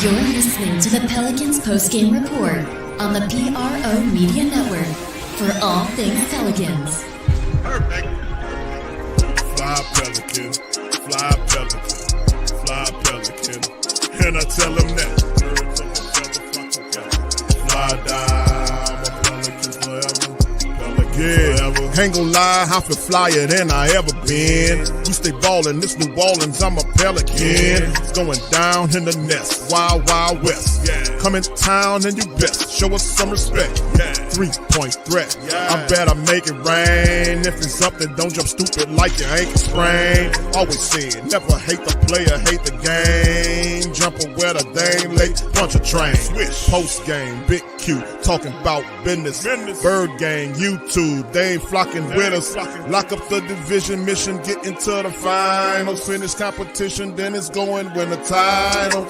You're listening to the Pelicans postgame report on the PRO Media Network for all things Pelicans. Perfect. Fly Pelican, fly Pelican, fly Pelican. And I tell them that birds of a feather flock together. Fly die, I'm a Pelican forever. Yeah, ain't gon' lie, I feel flyer than I ever been. We stay ballin', this New Orleans, I'm a Pelican. It's going down in the nest, wild, wild west. Come in town and you best show us some respect. 3-point threat, I better make it rain. If it's up, then don't jump stupid like your ankle sprain. Always said, never hate the player, hate the game. Jumper where the dame late, bunch of train. Post game, Big Q, talking about business. Bird gang, YouTube, they ain't flocking with us. Lock up the division mission, get into the finals. Finish competition, then it's going win the title.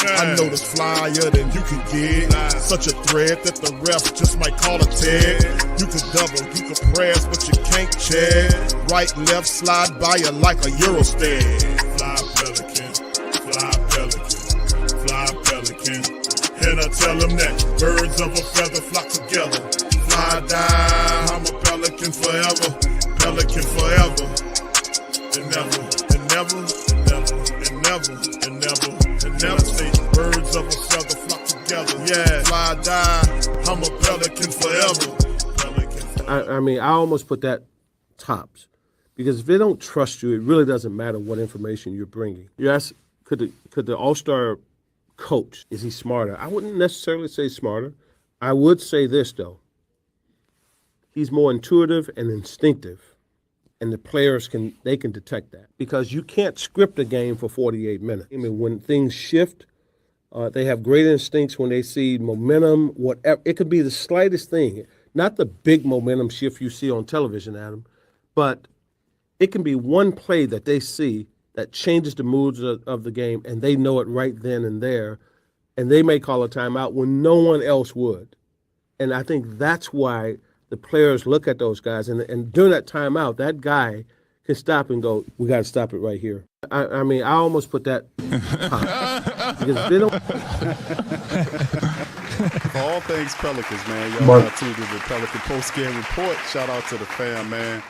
I know this flyer than you can get. Such a threat that the ref just might call a tag. You can double, you can press, but you can't check. Right, left, slide by you like a Eurostep. Fly Pelican, fly Pelican, fly Pelican. And I tell them that birds of a feather flock together. Fly die, I'm a Pelican forever. Pelican forever. And never, and never, and never, and never, and never, and never. Say birds of a feather flock together. Yeah, fly die, I'm a Pelican forever. Pelican. I mean, I almost put that tops. Because if they don't trust you, it really doesn't matter what information you're bringing. You ask, could the All-Star coach, is he smarter? I wouldn't necessarily say smarter. I would say this, though. He's more intuitive and instinctive, and the players can detect that because you can't script a game for 48 minutes. I mean, when things shift, they have great instincts when they see momentum, whatever. It could be the slightest thing, not the big momentum shift you see on television, Adam, but it can be one play that they see that changes the moods of the game, and they know it right then and there, and they may call a timeout when no one else would. And I think that's why the players look at those guys, and during that timeout, that guy can stop and go, we got to stop it right here. I mean, I almost put that because if they don't. For all things Pelicans, man, y'all got tuned to the Pelican post-game report. Shout out to the fam, man.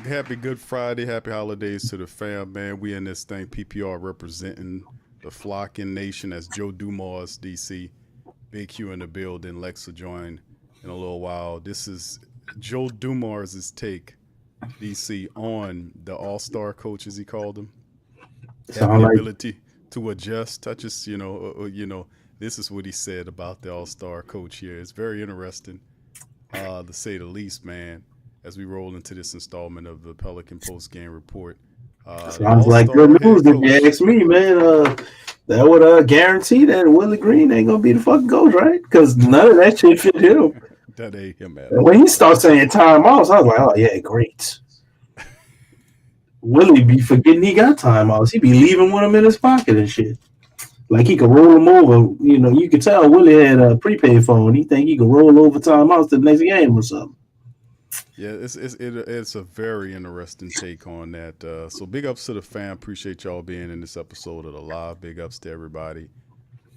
Happy Good Friday, happy holidays to the fam, man. We in this thing, PPR representing the Flocking Nation. As Joe Dumars, DC, Big Q in the building. Lexxah join in a little while. This is Joe Dumars' take, DC, on the all-star coach, as he called them. Have the ability to adjust, touches, this is what he said about the all-star coach here. It's very interesting, to say the least, man, as we roll into this installment of the Pelican post-game report. Sounds like good news if you ask me, man. That would guarantee that Willie Green ain't going to be the fucking coach, right? Because none of that shit fit him. That ain't him, man. And when he starts saying timeouts, I was like, oh, yeah, great. Willie be forgetting he got timeouts. He be leaving one of them in his pocket and shit. Like he could roll them over. You know, you could tell Willie had a prepaid phone. He think he could roll over timeouts to the next game or something. Yeah, it's a very interesting take on that. So big ups to the fam. Appreciate y'all being in this episode of the live. Big ups to everybody.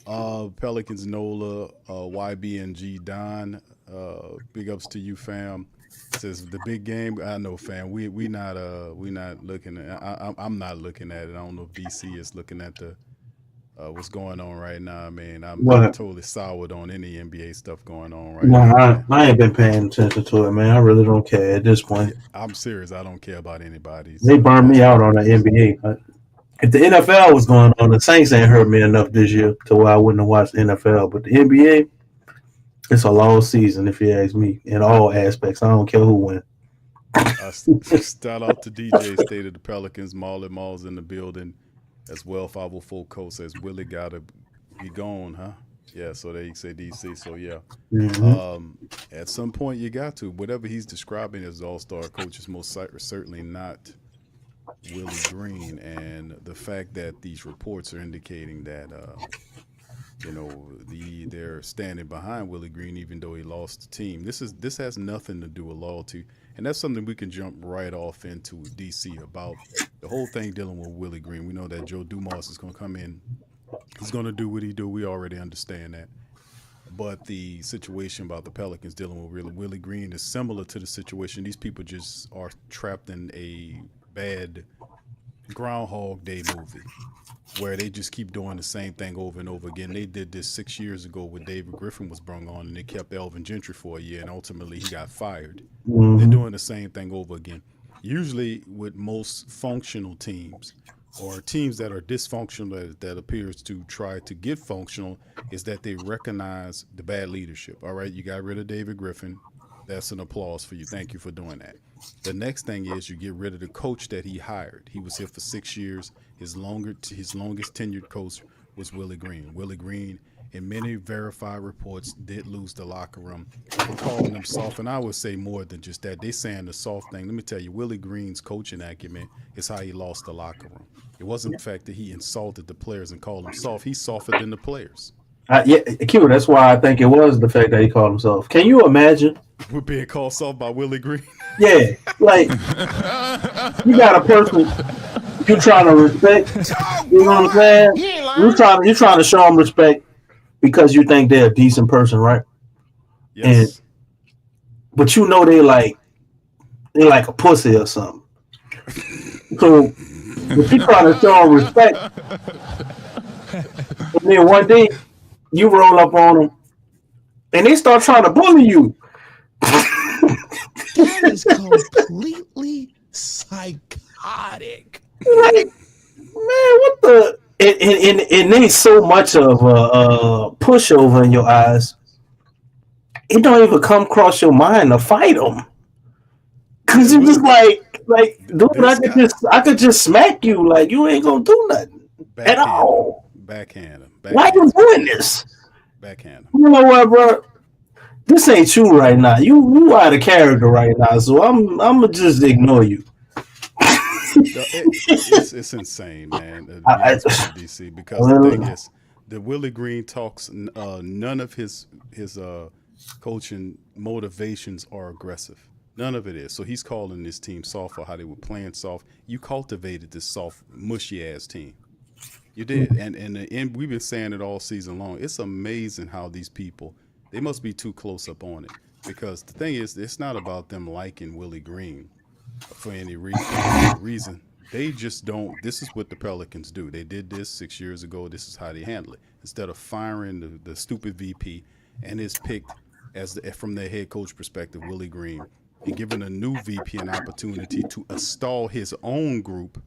Pelicans Nola, YBNG Don. Big ups to you, fam. Says the big game. I know, fam. We not looking at. I'm not looking at it. I don't know if DC is looking at the what's going on right now. I mean, I'm totally soured on any NBA stuff going on right now. I ain't been paying attention to it, man. I really don't care at this point. I'm serious. I don't care about anybody. They burned me out on the NBA. If the NFL was going on, the Saints ain't hurt me enough this year to where I wouldn't have watched the NFL. But the NBA, it's a long season, if you ask me, in all aspects. I don't care who wins. Shout out to DJ State of the Pelicans. Marley Mall's in the building as well. 504 Coach says Willie got to be gone, huh? Yeah, so they say DC. So, yeah. Mm-hmm. At some point, you got to. Whatever he's describing as all-star coach is most certainly not Willie Green. And the fact that these reports are indicating that, they're standing behind Willie Green even though he lost the team. This has nothing to do with loyalty. And that's something we can jump right off into DC about the whole thing dealing with Willie Green. We know that Joe Dumars is going to come in He's going to do what he do. We already understand that. But the situation about the Pelicans dealing with Willie Green is similar to the situation. These people just are trapped in a bad Groundhog Day movie where they just keep doing the same thing over and over again. They did this 6 years ago when David Griffin was brought on, and they kept Elvin Gentry for a year, and ultimately he got fired. Mm-hmm. They're doing the same thing over again. Usually with most functional teams or teams that are dysfunctional that appears to try to get functional is that they recognize the bad leadership. All right, you got rid of David Griffin. That's an applause for you. Thank you for doing that. The next thing is you get rid of the coach that he hired. He was here for 6 years. His longest tenured coach was Willie Green. Willie Green, in many verified reports, did lose the locker room for calling them soft. And I would say more than just that. They saying the soft thing. Let me tell you, Willie Green's coaching acumen is how he lost the locker room. It wasn't the fact that he insulted the players and called them soft. He's softer than the players. Yeah, Q, that's why I think it was the fact that he called himself. Can you imagine? We're being called soft by Willie Green. Yeah, like you got a person you trying to respect. You know what I'm saying? You're trying to show them respect because you think they're a decent person, right? Yes. But you know they like a pussy or something. So if you trying to show them respect, and then one day you roll up on them and they start trying to bully you. That is completely psychotic. Like, man, what the? And there's so much of a pushover in your eyes. It don't even come across your mind to fight them, cause you just like, dude, I could just smack you. Like you ain't gonna do nothing at all. Backhand him. Why you doing this? Backhand him. You know what, bro? This ain't you right now. You out of character right now, so I'm gonna just ignore you. It's insane, man. DC, because the thing is, the Willie Green talks. None of his coaching motivations are aggressive. None of it is. So he's calling this team soft for how they were playing soft. You cultivated this soft, mushy ass team. You did, and we've been saying it all season long. It's amazing how these people. They must be too close up on it, because the thing is, it's not about them liking Willie Green for any reason. They just don't. This is what the Pelicans do. They did this 6 years ago. This is how they handle it. Instead of firing the stupid VP and is picked from their head coach perspective, Willie Green, and giving a new VP an opportunity to install his own group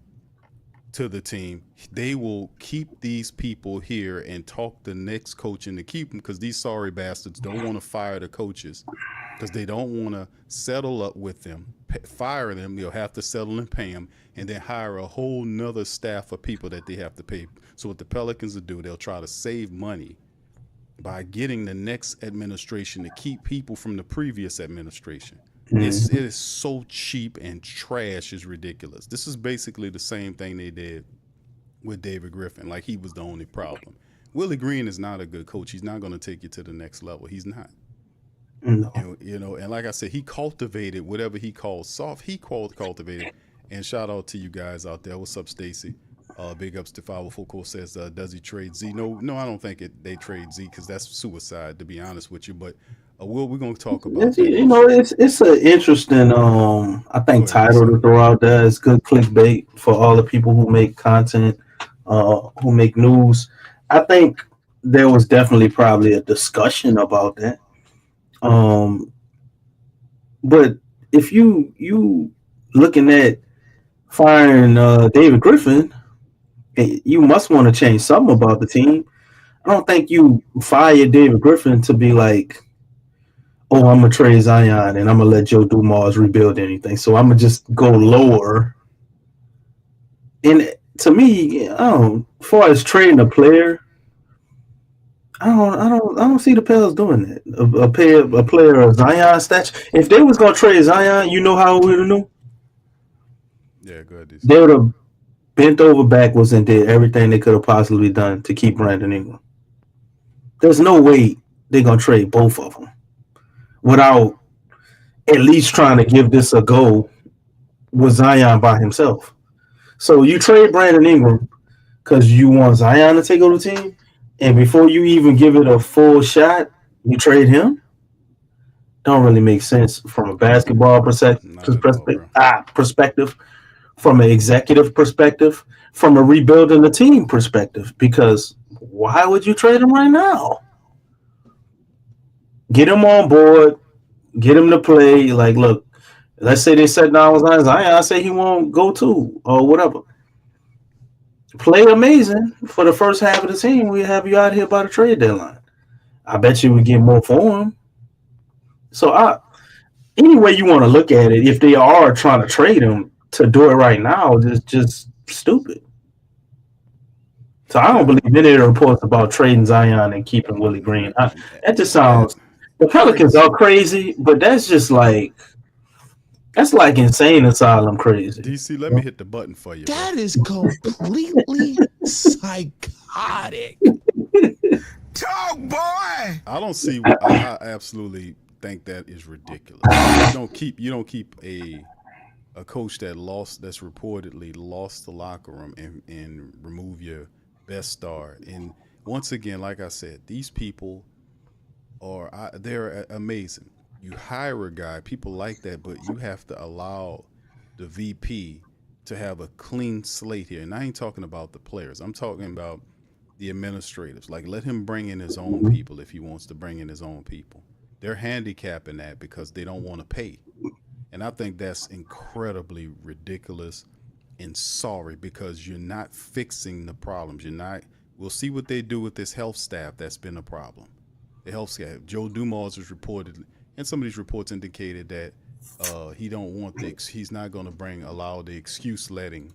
to the team, they will keep these people here and talk the next coach into keep them, because these sorry bastards don't want to fire the coaches because they don't want to settle up with them, fire them. They'll have to settle and pay them, and then hire a whole nother staff of people that they have to pay. So what the Pelicans will do, they'll try to save money by getting the next administration to keep people from the previous administration. It is so cheap and trash is ridiculous. This is basically the same thing they did with David Griffin. Like he was the only problem. Willie Green is not a good coach. He's not going to take you to the next level. He's not. No. And like I said, he cultivated whatever he called soft. He cultivated. And shout out to you guys out there. What's up, Stacy? Big ups to 504 says, does he trade Z? No, I don't think they trade Z, because that's suicide, to be honest with you. But we're going to talk about that. It's an interesting I think title to throw out there. It's good clickbait for all the people who make content, who make news. I think there was definitely probably a discussion about that. But if you looking at firing David Griffin, you must want to change something about the team. I don't think you fire David Griffin to be like, oh, I'm going to trade Zion and I'm going to let Joe Dumars rebuild anything. So I'm going to just go lower. And to me, as far as trading a player, I don't see the Pels doing that. A player of Zion stature. If they was going to trade Zion, you know how we would have knew? Yeah, good. They would have bent over backwards and did everything they could have possibly done to keep Brandon Ingram. There's no way they're going to trade both of them without at least trying to give this a go with Zion by himself. So you trade Brandon Ingram because you want Zion to take over the team, and before you even give it a full shot, you trade him. Don't really make sense from a basketball Not at all, bro. perspective, from an executive perspective, from a rebuilding the team perspective. Because why would you trade him right now? Get him on board, get him to play. Like, look, let's say they said now was Zion. I say he won't go too or whatever. Play amazing for the first half of the team. We have you out here by the trade deadline. I bet you we get more for him. So any way you want to look at it, if they are trying to trade him, to do it right now is just stupid. So I don't believe any of the reports about trading Zion and keeping Willie Green. That just sounds. The Pelicans are crazy, but that's like insane asylum crazy. DC, let me hit the button for you. That is completely psychotic. Talk, boy. I don't see. I absolutely think that is ridiculous. You don't keep a coach that's reportedly lost the locker room and remove your best star. And once again, like I said, these people they're amazing. You hire a guy, people like that, but you have to allow the VP to have a clean slate here. And I ain't talking about the players. I'm talking about the administrators. Like, let him bring in his own people if he wants to bring in his own people. They're handicapping that because they don't want to pay. And I think that's incredibly ridiculous and sorry, because you're not fixing the problems. We'll see what they do with this health staff that's been a problem. The health staff. Joe Dumars is reported, and some of these reports indicated that he's not going to allow the excuse letting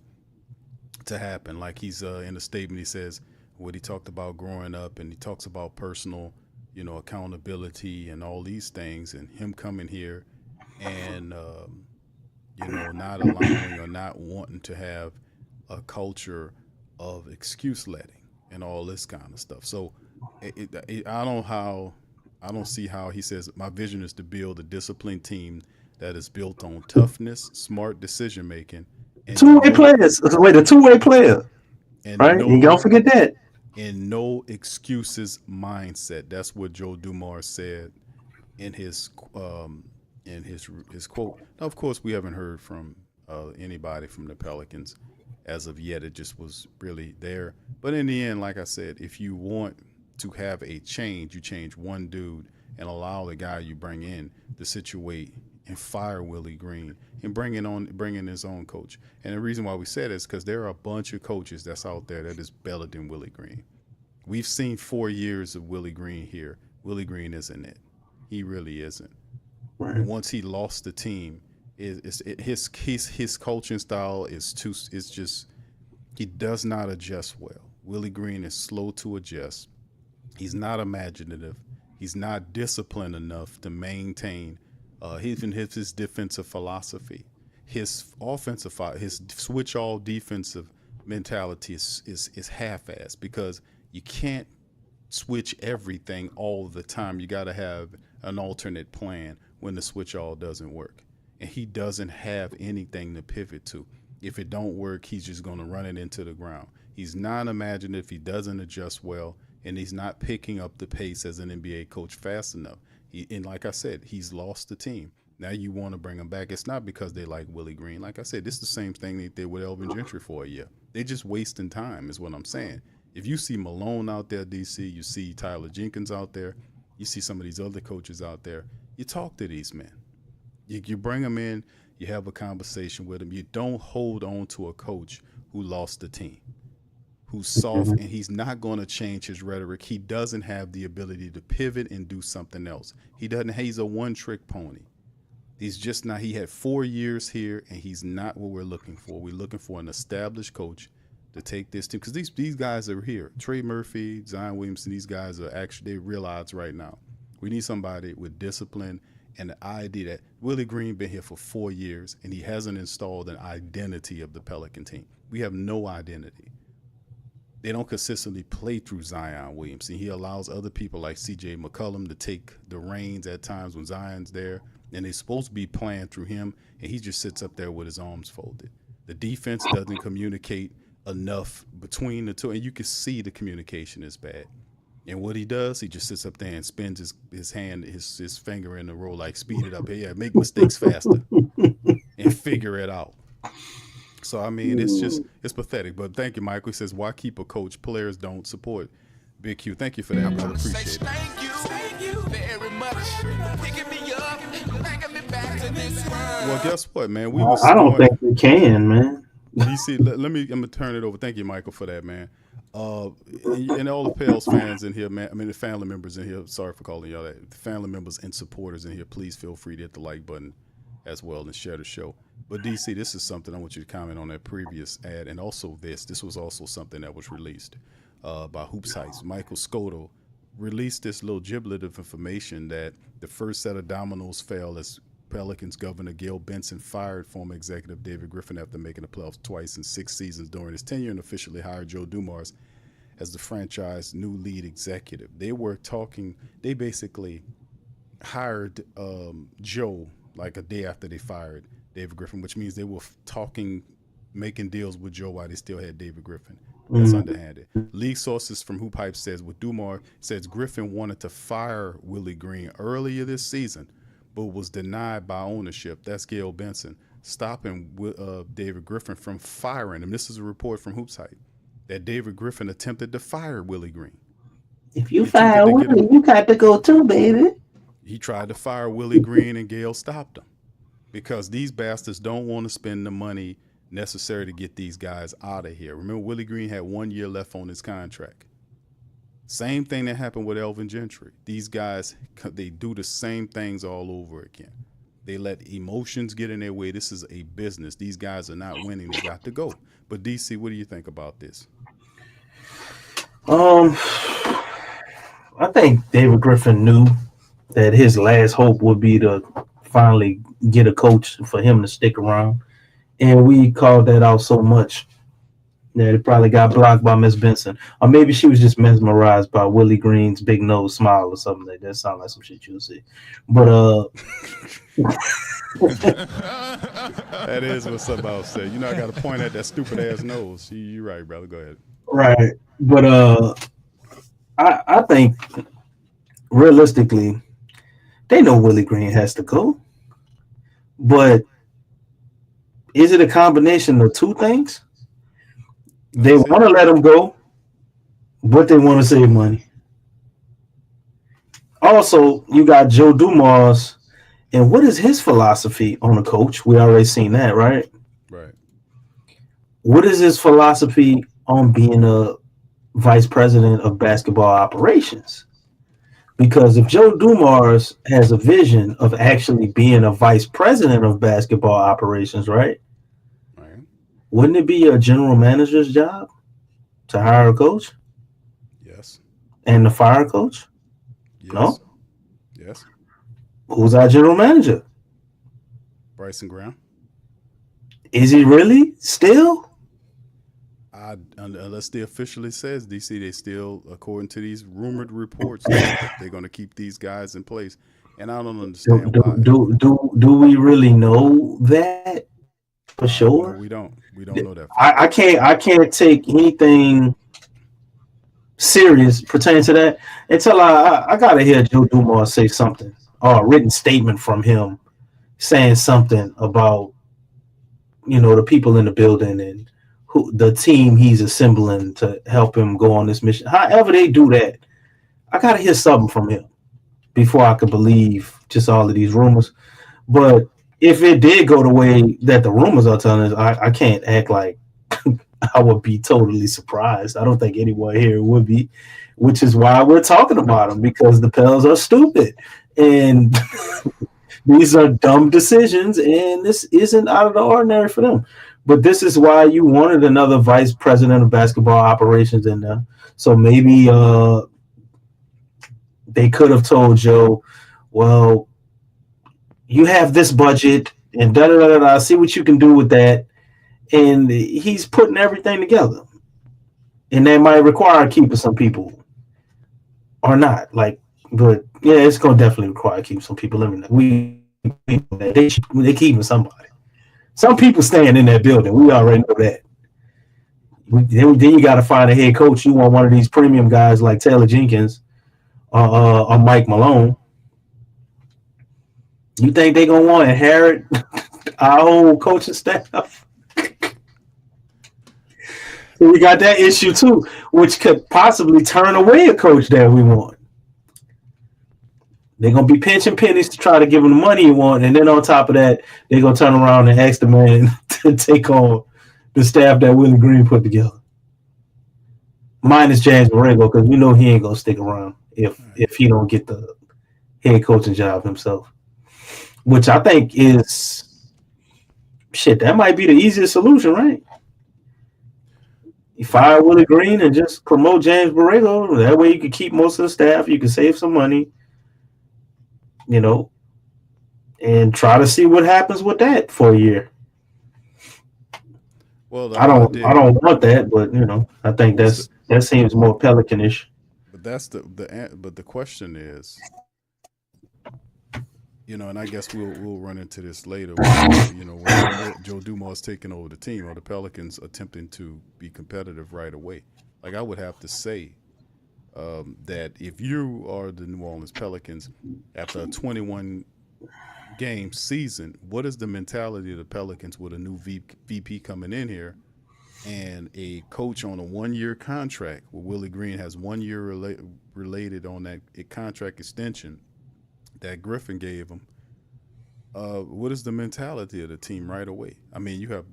to happen. Like he's in a statement, he says what he talked about growing up, and he talks about personal, accountability and all these things, and him coming here and not allowing or not wanting to have a culture of excuse letting and all this kind of stuff. So I don't see how he says my vision is to build a disciplined team that is built on toughness, smart decision making, and two-way players. Wait, a two-way player, and right? You don't forget that. And no excuses mindset. That's what Joe Dumars said in his quote. Now, of course, we haven't heard from anybody from the Pelicans as of yet. It just was really there. But in the end, like I said, if you want to have a change, you change one dude and allow the guy you bring in to situate and fire Willie Green and bring in his own coach. And the reason why we said it is because there are a bunch of coaches that's out there that is better than Willie Green. We've seen 4 years of Willie Green here. Willie Green isn't it. He really isn't. Right. Once he lost the team, his coaching style he does not adjust well. Willie Green is slow to adjust. He's not imaginative. He's not disciplined enough to maintain his defensive philosophy. His switch all defensive mentality is half-assed, because you can't switch everything all the time. You got to have an alternate plan when the switch all doesn't work. And he doesn't have anything to pivot to. If it don't work, he's just going to run it into the ground. He's not imaginative. He doesn't adjust well, and he's not picking up the pace as an NBA coach fast enough. And like I said, he's lost the team. Now you want to bring him back. It's not because they like Willie Green. Like I said, this is the same thing they did with Elvin Gentry for a year. They're just wasting time is what I'm saying. If you see Malone out there, DC, you see Tyler Jenkins out there, you see some of these other coaches out there, you talk to these men. You bring them in, you have a conversation with them. You don't hold on to a coach who lost the team, who's soft, and he's not going to change his rhetoric. He doesn't have the ability to pivot and do something else. He's a one-trick pony. He's just not. He had 4 years here, and he's not what we're looking for. We're looking for an established coach to take this team, because these guys are here. Trey Murphy, Zion Williamson, these guys are actually real odds right now. We need somebody with discipline and the idea that Willie Green been here for 4 years, and he hasn't installed an identity of the Pelican team. We have no identity. They don't consistently play through Zion Williamson. He allows other people like C.J. McCollum to take the reins at times when Zion's there, and they're supposed to be playing through him, and he just sits up there with his arms folded. The defense doesn't communicate enough between the two, and you can see the communication is bad. And what he does, he just sits up there and spins his hand, his finger in the roll, like speed it up. Yeah, make mistakes faster and figure it out. So, I mean, it's pathetic. But thank you, Michael. He says, why keep a coach? Players don't support. Big Q, thank you for that, brother. Appreciate it. Thank you very much. Picking me up, bringing me back to this world. Well, guess what, man? I don't think we can, man. DC, I'm gonna turn it over. Thank you, Michael, for that, man. And all the Pels fans in here, man. I mean, the family members in here. Sorry for calling y'all that. The family members and supporters in here. Please feel free to hit the like button as well and share the show. But DC, this is something I want you to comment on that previous ad, and also this was also something that was released by Hoops Heights. Michael Scotto released this little giblet of information that the first set of dominoes fell as Pelicans governor Gail Benson fired former executive David Griffin after making the playoffs twice in 6 seasons during his tenure, and officially hired Joe Dumars as the franchise new lead executive. They basically hired Joe like a day after they fired David Griffin, which means they were making deals with Joe while they still had David Griffin. That's underhanded. League sources from Hoop Hype says with Dumars says Griffin wanted to fire Willie Green earlier this season, but was denied by ownership. That's Gail Benson, stopping David Griffin from firing him. This is a report from Hoops Hype that David Griffin attempted to fire Willie Green. If you fire Willie, you got to go too, baby. He tried to fire Willie Green, and Gail stopped him because these bastards don't want to spend the money necessary to get these guys out of here. Remember, Willie Green had 1 year left on his contract. Same thing that happened with Elvin Gentry. These guys, they do the same things all over again. They let emotions get in their way. This is a business. These guys are not winning. They got to go. But DC, what do you think about this? I think David Griffin knew that his last hope would be to finally get a coach for him to stick around. And we called that out so much that it probably got blocked by Miss Benson. Or maybe she was just mesmerized by Willie Green's big nose smile or something like that. Sound like some shit you'll see. But that is what somebody else said. You know, I got to point at that stupid ass nose. You're right, brother. Go ahead. Right. But I think realistically, they know Willie Green has to go. But is it a combination of two things? They want to let him go, but they want to save money. Also, you got Joe Dumars, and what is his philosophy on a coach? We already seen that, right? Right. What is his philosophy on being a vice president of basketball operations? Because if Joe Dumars has a vision of actually being a vice president of basketball operations, right? Wouldn't it be a general manager's job to hire a coach? Yes. And to fire a coach? Yes. No? Yes. Who's our general manager? Bryson Graham. Is he really still? Unless they officially says, DC, they still, according to these rumored reports, they're going to keep these guys in place. And I don't understand why. Do we really know that for sure? No, we don't. We don't know that. I can't take anything serious pertaining to that until I gotta hear Joe Dumars say something, or a written statement from him saying something about, you know, the people in the building and the team he's assembling to help him go on this mission. However they do that, I gotta hear something from him before I could believe just all of these rumors. But if it did go the way that the rumors are telling us, I can't act like I would be totally surprised. I don't think anyone here would be, which is why we're talking about them, because the Pels are stupid. And these are dumb decisions, and this isn't out of the ordinary for them. But this is why you wanted another vice president of basketball operations in there. So maybe they could have told Joe, well, you have this budget and da-da-da-da-da, see what you can do with that. And he's putting everything together. And that might require keeping some people or not. But yeah, it's going to definitely require keeping some people living there. They keeping somebody. Some people staying in that building. We already know that. Then you got to find a head coach. You want one of these premium guys like Taylor Jenkins or Mike Malone. You think they're going to want to inherit our whole coaching staff? So we got that issue too, which could possibly turn away a coach that we want. They're going to be pinching pennies to try to give him the money you want. And then on top of that, they're going to turn around and ask the man to take on the staff that Willie Green put together. Minus James Borrego, because we know he ain't going to stick around if he don't get the head coaching job himself. Which I think is, that might be the easiest solution, right? You fire Willie Green and just promote James Borrego. That way you can keep most of the staff. You can save some money. And try to see what happens with that for a year. Well, I don't want that, but I think that seems more Pelicanish. But that's the question is, and I guess we'll run into this later. When Joe Dumars taking over the team, or the Pelicans attempting to be competitive right away. Like I would have to say. That if you are the New Orleans Pelicans after a 21-game season, what is the mentality of the Pelicans with a new VP coming in here and a coach on a 1-year contract where Willie Green has 1 year related on that contract extension that Griffin gave him? What is the mentality of the team right away? I mean, you have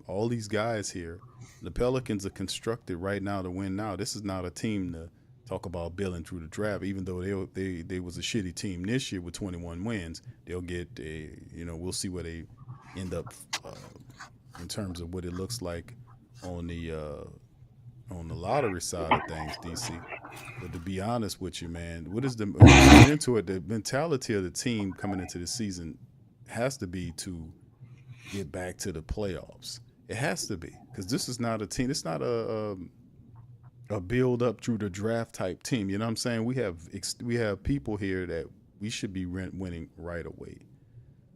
all these guys here. The Pelicans are constructed right now to win now. This is not a team to talk about building through the draft, even though they was a shitty team this year with 21 wins. They'll get we'll see where they end up in terms of what it looks like on the lottery side of things, DC. But to be honest with you, man, what is the mentality of the team coming into the season has to be to get back to the playoffs. It has to be, because this is not a team. It's not a build up through the draft type team. You know what I'm saying? We have people here that we should be winning right away.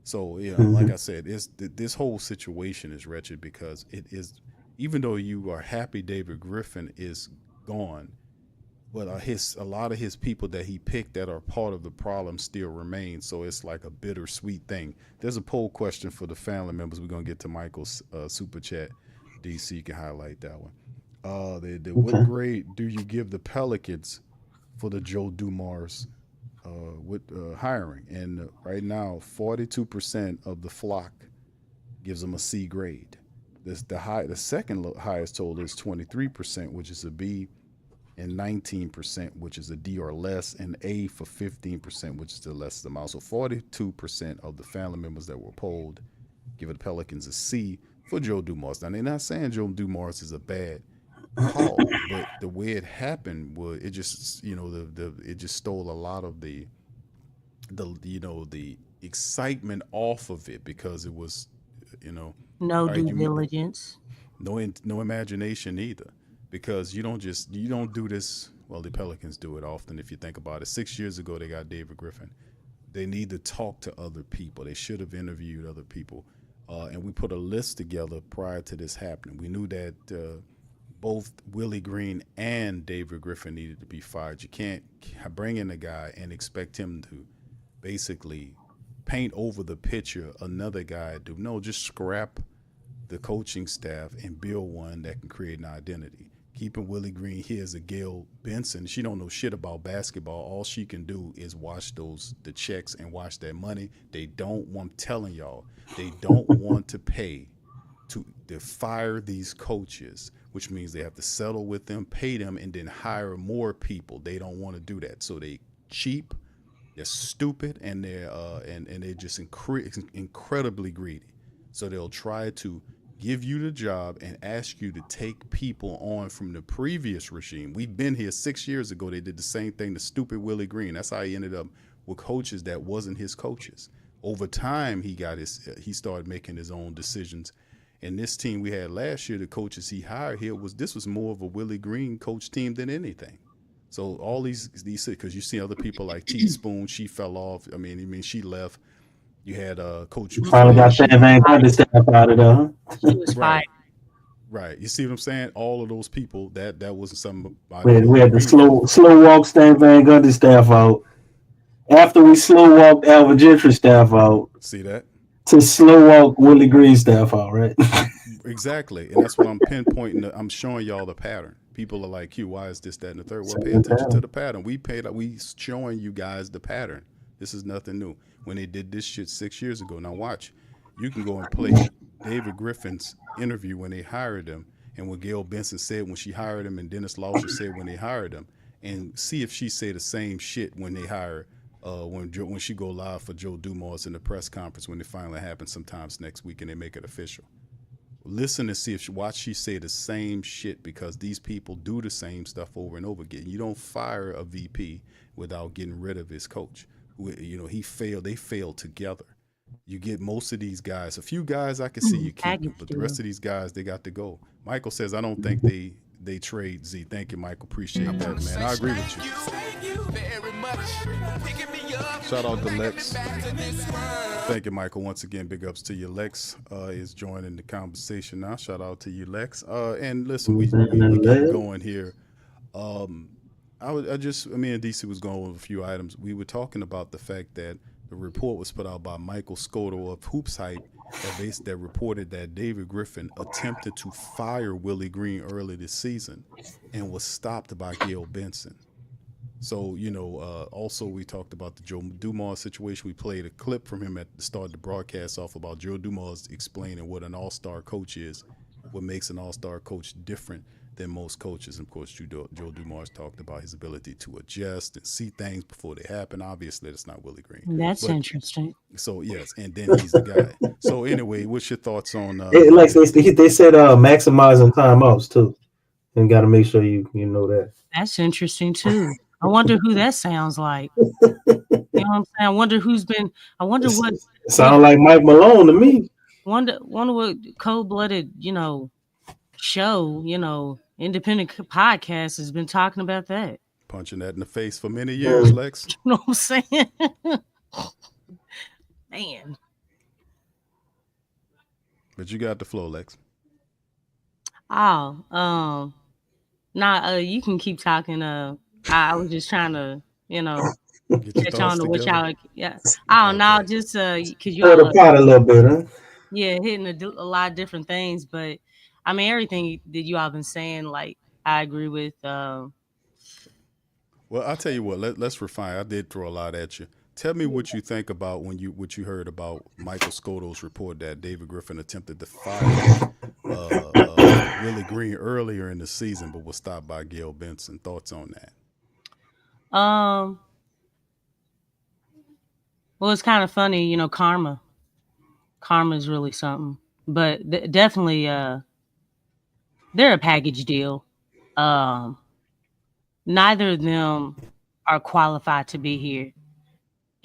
So like I said, this whole situation is wretched because it is. Even though you are happy David Griffin is gone, but a lot of his people that he picked that are part of the problem still remain. So it's like a bittersweet thing. There's a poll question for the family members. We're gonna get to Michael's super chat. DC, you can highlight that one. What grade do you give the Pelicans for the Joe Dumars hiring? And right now, 42% of the flock gives them a C grade. The second highest total is 23%, which is a B, and 19%, which is a D or less, and A for 15%, which is the less amount. So 42% of the family members that were polled give the Pelicans a C for Joe Dumars. Now, they're not saying Joe Dumars is a bad call, but the way it happened was it just it just stole a lot of the excitement off of it, because it was no due diligence, no imagination either, because you don't do this. Well, the Pelicans do it often. If you think about it, 6 years ago they got David Griffin. They need to talk to other people. They should have interviewed other people, and we put a list together prior to this happening. We knew that both Willie Green and David Griffin needed to be fired. You can't bring in a guy and expect him to basically paint over the picture another guy do. No, just scrap the coaching staff and build one that can create an identity. Keeping Willie Green here as a Gail Benson, she don't know shit about basketball. All she can do is watch the checks and watch that money. They don't want, I'm telling y'all, they don't want to pay to fire these coaches, which means they have to settle with them, pay them, and then hire more people. They don't want to do that. So they cheap, they're stupid, and they're just incredibly greedy. So they'll try to give you the job and ask you to take people on from the previous regime. We've been here 6 years ago. They did the same thing to stupid Willie Green. That's how he ended up with coaches that wasn't his coaches. Over time, he started making his own decisions. And this team we had last year, the coaches he hired here this was more of a Willie Green coach team than anything. So all these because you see other people like Teaspoon, she fell off. I mean she left. You had Coach. Probably got Van Gundy staff out of there. She was fired. Right. You see what I'm saying? All of those people that wasn't something. We had the slow walk Stan Van Gundy staff out. After we slow walked Alvin Gentry staff out. See that? To slow walk Willie Green staff out, right? Exactly. And that's what I'm pinpointing. I'm showing y'all the pattern. People are like, "Q, why is this, that, and the third?" Well, pay attention to the pattern. We showing you guys the pattern. This is nothing new. When they did this shit 6 years ago. Now watch. You can go and play David Griffin's interview when they hired him, and what Gail Benson said when she hired him, and Dennis Lauscher said when they hired him, and see if she say the same shit when they hire when she go live for Joe Dumars in the press conference when it finally happens sometimes next week and they make it official. Listen and see if she say the same shit, because these people do the same stuff over and over again. You don't fire a VP without getting rid of his coach. You know, they failed together. You get most of these guys, a few guys I can see you keep, but the rest of these guys, they got to go. Michael says, I don't think they trade Z. Thank you, Michael. Appreciate that, man. I agree with you. Shout out to Lex. Thank you, Michael. Once again, big ups to you. Lex is joining the conversation now. Shout out to you, Lex. And listen, we keep going here. Me and DC was going with a few items. We were talking about the fact that the report was put out by Michael Scotto of Hoops Hype that reported that David Griffin attempted to fire Willie Green early this season and was stopped by Gail Benson. So, also we talked about the Joe Dumars situation. We played a clip from him at the start of the broadcast off about Joe Dumars explaining what an all-star coach is, what makes an all-star coach different than most coaches. And of course, Joe Dumars talked about his ability to adjust and see things before they happen. Obviously, that's not Willie Green. That's interesting. So, yes, and then he's the guy. So, anyway, what's your thoughts on... like they said maximizing timeouts, too. And got to make sure you know that. That's interesting, too. I wonder who that sounds like. You know what I'm saying? I wonder what... Sound like Mike Malone to me. Wonder what cold-blooded, show, independent podcast has been talking about that. Punching that in the face for many years, Lex. You know what I'm saying? Man. But you got the flow, Lex. Oh, you can keep talking. I was just trying to, catch on to what y'all. Yeah. I don't know, just because you all a little bit, huh? Yeah, hitting a lot of different things, but I mean everything that you all been saying, like I agree with. Well, I'll tell you what. Let's refine. I did throw a lot at you. Tell me what you think about what you heard about Michael Scotto's report that David Griffin attempted to fire Willie Green earlier in the season, but was stopped by Gail Benson. Thoughts on that? Well, it's kind of funny, karma. Karma is really something, but definitely, they're a package deal. Neither of them are qualified to be here,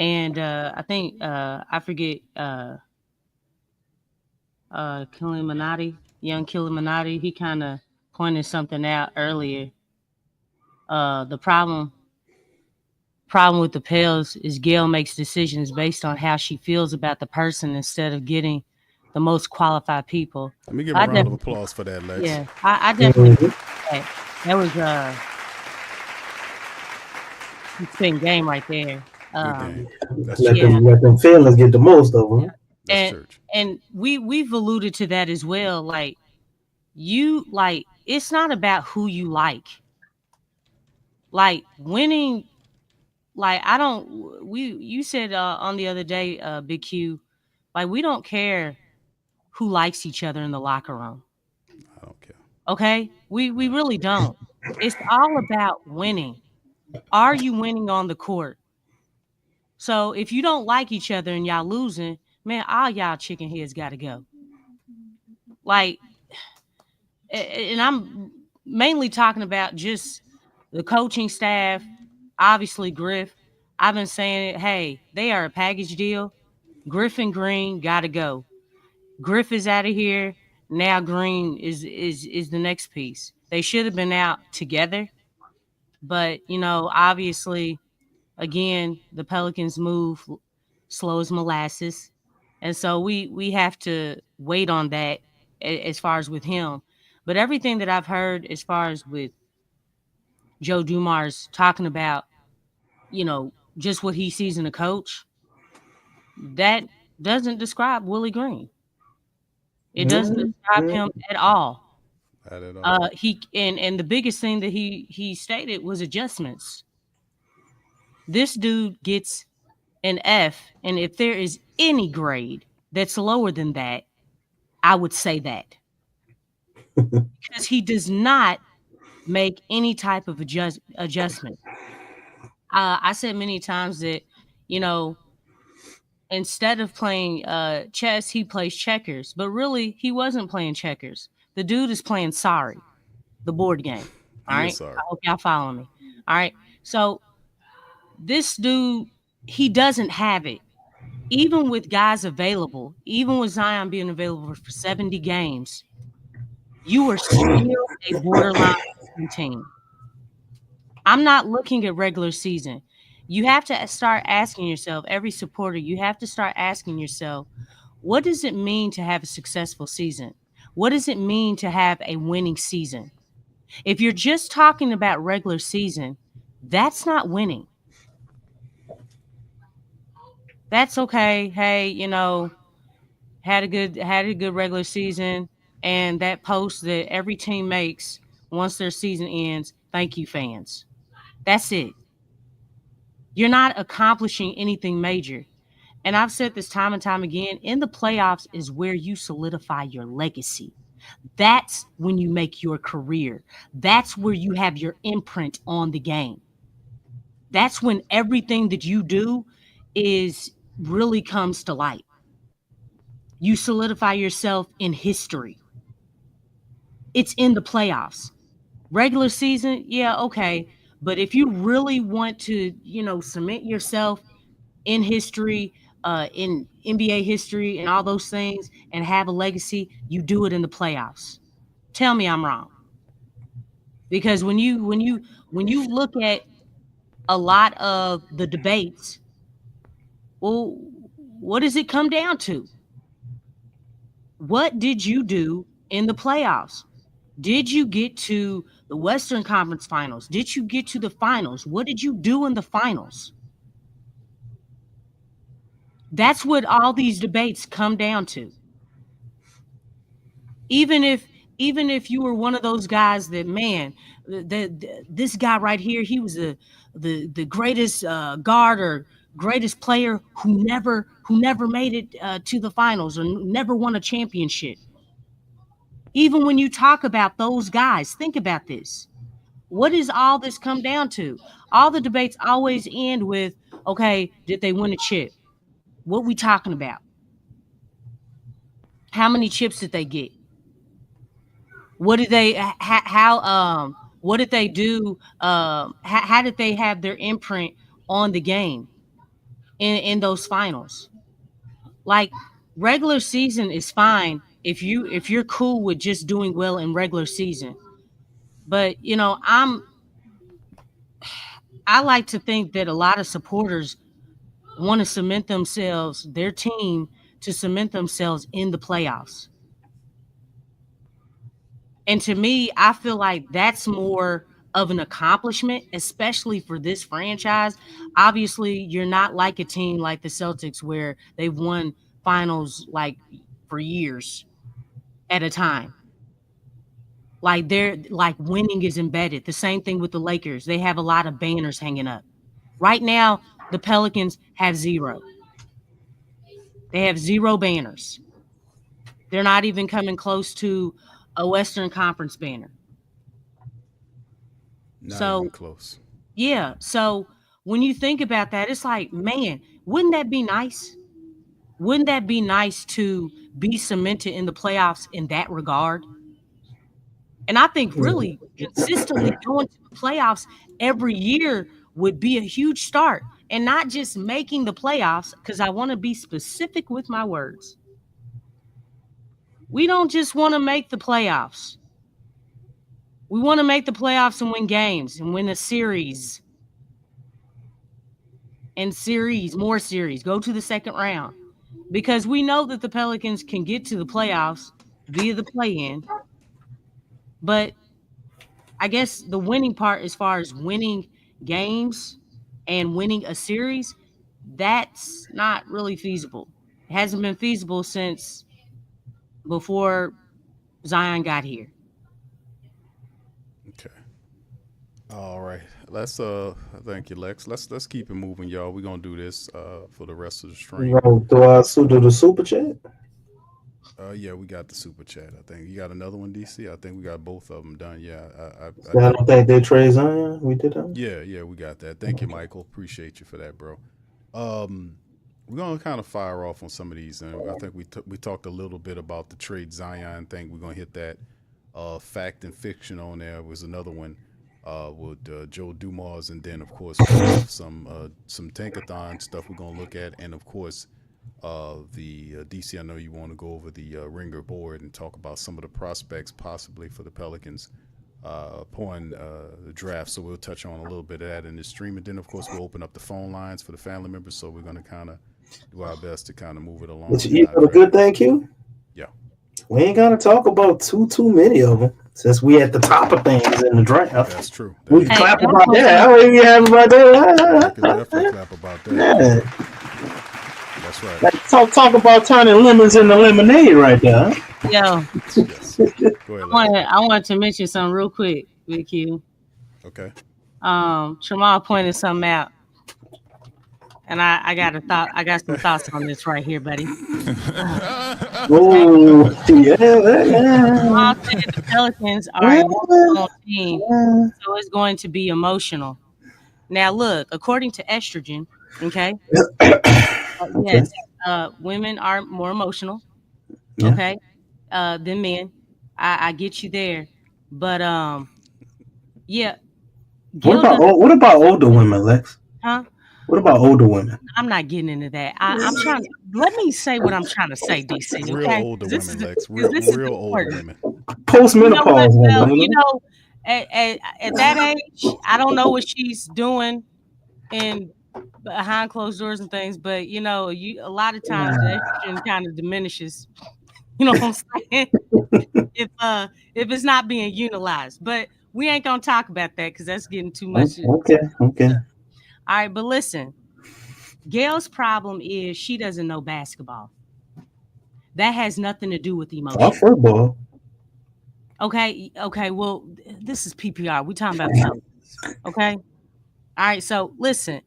and I think I forget young Kilimanati. He kind of pointed something out earlier. The problem with the Pels is Gail makes decisions based on how she feels about the person instead of getting the most qualified people. Let me give a round of applause for that, Lex. Yeah, I definitely that was spin game right there. Let them feelings get the most of them. And we've alluded to that as well. Like it's not about who you like. Like winning. Like you said on the other day, Big Q, like we don't care who likes each other in the locker room. I don't care. Okay? We really don't. It's all about winning. Are you winning on the court? So if you don't like each other and y'all losing, man, all y'all chicken heads got to go. Like, and I'm mainly talking about just the coaching staff. Obviously, Griff, I've been saying it. Hey, they are a package deal. Griffin Green got to go. Griff is out of here. Now Green is the next piece. They should have been out together. But, obviously, again, the Pelicans move slow as molasses. And so we have to wait on that as far as with him. But everything that I've heard as far as with Joe Dumars talking about, just what he sees in a coach, that doesn't describe Willie Green. It doesn't describe him at all. Not at all. And the biggest thing that he stated was adjustments. This dude gets an F, and if there is any grade that's lower than that, I would say that. Because he does not make any type of adjustment. I said many times that, instead of playing chess, he plays checkers. But really, he wasn't playing checkers. The dude is playing Sorry, the board game. All right? Sorry. I hope y'all follow me. All right? So this dude, he doesn't have it. Even with guys available, even with Zion being available for 70 games, you are still a borderline team. I'm not looking at regular season. You have to start asking yourself, every supporter, you have to start asking yourself, what does it mean to have a successful season? What does it mean to have a winning season? If you're just talking about regular season, that's not winning. That's okay. Hey, had a good regular season, and that post that every team makes once their season ends, thank you, fans. That's it. You're not accomplishing anything major. And I've said this time and time again, in the playoffs is where you solidify your legacy. That's when you make your career. That's where you have your imprint on the game. That's when everything that you do really comes to light. You solidify yourself in history. It's in the playoffs. Regular season, yeah, okay. But if you really want to, cement yourself in history, in NBA history and all those things and have a legacy, you do it in the playoffs. Tell me I'm wrong. Because when you look at a lot of the debates, well, what does it come down to? What did you do in the playoffs? Did you get to the Western Conference Finals? Did you get to the finals? What did you do in the finals? That's what all these debates come down to. Even if you were one of those guys that, man, this guy right here, he was the greatest guard or greatest player who never made it to the finals or never won a championship. Even when you talk about those guys, think about this. What does all this come down to? All the debates always end with, okay, did they win a chip? What we talking about? How many chips did they get? What did they what did they do? How did they have their imprint on the game in those finals? Like, regular season is fine if you're cool with just doing well in regular season. But I like to think that a lot of supporters want to cement themselves, their team, to cement themselves in the playoffs. And to me, I feel like that's more of an accomplishment, especially for this franchise. Obviously, you're not like a team like the Celtics where they've won finals like for years at a time. Like, they're like, winning is embedded. The same thing with the Lakers. They have a lot of banners hanging up. Right now, the Pelicans have 0. They have 0 banners. They're not even coming close to a Western Conference banner. Not even close. Yeah. So when you think about that, it's like, man, wouldn't that be nice? Wouldn't that be nice to be cemented in the playoffs in that regard? And I think really consistently going to the playoffs every year would be a huge start. And not just making the playoffs, because I want to be specific with my words. We don't just want to make the playoffs. We want to make the playoffs and win games and win a series. And more series. Go to the second round. Because we know that the Pelicans can get to the playoffs via the play-in. But I guess the winning part, as far as winning games and winning a series, that's not really feasible. It hasn't been feasible since before Zion got here. Okay. All right. Let's thank you, Lex. Let's keep it moving, y'all. We're gonna do this for the rest of the stream. Do I do the super chat? Yeah, we got the super chat. I think you got another one, DC. I think we got both of them done. Yeah, I don't think they trade Zion. We did that. Yeah, we got that. Thank you, Michael. Appreciate you for that, bro. We're gonna kind of fire off on some of these, and I think we talked a little bit about the trade Zion thing. We're gonna hit that. Fact and fiction on there was another one with Joe Dumars, and then of course some tankathon stuff we're gonna look at, and of course the DC. I know you want to go over the Ringer board and talk about some of the prospects possibly for the Pelicans upon the draft. So we'll touch on a little bit of that in this stream, and then of course we'll open up the phone lines for the family members. So we're gonna kind of do our best to kind of move it along. But you know, a good thing, Q. Yeah. We ain't gotta talk about too many of them since we at the top of things in the draft. That's true. We can clap about that. I ain't happy about that. I can definitely clap about that. Yeah. That's right. Like, talk about turning lemons into lemonade right there. Yo, Yes. Go ahead. I wanted to mention something real quick with you. Okay. Tramal pointed something out, and I got a thought. I got some thoughts on this right here, buddy. Oh, yeah. Tramal said the Pelicans are a emotional team, so it's going to be emotional. Now, look, according to estrogen, okay, yes, women are more emotional, okay, than men. I get you there, but yeah. What about older women, Lex? Huh? What about older women? I'm not getting into that. I'm trying. Let me say what I'm trying to say, DC. Real Okay? older This women, is- Lex. this is Real older women. Postmenopause women. you know, at that age, I don't know what she's doing in behind closed doors and things, but you know, a lot of times the estrogen kind of diminishes. You know what I'm saying? If it's not being utilized, but we ain't gonna talk about that because that's getting too much. Okay. All right, but listen, Gail's problem is she doesn't know basketball. That has nothing to do with emotion. Not football. Okay. Well, this is PPR. We talking about something. Okay. All right. So listen,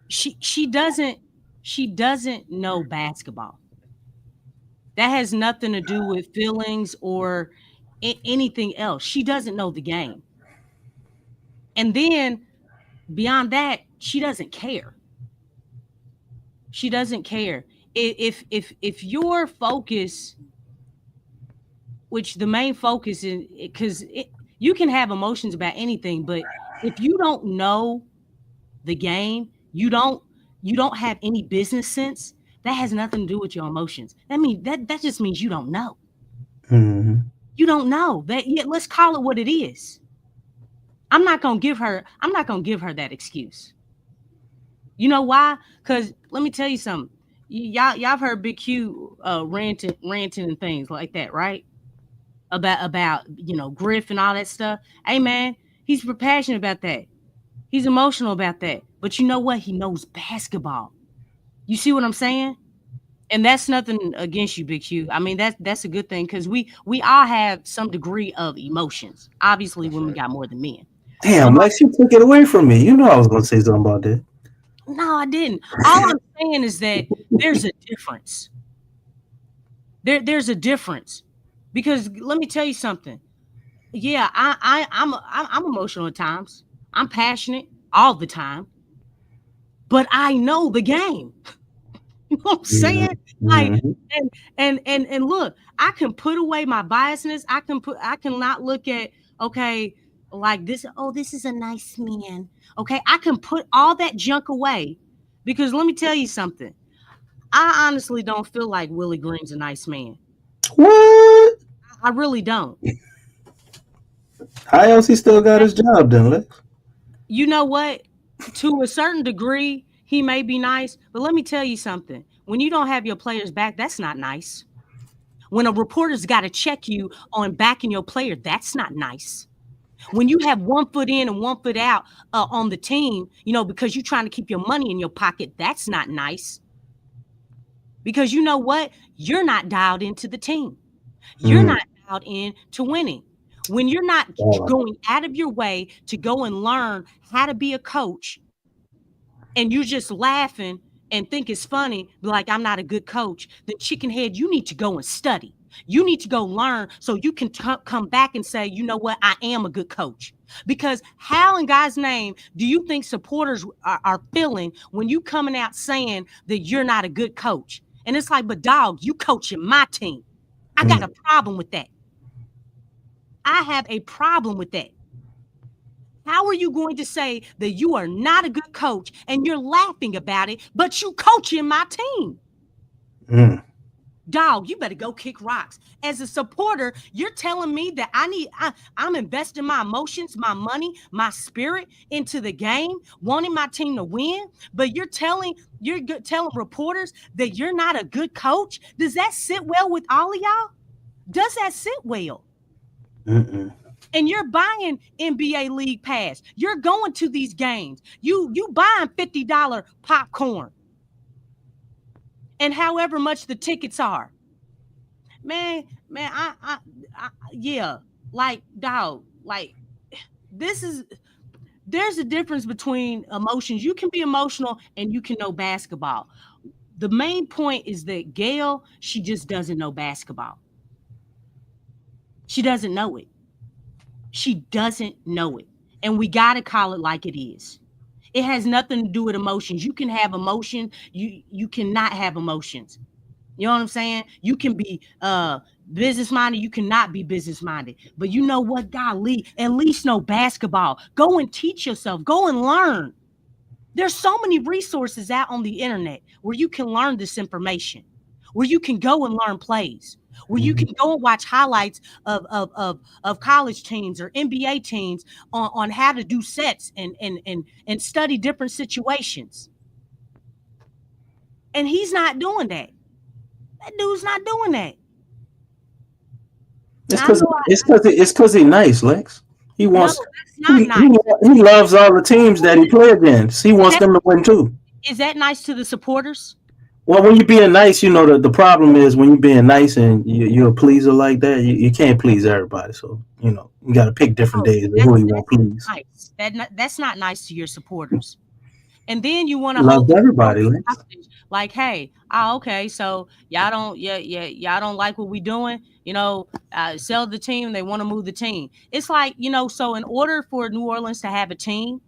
she doesn't know basketball. That has nothing to do with feelings or anything else. She doesn't know the game. And then beyond that, she doesn't care. She doesn't care. If your focus, which the main focus is, because you can have emotions about anything, but if you don't know the game, you don't have any business sense. That has nothing to do with your emotions. That just means you don't know. Mm-hmm. You don't know that. Yeah, let's call it what it is. I'm not gonna give her that excuse. You know why? Because let me tell you something. Y'all have heard Big Q ranting and things like that, right? About Griff and all that stuff. Hey man, he's passionate about that. He's emotional about that. But you know what? He knows basketball. You see what I'm saying? And that's nothing against you, Big Q. I mean, that's a good thing because we all have some degree of emotions. Obviously, women got more than men. Damn, Lex, you took it away from me. You know I was going to say something about that. No, I didn't. All I'm saying is that there's a difference. There's a difference because let me tell you something. Yeah, I'm emotional at times. I'm passionate all the time, but I know the game. You know what I'm saying? Mm-hmm. Like, and look, I can put away my biasness. I can not look at, okay, like this. Oh, this is a nice man. Okay. I can put all that junk away because let me tell you something. I honestly don't feel like Willie Green's a nice man. What? I really don't. How else he still got his job done, Lex? You know what? To a certain degree, he may be nice, but let me tell you something. When you don't have your players back, that's not nice. When a reporter's got to check you on backing your player, that's not nice. When you have 1 foot in and 1 foot out on the team, because you're trying to keep your money in your pocket, that's not nice. Because you know what? You're not dialed into the team. You're not dialed in to winning. When you're not going out of your way to go and learn how to be a coach, and you're just laughing and think it's funny, like I'm not a good coach, then chicken head, you need to go and study. You need to go learn so you can come back and say, you know what, I am a good coach. Because how in God's name do you think supporters are feeling when you coming out saying that you're not a good coach? And it's like, but dog, you coaching my team. I got a problem with that. I have a problem with that. How are you going to say that you are not a good coach and you're laughing about it, but you coaching my team? Dog, you better go kick rocks. As a supporter, you're telling me that I'm investing my emotions, my money, my spirit into the game, wanting my team to win, but you're telling reporters that you're not a good coach? Does that sit well with all of y'all? Does that sit well? And you're buying NBA League Pass. You're going to these games. You buying $50 popcorn. And however much the tickets are. Man, yeah, like, dog, like, there's a difference between emotions. You can be emotional and you can know basketball. The main point is that Gail, she just doesn't know basketball. She doesn't know it. She doesn't know it. And we got to call it like it is. It has nothing to do with emotions. You can have emotion. You cannot have emotions. You know what I'm saying? You can be business-minded. You cannot be business-minded. But you know what, golly, at least know basketball. Go and teach yourself. Go and learn. There's so many resources out on the internet where you can learn this information, where you can go and learn plays, where you can go and watch highlights of college teams or NBA teams on how to do sets and study different situations. And he's not doing that. That dude's not doing that. It's because he's nice, Lex. He wants. No, that's not nice. He loves all the teams that he plays against. He wants them to win too. Is that nice to the supporters? Well, when you're being nice, the problem is when you're being nice and you're a pleaser like that, you can't please everybody. So, you got to pick different days who you want to please. Nice. That's not nice to your supporters. And then you want to love everybody. Like, hey, okay, so y'all don't like what we doing. Sell the team. They want to move the team. It's like, so in order for New Orleans to have a team,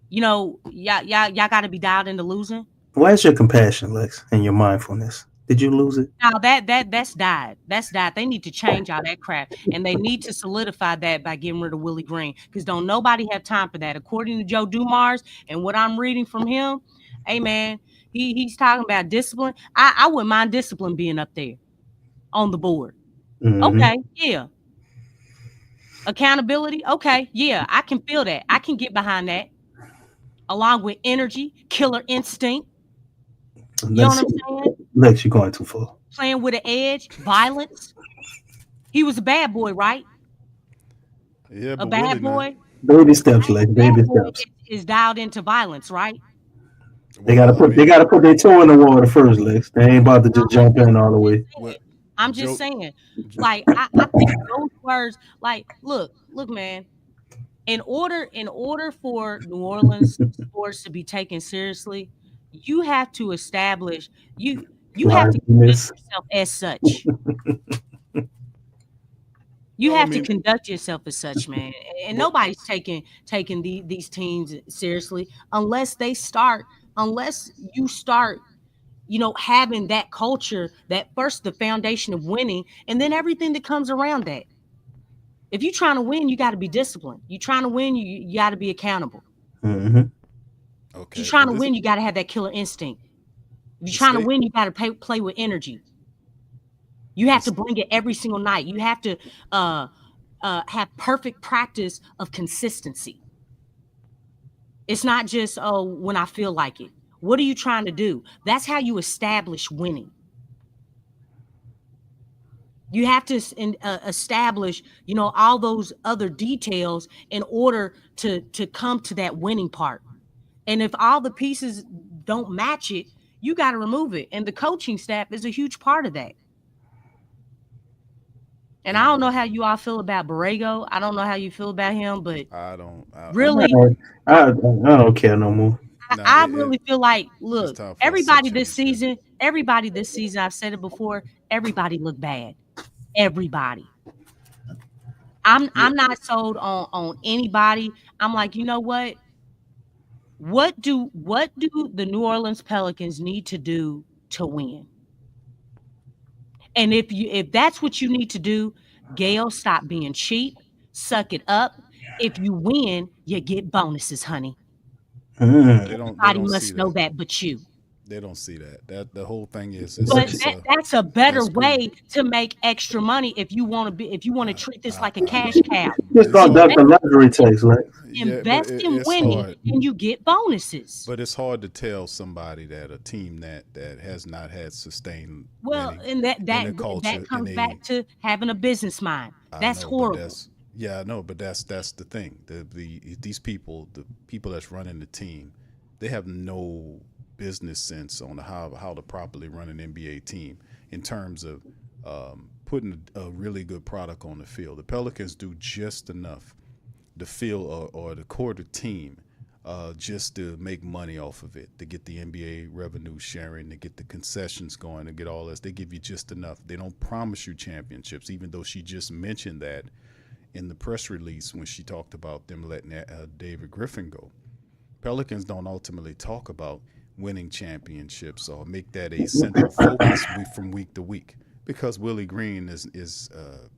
y'all got to be dialed into losing. Where's your compassion, Lex, and your mindfulness? Did you lose it? No, that's died. That's died. They need to change all that crap, and they need to solidify that by getting rid of Willie Green, because don't nobody have time for that. According to Joe Dumars and what I'm reading from him, hey man, he's talking about discipline. I wouldn't mind discipline being up there on the board. Okay, yeah. Accountability, okay, yeah, I can feel that. I can get behind that, along with energy, killer instinct. You know what I'm saying? Lex, you're going too far. Playing with an edge, violence. He was a bad boy, right? Yeah, a bad boy. Baby steps, Lex. Baby steps. Is dialed into violence, right? They gotta put their toe in the water first, Lex. They ain't about to just jump in all the way. I'm just saying, like, I think those words, like, look, man. In order for New Orleans sports to be taken seriously, you have to establish you have to conduct yourself as such. You have to conduct yourself as such, man. And nobody's taking these teams seriously unless you start, having that culture, that first the foundation of winning, and then everything that comes around that. If you're trying to win, you got to be disciplined. You're trying to win, you got to be accountable. Okay. If you're trying to win, you got to have that killer instinct. If you're trying to win, you got to play with energy. You have to bring it every single night. You have to have perfect practice of consistency. It's not just, when I feel like it. What are you trying to do? That's how you establish winning. You have to establish, all those other details in order to come to that winning part. And if all the pieces don't match it, you got to remove it. And the coaching staff is a huge part of that. And I don't know how you all feel about Borrego. I don't know how you feel about him, but I don't. I don't care no more. I really feel like, look, time for a everybody sea this season, I've said it before, everybody looked bad. Everybody. I'm not sold on anybody. I'm like, you know what? What do the New Orleans Pelicans need to do to win? And if that's what you need to do, Gail, stop being cheap, suck it up. If you win, you get bonuses, honey. Everybody must know that, but you. They don't see that. The whole thing is. But that's a better way to make extra money if you want to treat this like a cash cow. Just don't duck the lottery tax, right? Invest in winning, and you get bonuses. But it's hard to tell somebody that a team that has not had sustained. Well, and that comes back to having a business mind. That's horrible. But that's the thing. These people, the people that's running the team, they have no business sense on how to properly run an NBA team in terms of putting a really good product on the field. The Pelicans do just enough to field or the core team just to make money off of it, to get the NBA revenue sharing, to get the concessions going, to get all this. They give you just enough. They don't promise you championships, even though she just mentioned that in the press release when she talked about them letting David Griffin go. Pelicans don't ultimately talk about winning championships or make that a central focus from week to week, because Willie Green is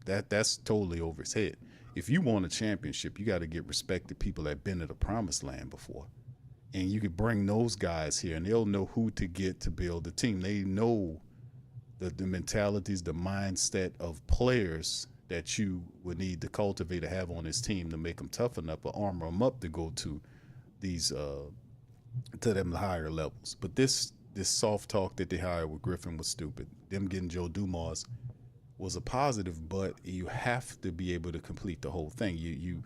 that's totally over his head. If you want a championship, you got to get respect to people that been to the promised land before, and you could bring those guys here and they'll know who to get to build the team. They know the mentalities, the mindset of players that you would need to cultivate to have on this team to make them tough enough or armor them up to go to these to them higher levels. But this soft talk that they hired with Griffin was stupid. Them getting Joe Dumars was a positive, but you have to be able to complete the whole thing. You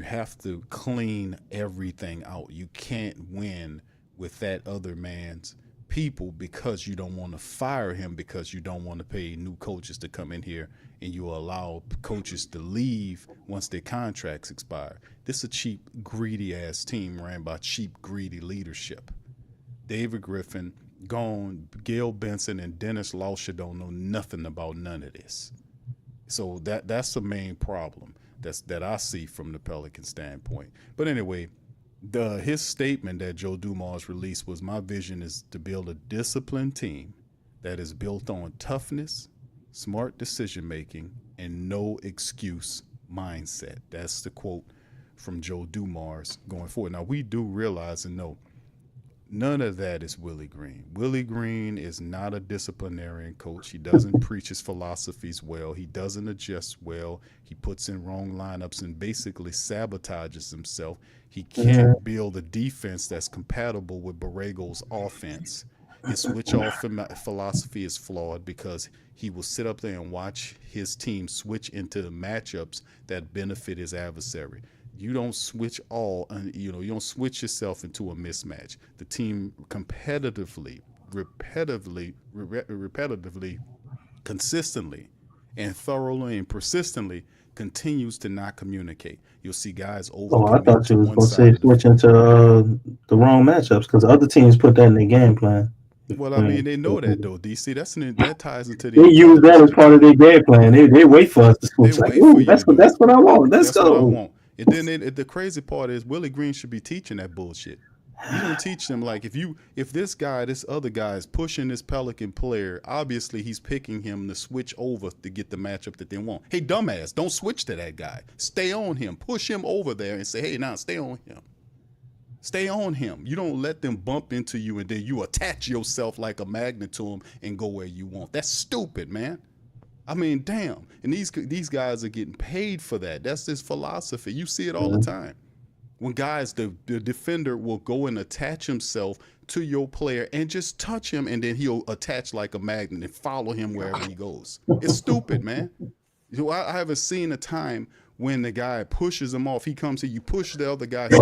have to clean everything out. You can't win with that other man's people because you don't want to fire him, because you don't want to pay new coaches to come in here and you allow coaches to leave once their contracts expire. This is a cheap, greedy ass team ran by cheap, greedy leadership. David Griffin gone, Gail Benson and Dennis Lauscher don't know nothing about none of this. So that's the main problem that I see from the Pelican standpoint. But anyway, his statement that Joe Dumars released was, my vision is to build a disciplined team that is built on toughness, smart decision making, and no excuse mindset. That's the quote from Joe Dumars going forward. Now, we do realize and know none of that is Willie Green. Willie Green is not a disciplinarian coach. He doesn't preach his philosophies well. He doesn't adjust well. He puts in wrong lineups and basically sabotages himself. He can't build a defense that's compatible with Borrego's offense. His switch-off philosophy is flawed because he will sit up there and watch his team switch into matchups that benefit his adversary. You don't switch you don't switch yourself into a mismatch. The team repetitively, consistently, and thoroughly and persistently continues to not communicate. You'll see guys over. Oh, I thought you was going to say switch into the wrong matchups because other teams put that in their game plan. Well, I mean, they know that though, DC. That ties into They use that as part of their game plan. They wait for us to switch. Like, that's what I want. Let's go. What I want. And then the crazy part is Willie Green should be teaching that bullshit. You don't teach them, like, if this other guy is pushing this Pelican player, obviously he's picking him to switch over to get the matchup that they want. Hey, dumbass, don't switch to that guy. Stay on him. Push him over there and say, hey, now stay on him. Stay on him. You don't let them bump into you and then you attach yourself like a magnet to them and go where you want. That's stupid, man. I mean, damn. And these guys are getting paid for that. That's his philosophy. You see it all the time. When guys, the defender will go and attach himself to your player and just touch him, and then he'll attach like a magnet and follow him wherever he goes. It's stupid, man. I haven't seen a time when the guy pushes him off. He comes here, you push the other guy, go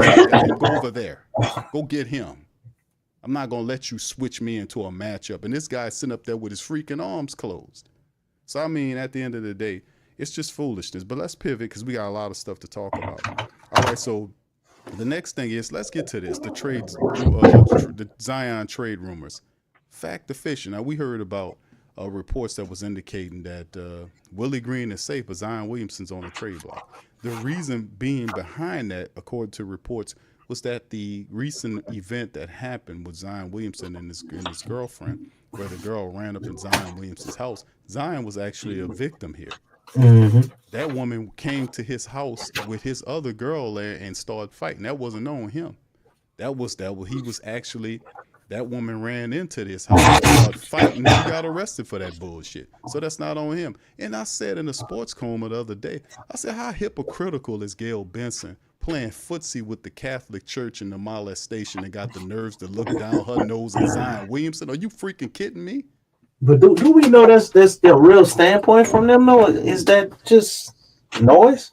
over there. Go get him. I'm not going to let you switch me into a matchup. And this guy's sitting up there with his freaking arms closed. So, I mean, at the end of the day, it's just foolishness. But let's pivot because we got a lot of stuff to talk about. All right, so the next thing is, let's get to this, the trades, the Zion trade rumors. Fact or fiction. Now, we heard about reports that was indicating that Willie Green is safe, but Zion Williamson's on the trade block. The reason being behind that, according to reports, was that the recent event that happened with Zion Williamson and his girlfriend, where the girl ran up in Zion Williamson's house. Zion was actually a victim here. Mm-hmm. That woman came to his house with his other girl there and started fighting. That wasn't on him. That was that woman ran into this house and started fighting, and he got arrested for that bullshit. So that's not on him. And I said in the sports coma the other day, I said, how hypocritical is Gail Benson playing footsie with the Catholic Church and the molestation and got the nerves to look down her nose at Zion Williamson? Are you freaking kidding me? But do we know that's the real standpoint from them? No, is that just noise?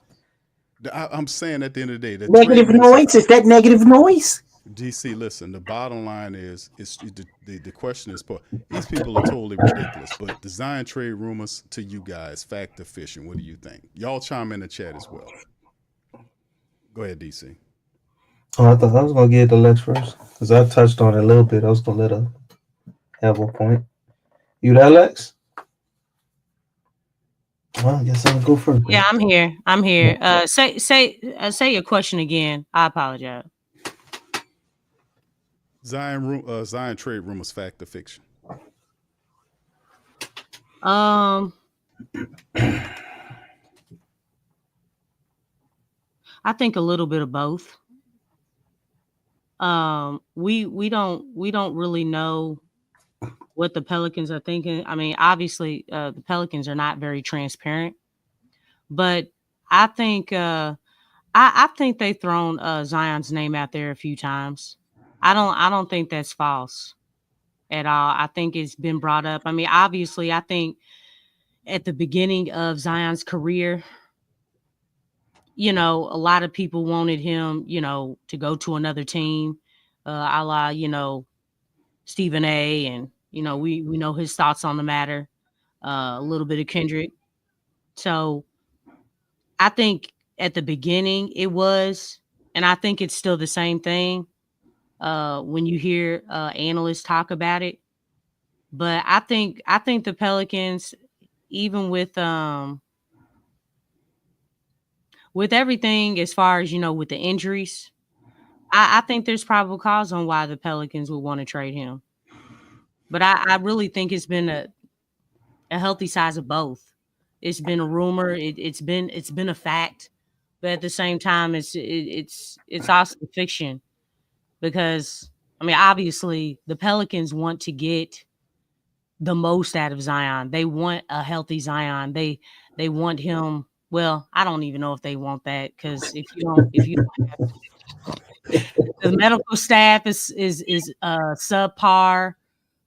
I'm saying at the end of the day, negative noise. Is that negative noise? DC, listen. The bottom line is the question is, these people are totally ridiculous. But the Zion trade rumors to you guys, fact or fiction? What do you think? Y'all chime in the chat as well. Go ahead, DC. Oh, I thought I was gonna get the Lex first because I touched on it a little bit. I was gonna let her have a point. You there, Lex? Well, I guess I'll go first. Yeah, I'm here. Say your question again. I apologize. Zion trade rumors, fact or fiction? I think a little bit of both. We don't really know what the Pelicans are thinking. I mean, obviously, the Pelicans are not very transparent, but I think I think they've thrown Zion's name out there a few times. I don't think that's false at all. I think it's been brought up. I mean, obviously, I think at the beginning of Zion's career, a lot of people wanted him, to go to another team, a la, Stephen A. And, we know his thoughts on the matter, a little bit of Kendrick. So I think at the beginning it was, and I think it's still the same thing when you hear analysts talk about it. But I think the Pelicans, even with everything as far as, with the injuries, I think there's probable cause on why the Pelicans would want to trade him. But I really think it's been a healthy size of both. It's been a rumor. It's been a fact, but at the same time, it's also fiction, because I mean, obviously, the Pelicans want to get the most out of Zion. They want a healthy Zion. They want him. Well, I don't even know if they want that, because if you don't have the medical staff is subpar,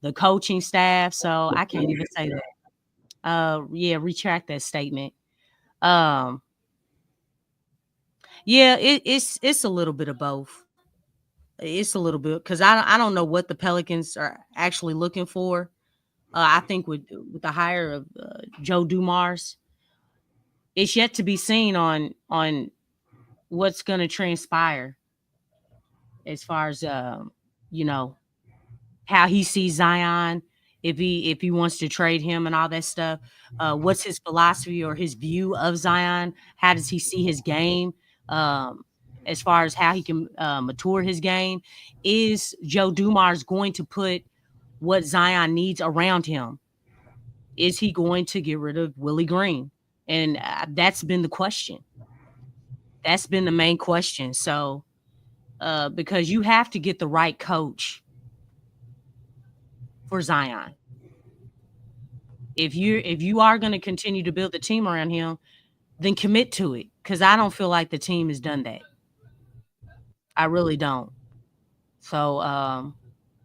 the coaching staff. So I can't even say that. Retract that statement. It's a little bit of both. It's a little bit, because I don't know what the Pelicans are actually looking for. I think with the hire of Joe Dumars, it's yet to be seen on what's going to transpire as far as how he sees Zion, if he wants to trade him and all that stuff. What's his philosophy or his view of Zion? How does he see his game? As far as how he can mature his game? Is Joe Dumars going to put what Zion needs around him? Is he going to get rid of Willie Green? And that's been the question. That's been the main question. So, because you have to get the right coach for Zion. If you are going to continue to build the team around him, then commit to it, because I don't feel like the team has done that. I really don't. So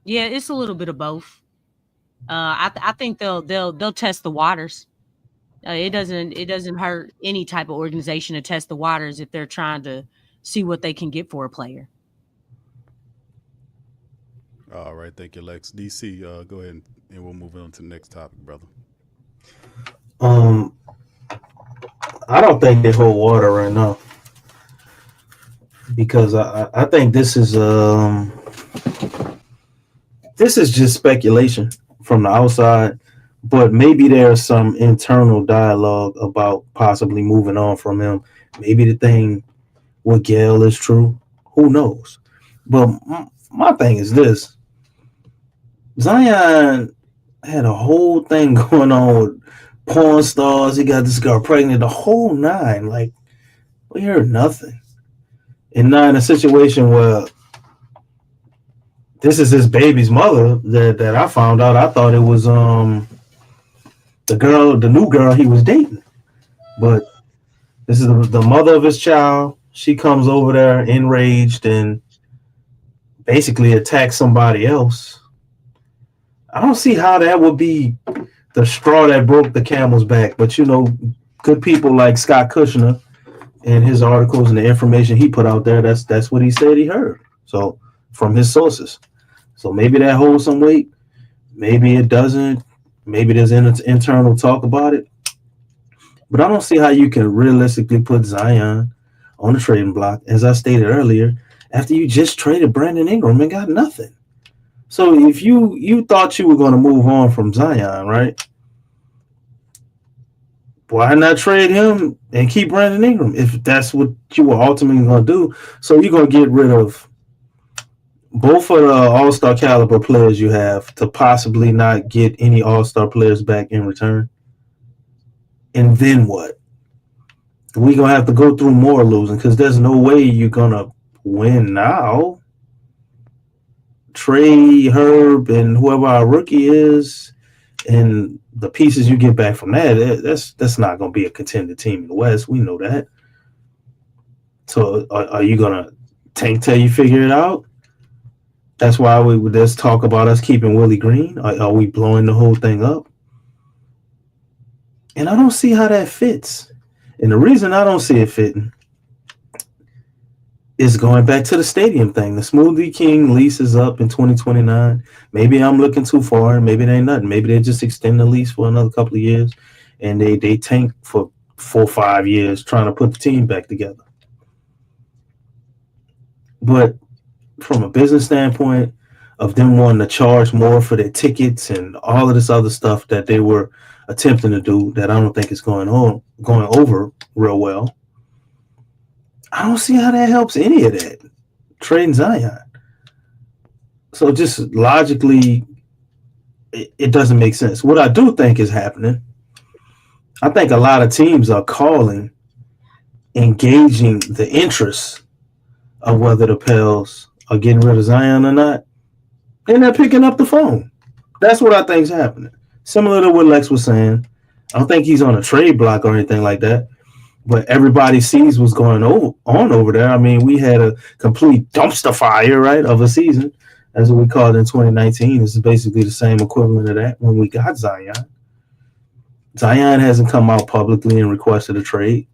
yeah, it's a little bit of both. I think they'll test the waters. It doesn't hurt any type of organization to test the waters if they're trying to see what they can get for a player. All right, thank you, Lex. DC, go ahead and we'll move on to the next topic, brother. I don't think they hold water right now because I think this is just speculation from the outside, but maybe there's some internal dialogue about possibly moving on from him. Maybe the thing with Gail is true. Who knows? But my thing is this. Zion had a whole thing going on with porn stars. He got this girl pregnant, the whole nine. Like, we heard nothing. And now in a situation where this is his baby's mother that I found out, I thought it was the new girl he was dating. But this is the mother of his child. She comes over there enraged and basically attacks somebody else. I don't see how that would be the straw that broke the camel's back. But, good people like Scott Kushner and his articles and the information he put out there, that's what he said he heard. So from his sources. So maybe that holds some weight. Maybe it doesn't. Maybe there's internal talk about it. But I don't see how you can realistically put Zion on the trading block, as I stated earlier, after you just traded Brandon Ingram and got nothing. So if you thought you were going to move on from Zion, right? Why not trade him and keep Brandon Ingram if that's what you were ultimately going to do? So you're going to get rid of both of the all-star caliber players you have to possibly not get any all-star players back in return. And then what? We're going to have to go through more losing because there's no way you're going to win now. Trey, Herb, and whoever our rookie is, and the pieces you get back from that's not going to be a contender team in the West. We know that. So are you going to tank till you figure it out? That's why let's talk about us keeping Willie Green. Are we blowing the whole thing up? And I don't see how that fits. And the reason I don't see it fitting is going back to the stadium thing. The Smoothie King lease is up in 2029. Maybe I'm looking too far. Maybe they ain't nothing. Maybe they just extend the lease for another couple of years, and they tank for 4 or 5 years trying to put the team back together. But from a business standpoint of them wanting to charge more for their tickets and all of this other stuff that they were attempting to do that I don't think is going over real well, I don't see how that helps any of that. Trading Zion. So just logically, it doesn't make sense. What I do think is happening, I think a lot of teams are calling, engaging the interest of whether the Pels are getting rid of Zion or not, and they're picking up the phone. That's what I think is happening. Similar to what Lex was saying. I don't think he's on a trade block or anything like that. But everybody sees what's going on over there. I mean, we had a complete dumpster fire, right, of a season. That's what we called it in 2019. This is basically the same equivalent of that when we got Zion. Zion hasn't come out publicly and requested a trade.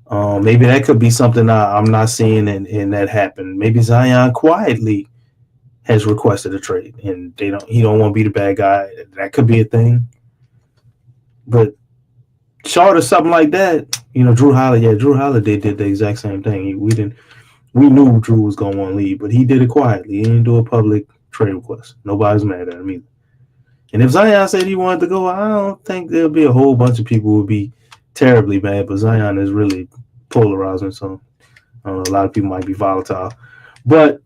Maybe that could be something I'm not seeing and that happen. Maybe Zion quietly has requested a trade and he don't want to be the bad guy. That could be a thing. But short of something like that, Drew Holiday did the exact same thing. We knew Drew was going to want to leave, but he did it quietly. He didn't do a public trade request. Nobody's mad at him either. And if Zion said he wanted to go, I don't think there'll be a whole bunch of people who would be terribly mad, but Zion is really polarizing, so a lot of people might be volatile. But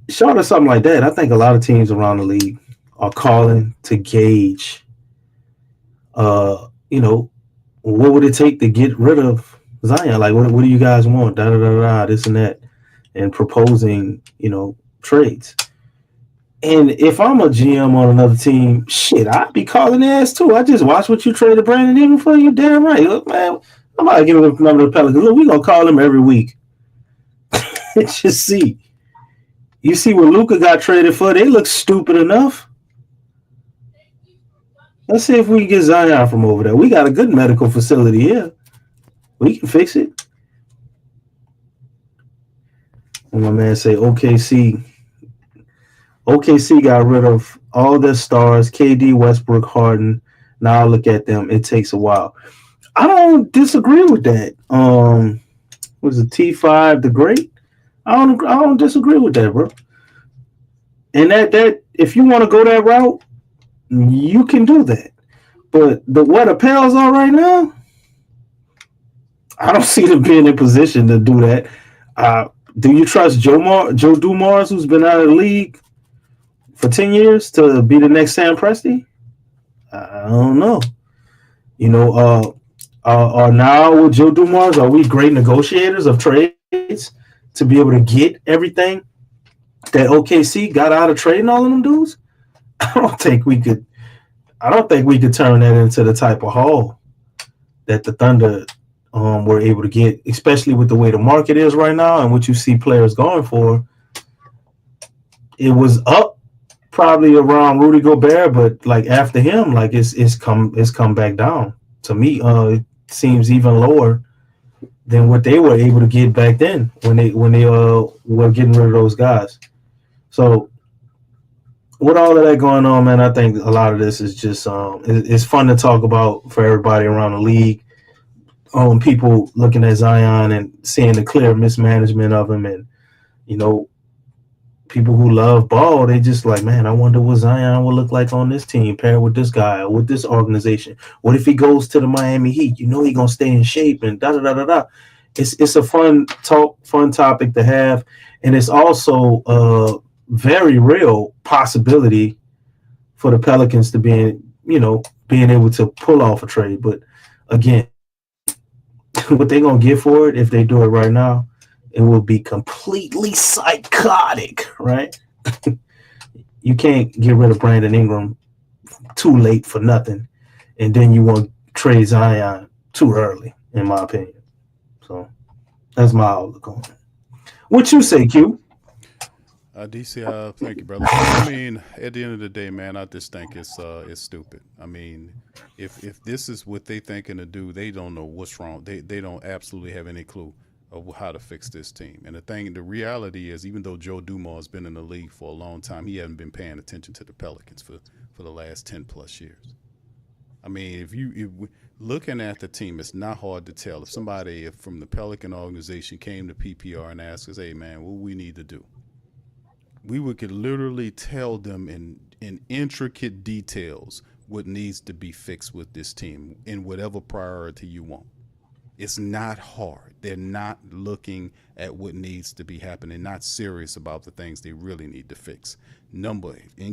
short of something like that, I think a lot of teams around the league are calling to gauge, what would it take to get rid of Zion? Like, what do you guys want? This and that, and proposing, trades. And if I'm a GM on another team, shit, I'd be calling their ass too. I just watched what you traded Brandon Ingram for. You damn right. Look, man, I'm about to give him the number of the Pelicans. Look, we're going to call him every week. Just see. You see what Luka got traded for? They look stupid enough. Let's see if we can get Zion from over there. We got a good medical facility here. We can fix it. And my man say OKC got rid of all their stars, KD, Westbrook, Harden. Now look at them. It takes a while. I don't disagree with that. Was it T5 the Great? I don't disagree with that, bro. And that if you want to go that route, you can do that. But where the Pels are right now, I don't see them being in position to do that. Do you trust Joe Dumars, who's been out of the league for 10 years, to be the next Sam Presti? I don't know. You know, now with Joe Dumars, are we great negotiators of trades to be able to get everything that OKC got out of trading all of them dudes? I don't think we could turn that into the type of haul that the Thunder were able to get, especially with the way the market is right now and what you see players going for. It was up probably around Rudy Gobert, but like after him, like it's come back down. To me, it seems even lower than what they were able to get back then when they were getting rid of those guys. So with all of that going on, man, I think a lot of this is just it's fun to talk about for everybody around the league. People looking at Zion and seeing the clear mismanagement of him, and you know, people who love ball, they just like, man, I wonder what Zion will look like on this team paired with this guy or with this organization. What if he goes to the Miami Heat? You know, he's gonna stay in shape and da da da da da. It's a fun topic to have, and it's also a very real possibility for the Pelicans to being able to pull off a trade. But again, what they're gonna get for it if they do it right now, it will be completely psychotic, right? You can't get rid of Brandon Ingram too late for nothing, and then you want to trade Zion too early, in my opinion. So that's my outlook on it. What you say, Q? DC, thank you, brother. I mean, at the end of the day, man, I just think it's stupid. I mean, if this is what they thinking to do, they don't know what's wrong. They don't absolutely have any clue of how to fix this team. And the reality is, even though Joe Dumars has been in the league for a long time, he hasn't been paying attention to the Pelicans for the last 10 plus years. I mean, if looking at the team, it's not hard to tell. If somebody from the Pelican organization came to PPR and asked us, hey, man, what we need to do? We could literally tell them in intricate details what needs to be fixed with this team in whatever priority you want. It's not hard. They're not looking at what needs to be happening, not serious about the things they really need to fix.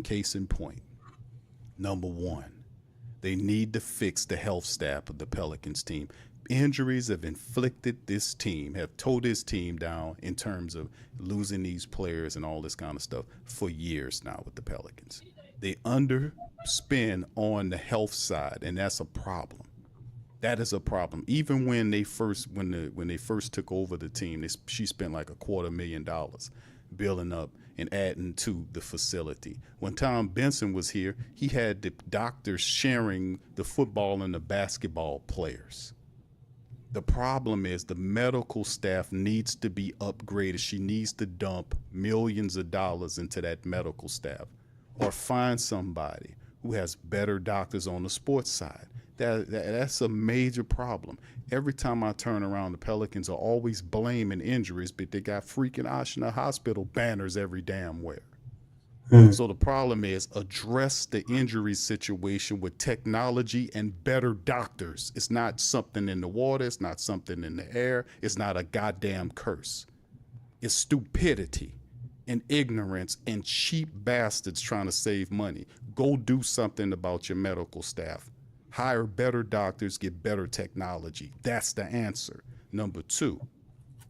Case in point, number one, they need to fix the health staff of the Pelicans team. Injuries have inflicted this team, have towed this team down in terms of losing these players and all this kind of stuff for years now with the Pelicans. They underspend on the health side, and that's a problem. That is a problem. Even when they first took over the team, she spent like $250,000 building up and adding to the facility. When Tom Benson was here, he had the doctors sharing the football and the basketball players. The problem is the medical staff needs to be upgraded. She needs to dump millions of dollars into that medical staff, or find somebody who has better doctors on the sports side. That's a major problem. Every time I turn around, the Pelicans are always blaming injuries, but they got freaking Ashna Hospital banners every damn where. So the problem is address the injury situation with technology and better doctors. It's not something in the water. It's not something in the air. It's not a goddamn curse. It's stupidity and ignorance and cheap bastards trying to save money. Go do something about your medical staff. Hire better doctors, get better technology. That's the answer. Number two,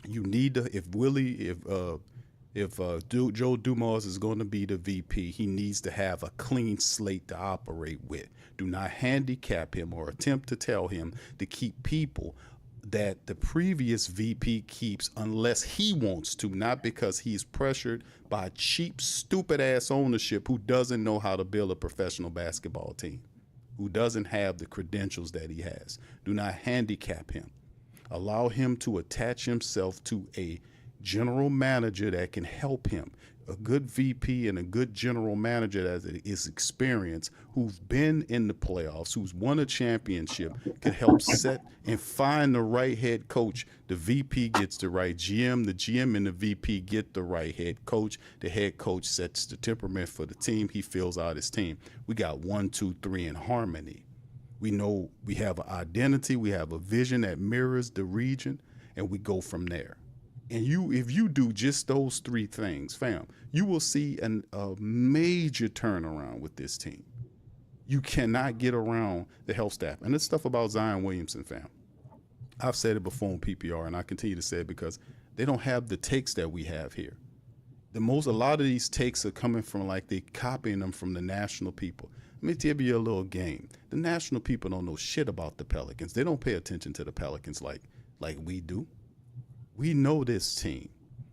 you need to, if Joe Dumars is going to be the VP, he needs to have a clean slate to operate with. Do not handicap him or attempt to tell him to keep people that the previous VP keeps unless he wants to, not because he's pressured by cheap, stupid ass ownership who doesn't know how to build a professional basketball team, who doesn't have the credentials that he has. Do not handicap him. Allow him to attach himself to a general manager that can help him. A good VP and a good general manager that is experienced, who's been in the playoffs, who's won a championship, can help set and find the right head coach. The VP gets the right GM. The GM and the VP get the right head coach. The head coach sets the temperament for the team. He fills out his team. We got 1, 2, 3 in harmony. We know we have an identity. We have a vision that mirrors the region, and we go from there. And if you do just those 3 things, fam, you will see a major turnaround with this team. You cannot get around the health staff. And this stuff about Zion Williamson, fam, I've said it before on PPR, and I continue to say it because they don't have the takes that we have here. A lot of these takes are coming from like they copying them from the national people. Let me tell you a little game. The national people don't know shit about the Pelicans. They don't pay attention to the Pelicans like we do. We know this team.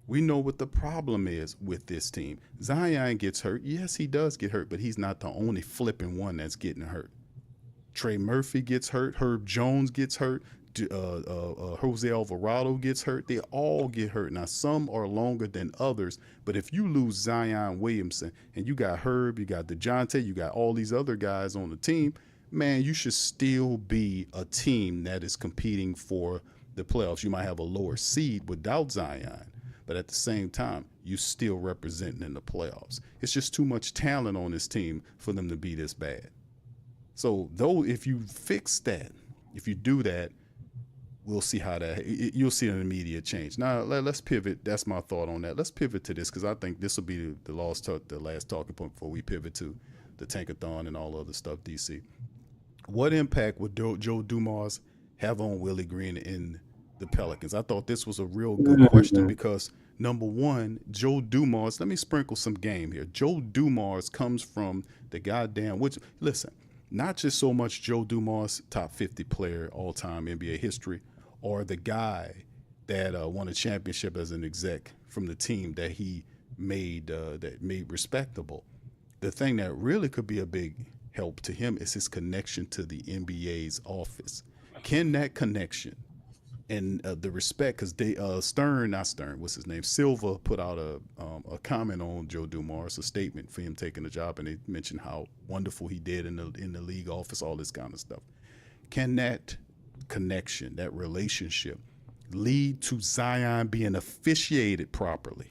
We know what the problem is with this team. Zion gets hurt. Yes, he does get hurt, but he's not the only flipping one that's getting hurt. Trey Murphy gets hurt. Herb Jones gets hurt. Jose Alvarado gets hurt. They all get hurt. Now, some are longer than others, but if you lose Zion Williamson and you got Herb, you got DeJounte, you got all these other guys on the team, man, you should still be a team that is competing for the playoffs. You might have a lower seed without Zion, but at the same time, you still representing in the playoffs. It's just too much talent on this team for them to be this bad. So though, if you fix that, if you do that, we'll see how you'll see an immediate change. Now let's pivot. That's my thought on that. Let's pivot to this because I think this will be the last talking point before we pivot to the Tankathon and all other stuff. DC, what impact would Joe Dumars have on Willie Green in the Pelicans? I thought this was a real good question because number one, Joe Dumars. Let me sprinkle some game here. Joe Dumars comes from the not just so much Joe Dumars, top 50 player all time NBA history, or the guy that won a championship as an exec from the team that he made respectable. The thing that really could be a big help to him is his connection to the NBA's office. Can that connection and the respect, because Silva put out a comment on Joe Dumars, a statement for him taking the job, and they mentioned how wonderful he did in the league office, all this kind of stuff. Can that connection, that relationship, lead to Zion being officiated properly?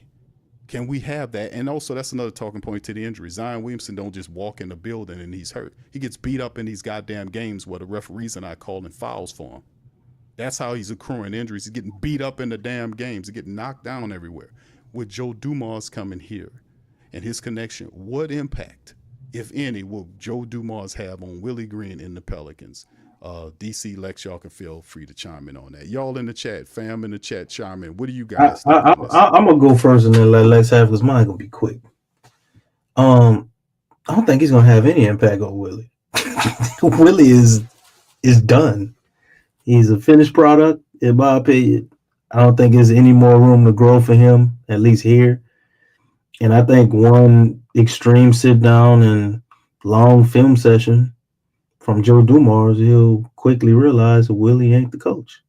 Can we have that? And also, that's another talking point to the injury. Zion Williamson don't just walk in the building and he's hurt. He gets beat up in these goddamn games where the referees are not calling fouls for him. That's how he's accruing injuries. He's getting beat up in the damn games. He's getting knocked down everywhere. With Joe Dumars coming here and his connection, what impact, if any, will Joe Dumars have on Willie Green in the Pelicans? DC, Lex, y'all can feel free to chime in on that. Y'all in the chat, fam in the chat, chime in. What do you guys think? I'm going to go first and then let Lex have because mine going to be quick. I don't think he's going to have any impact on Willie. Willie is done. He's a finished product, in my opinion. I don't think there's any more room to grow for him, at least here. And I think one extreme sit down and long film session from Joe Dumars, he'll quickly realize that Willie ain't the coach.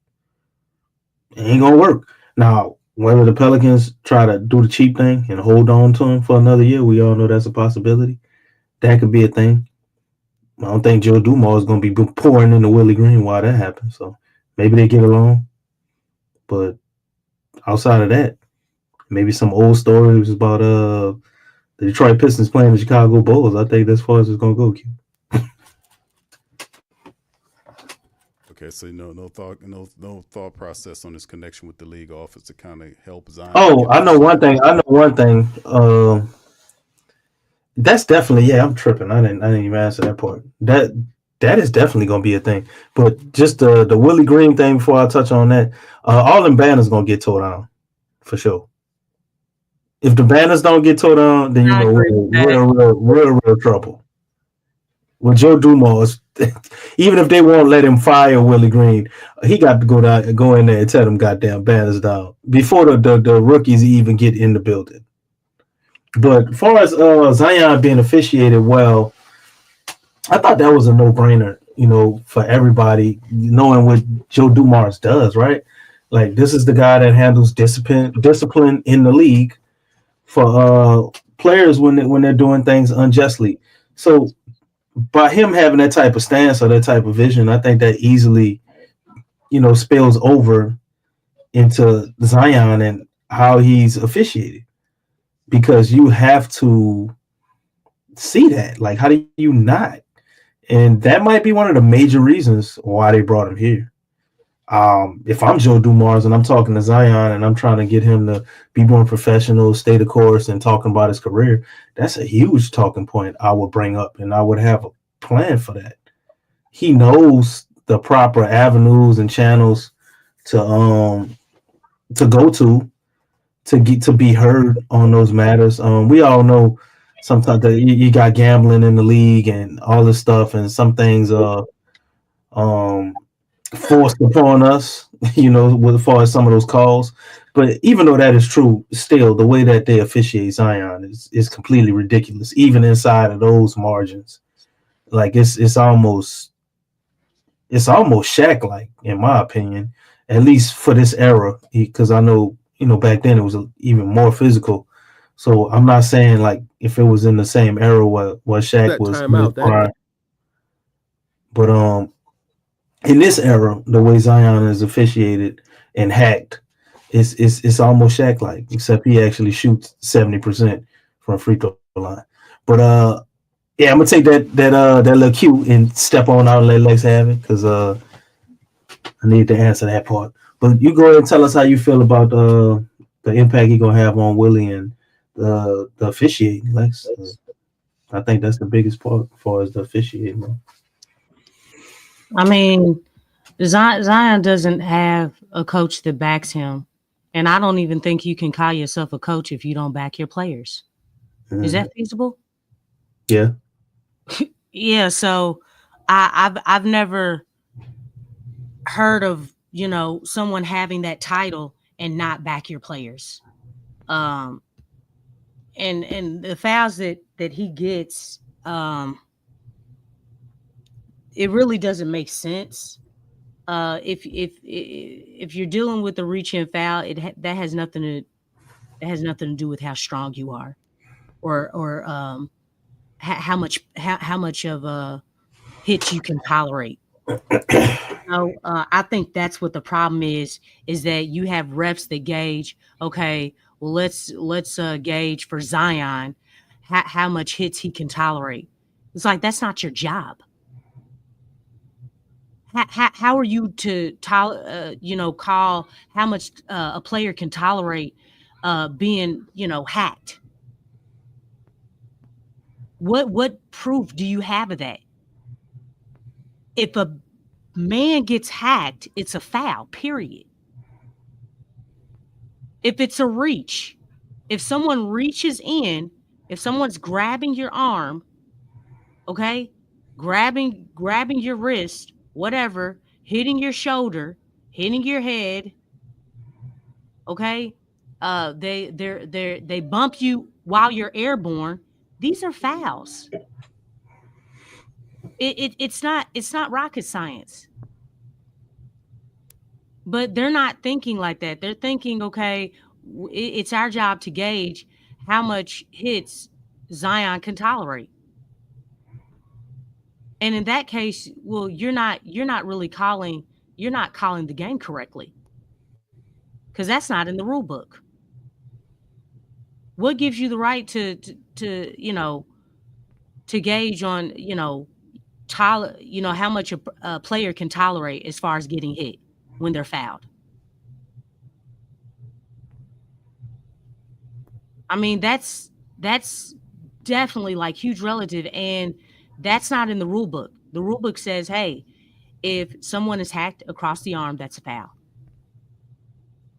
It ain't going to work. Now, whether the Pelicans try to do the cheap thing and hold on to him for another year, we all know that's a possibility. That could be a thing. I don't think Joe Dumars is going to be pouring into Willie Green while that happens. So maybe they get along. But outside of that, maybe some old stories about the Detroit Pistons playing the Chicago Bulls. I think that's as far as it's going to go, Q. Okay, so no thought process on this connection with the league office to kind of help Zion. Oh, I know one thing. That's definitely, I'm tripping. I didn't even answer that part. That is definitely gonna be a thing. But just the Willie Green thing before I touch on that, all them banners gonna get tore down for sure. If the banners don't get tore down, then we're in real trouble. Well, Joe Dumars, even if they won't let him fire Willie Green, he got to go in there and tell them goddamn banners down before the rookies even get in the building. But as far as Zion being officiated well, I thought that was a no-brainer, for everybody, knowing what Joe Dumars does, right? Like, this is the guy that handles discipline in the league for players when they're doing things unjustly. So by him having that type of stance or that type of vision, I think that easily, spills over into Zion and how he's officiated, because you have to see that. Like, how do you not? And that might be one of the major reasons why they brought him here. If I'm Joe Dumars and I'm talking to Zion and I'm trying to get him to be more professional, stay the course, and talking about his career, that's a huge talking point I would bring up, and I would have a plan for that. He knows the proper avenues and channels to go to get to be heard on those matters. We all know sometimes that you got gambling in the league and all this stuff, and some things are forced upon us, as far as some of those calls. But even though that is true, still the way that they officiate Zion is completely ridiculous, even inside of those margins. Like, it's almost Shaq-like, in my opinion, at least for this era, because I know, back then it was even more physical. So I'm not saying like if it was in the same era what Shaq was prior. But in this era, the way Zion is officiated and hacked, it's almost Shaq-like, except he actually shoots 70% from free throw line. But yeah, I'm gonna take that little cue and step on out and let Lex have it, because I need to answer that part. But you go ahead and tell us how you feel about the impact he gonna have on Willie and the officiating, Lex. I think that's the biggest part as far as the officiating, man. I mean, Zion doesn't have a coach that backs him, and I don't even think you can call yourself a coach if you don't back your players. Mm-hmm. Is that feasible? Yeah. Yeah. So I've never heard of someone having that title and not back your players. And the fouls that he gets, it really doesn't make sense. If you're dealing with a reach and foul, that has nothing to do with how strong you are, or how much of a hit you can tolerate. So I think that's what the problem is that you have refs that gauge. Okay, well let's gauge for Zion how much hits he can tolerate. It's like, that's not your job. How are you to call how much a player can tolerate being hacked? What proof do you have of that? If a man gets hacked, it's a foul, period. If it's a reach, if someone reaches in, if someone's grabbing your arm, okay, grabbing your wrist, whatever, hitting your shoulder, hitting your head, okay, they bump you while you're airborne, these are fouls. It's not rocket science. But they're not thinking like that. They're thinking, okay, it's our job to gauge how much hits Zion can tolerate. And in that case, well, you're not calling the game correctly, because that's not in the rule book. What gives you the right to gauge on how much a player can tolerate as far as getting hit when they're fouled? I mean, that's definitely like huge relative, and that's not in the rule book. The rule book says, hey, if someone is hacked across the arm, that's a foul.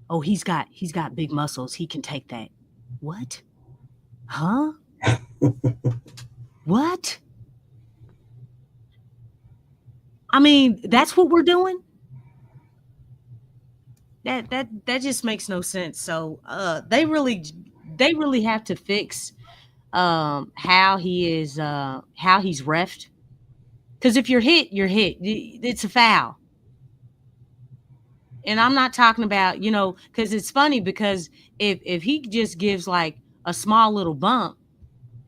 Oh, he's got big muscles, he can take that. What? Huh? What? I mean, that's what we're doing. That just makes no sense. So they really have to fix how he's reffed. Because if you're hit, you're hit. It's a foul. And I'm not talking about, because it's funny because if he just gives like a small little bump,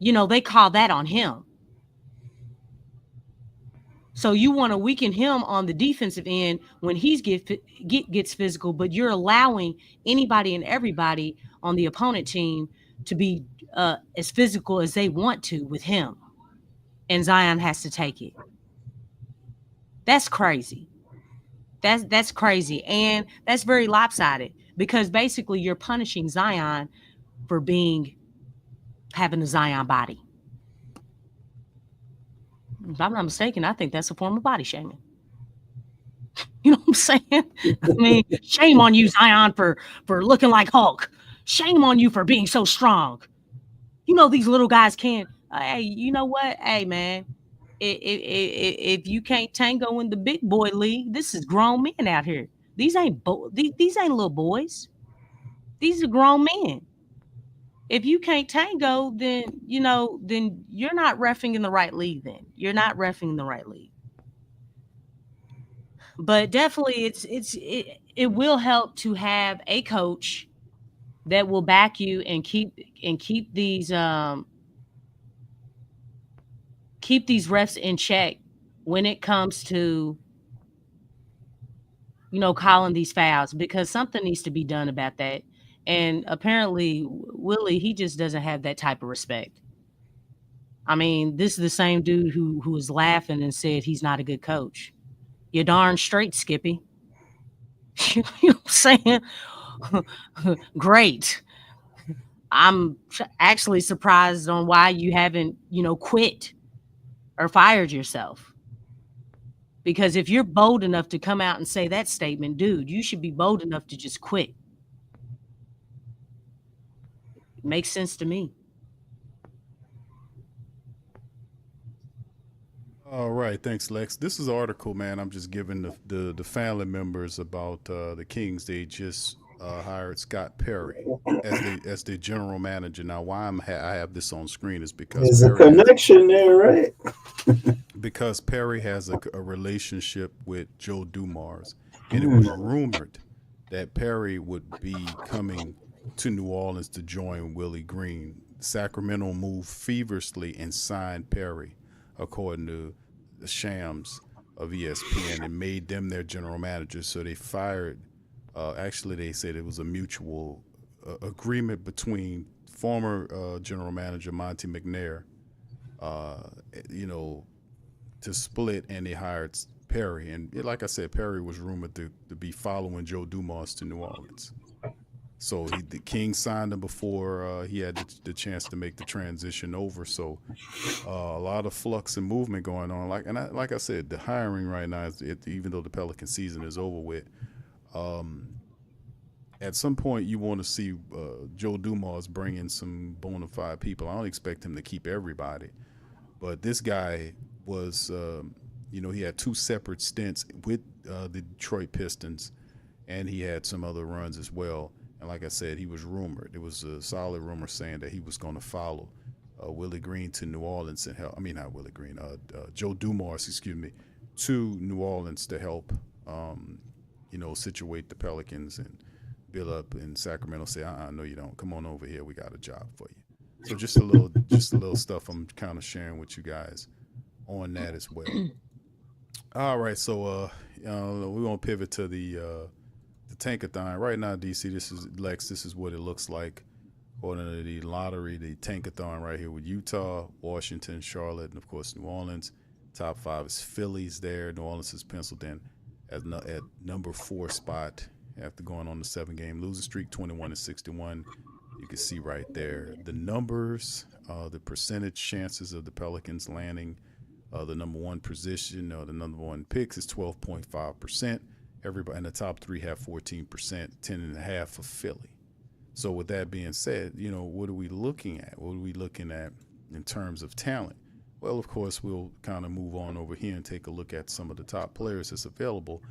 they call that on him. So you want to weaken him on the defensive end when he gets physical, but you're allowing anybody and everybody on the opponent team to be as physical as they want to with him. And Zion has to take it. That's crazy. That's crazy. And that's very lopsided because basically you're punishing Zion for having a Zion body. If I'm not mistaken, I think that's a form of body shaming. You know what I'm saying? I mean, shame on you, Zion, for looking like Hulk. Shame on you for being so strong. These little guys can't. Hey, you know what? Hey, man, if you can't tango in the big boy league, this is grown men out here. These ain't little boys. These are grown men. If you can't tango, then you're not reffing in the right league. Then you're not reffing in the right league. But definitely, it will help to have a coach that will back you and keep these refs in check when it comes to calling these fouls, because something needs to be done about that. And apparently, Willie, he just doesn't have that type of respect. I mean, this is the same dude who was laughing and said he's not a good coach. You're darn straight, Skippy. You know what I'm saying? Great. I'm actually surprised on why you haven't, quit or fired yourself. Because if you're bold enough to come out and say that statement, dude, you should be bold enough to just quit. Makes sense to me. All right, thanks, Lex. This is an article, man. I'm just giving the family members about the Kings. They just hired Scott Perry as the general manager. Now, why I have this on screen is because there's a connection there, right? Because Perry has a relationship with Joe Dumars, and it was rumored that Perry would be coming to New Orleans to join Willie Green. Sacramento moved feverishly and signed Perry, according to the Shams of ESPN, and made them their general manager. So they fired. Actually, they said it was a mutual agreement between former general manager Monty McNair, to split, and they hired Perry. And like I said, Perry was rumored to be following Joe Dumars to New Orleans. So the Kings signed him before he had the chance to make the transition over. So a lot of flux and movement going on. Like I said, the hiring right now, even though the Pelican season is over with, at some point you want to see Joe Dumars bring in some bona fide people. I don't expect him to keep everybody, but this guy was, he had 2 separate stints with the Detroit Pistons, and he had some other runs as well. And like I said, he was rumored. It was a solid rumor saying that he was going to follow Willie Green to New Orleans and help. I mean, not Willie Green, Joe Dumars, to New Orleans to help, situate the Pelicans and build up in Sacramento. Say, no, you don't. Come on over here. We got a job for you. So just a little stuff I'm kind of sharing with you guys on that as well. All right, so we're gonna pivot to the Tankathon right now. DC, this is Lex. This is what it looks like according to the lottery. The Tankathon right here with Utah, Washington, Charlotte, and of course New Orleans. Top 5 is Philly's there. New Orleans is penciled in at number 4 spot after going on the 7-game losing streak, 21-61. You can see right there the numbers, the percentage chances of the Pelicans landing the number 1 position, the number 1 picks is 12.5%. Everybody in the top 3 have 14%, 10.5% for Philly. So with that being said, what are we looking at? What are we looking at in terms of talent? Well, of course, we'll kind of move on over here and take a look at some of the top players that's available,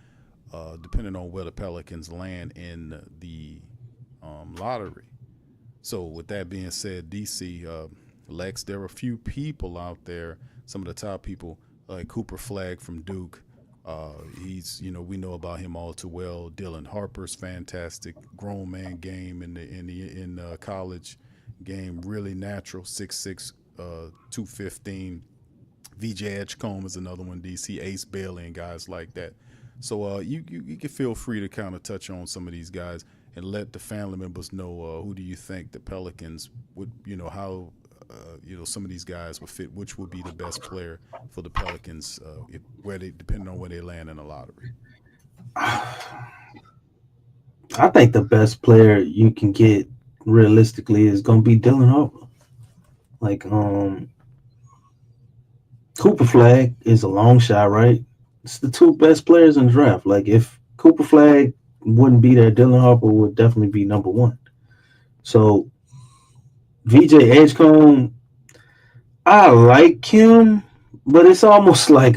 depending on where the Pelicans land in the lottery. So, with that being said, DC, Lex, there are a few people out there, some of the top people, like Cooper Flagg from Duke. He's, we know about him all too well. Dylan Harper's fantastic, grown man game in the college game, really natural, 6'6", 215. VJ Edgecombe is another one, DC, Ace Bailey and guys like that. So you can feel free to kind of touch on some of these guys and let the family members know who do you think the Pelicans would, how some of these guys would fit, which would be the best player for the Pelicans, depending on where they land in the lottery. I think the best player you can get realistically is going to be Dylan Harper. Like, Cooper Flagg is a long shot, right? It's the two best players in the draft. Like, if Cooper Flagg wouldn't be there, Dylan Harper would definitely be number one. So, VJ Edgecombe, I like him, but it's almost like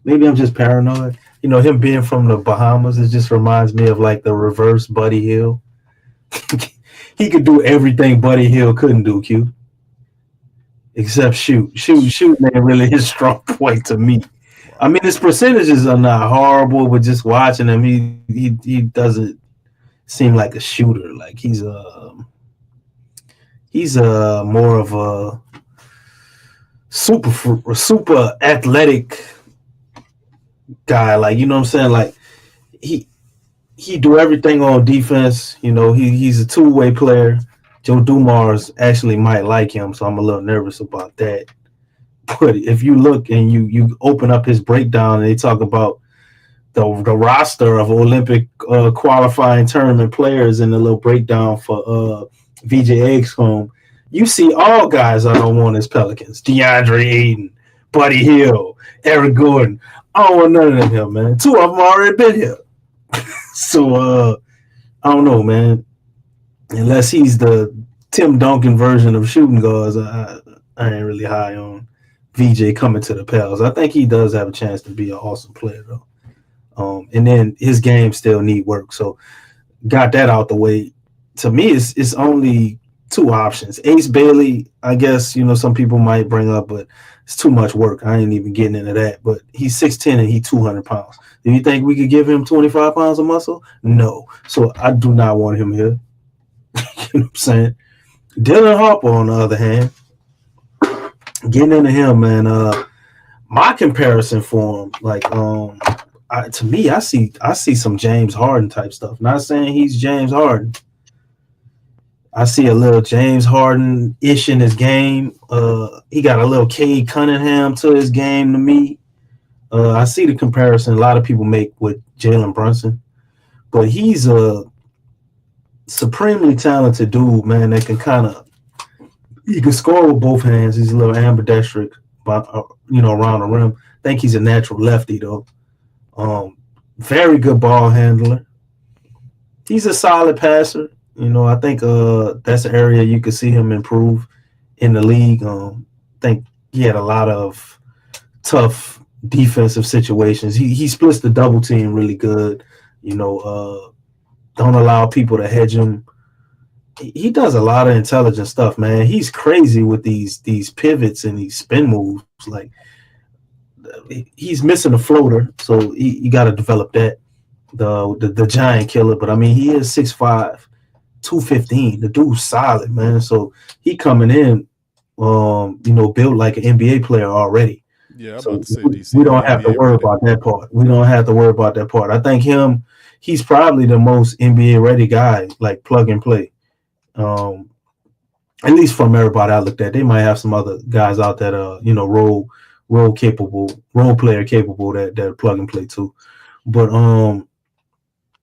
maybe I'm just paranoid. Him being from the Bahamas, it just reminds me of like the reverse Buddy Hield. He could do everything Buddy Hield couldn't do, Q. Except shoot. Shooting ain't really his strong point to me. I mean, his percentages are not horrible, but just watching him, he doesn't seem like a shooter. Like he's more of a super athletic guy. Like, you know what I'm saying? Like he do everything on defense. He's a two-way player. Joe Dumars actually might like him, so I'm a little nervous about that. But if you look and you open up his breakdown and they talk about the roster of Olympic qualifying tournament players in the little breakdown for VJ Edgecombe, you see all guys I don't want as Pelicans. DeAndre Ayton, Buddy Hield, Eric Gordon. I don't want none of them here, man. Two of them already been here. So, I don't know, man. Unless he's the Tim Duncan version of shooting guards, I ain't really high on VJ coming to the Pels. I think he does have a chance to be an awesome player, though. And then his game still need work. So got that out the way. To me, it's only two options. Ace Bailey, I guess, some people might bring up, but it's too much work. I ain't even getting into that. But he's 6'10" and he's 200 pounds. Do you think we could give him 25 pounds of muscle? No. So I do not want him here. You know what I'm saying? Dylan Harper, on the other hand, getting into him, man, my comparison for him, like, to me, I see some James Harden type stuff. Not saying he's James Harden. I see a little James Harden-ish in his game. He got a little Cade Cunningham to his game to me. I see the comparison a lot of people make with Jalen Brunson. But he's a supremely talented dude, man, that can he can score with both hands. He's a little ambidextrous, around the rim. I think he's a natural lefty, though. Very good ball handler. He's a solid passer. I think that's an area you could see him improve in the league. I think he had a lot of tough defensive situations. He splits the double team really good. Don't allow people to hedge him. He does a lot of intelligent stuff, man. He's crazy with these pivots and these spin moves. Like, he's missing a floater, so you got to develop that. The giant killer, but I mean, he is 6'5", 215. The dude's solid, man. So he coming in, built like an NBA player already. Yeah, I'm so about to say DC. We don't have to worry about that part. We don't have to worry about that part. I think he's probably the most NBA ready guy, like plug and play. At least from everybody I looked at. They might have some other guys out that role player capable that plug and play too. But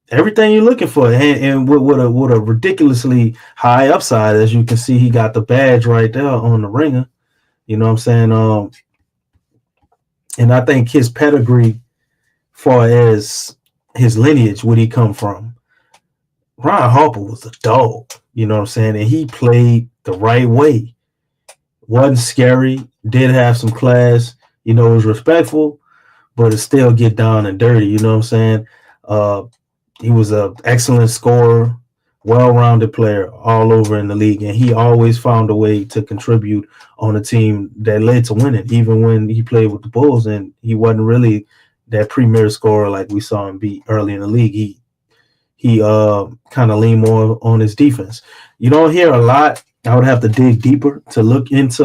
everything you're looking for, and with a ridiculously high upside, as you can see, he got the badge right there on the ringer. You know what I'm saying? And I think his pedigree, far as his lineage, where he come from, Ron Harper was a dog. You know what I'm saying? And he played the right way. Wasn't scary. Did have some class. Was respectful, but it still get down and dirty. You know what I'm saying? He was an excellent scorer, well-rounded player all over in the league, and he always found a way to contribute on a team that led to winning, even when he played with the Bulls and he wasn't really that premier scorer like we saw him be early in the league. He kind of leaned more on his defense. You don't hear a lot. I would have to dig deeper to look into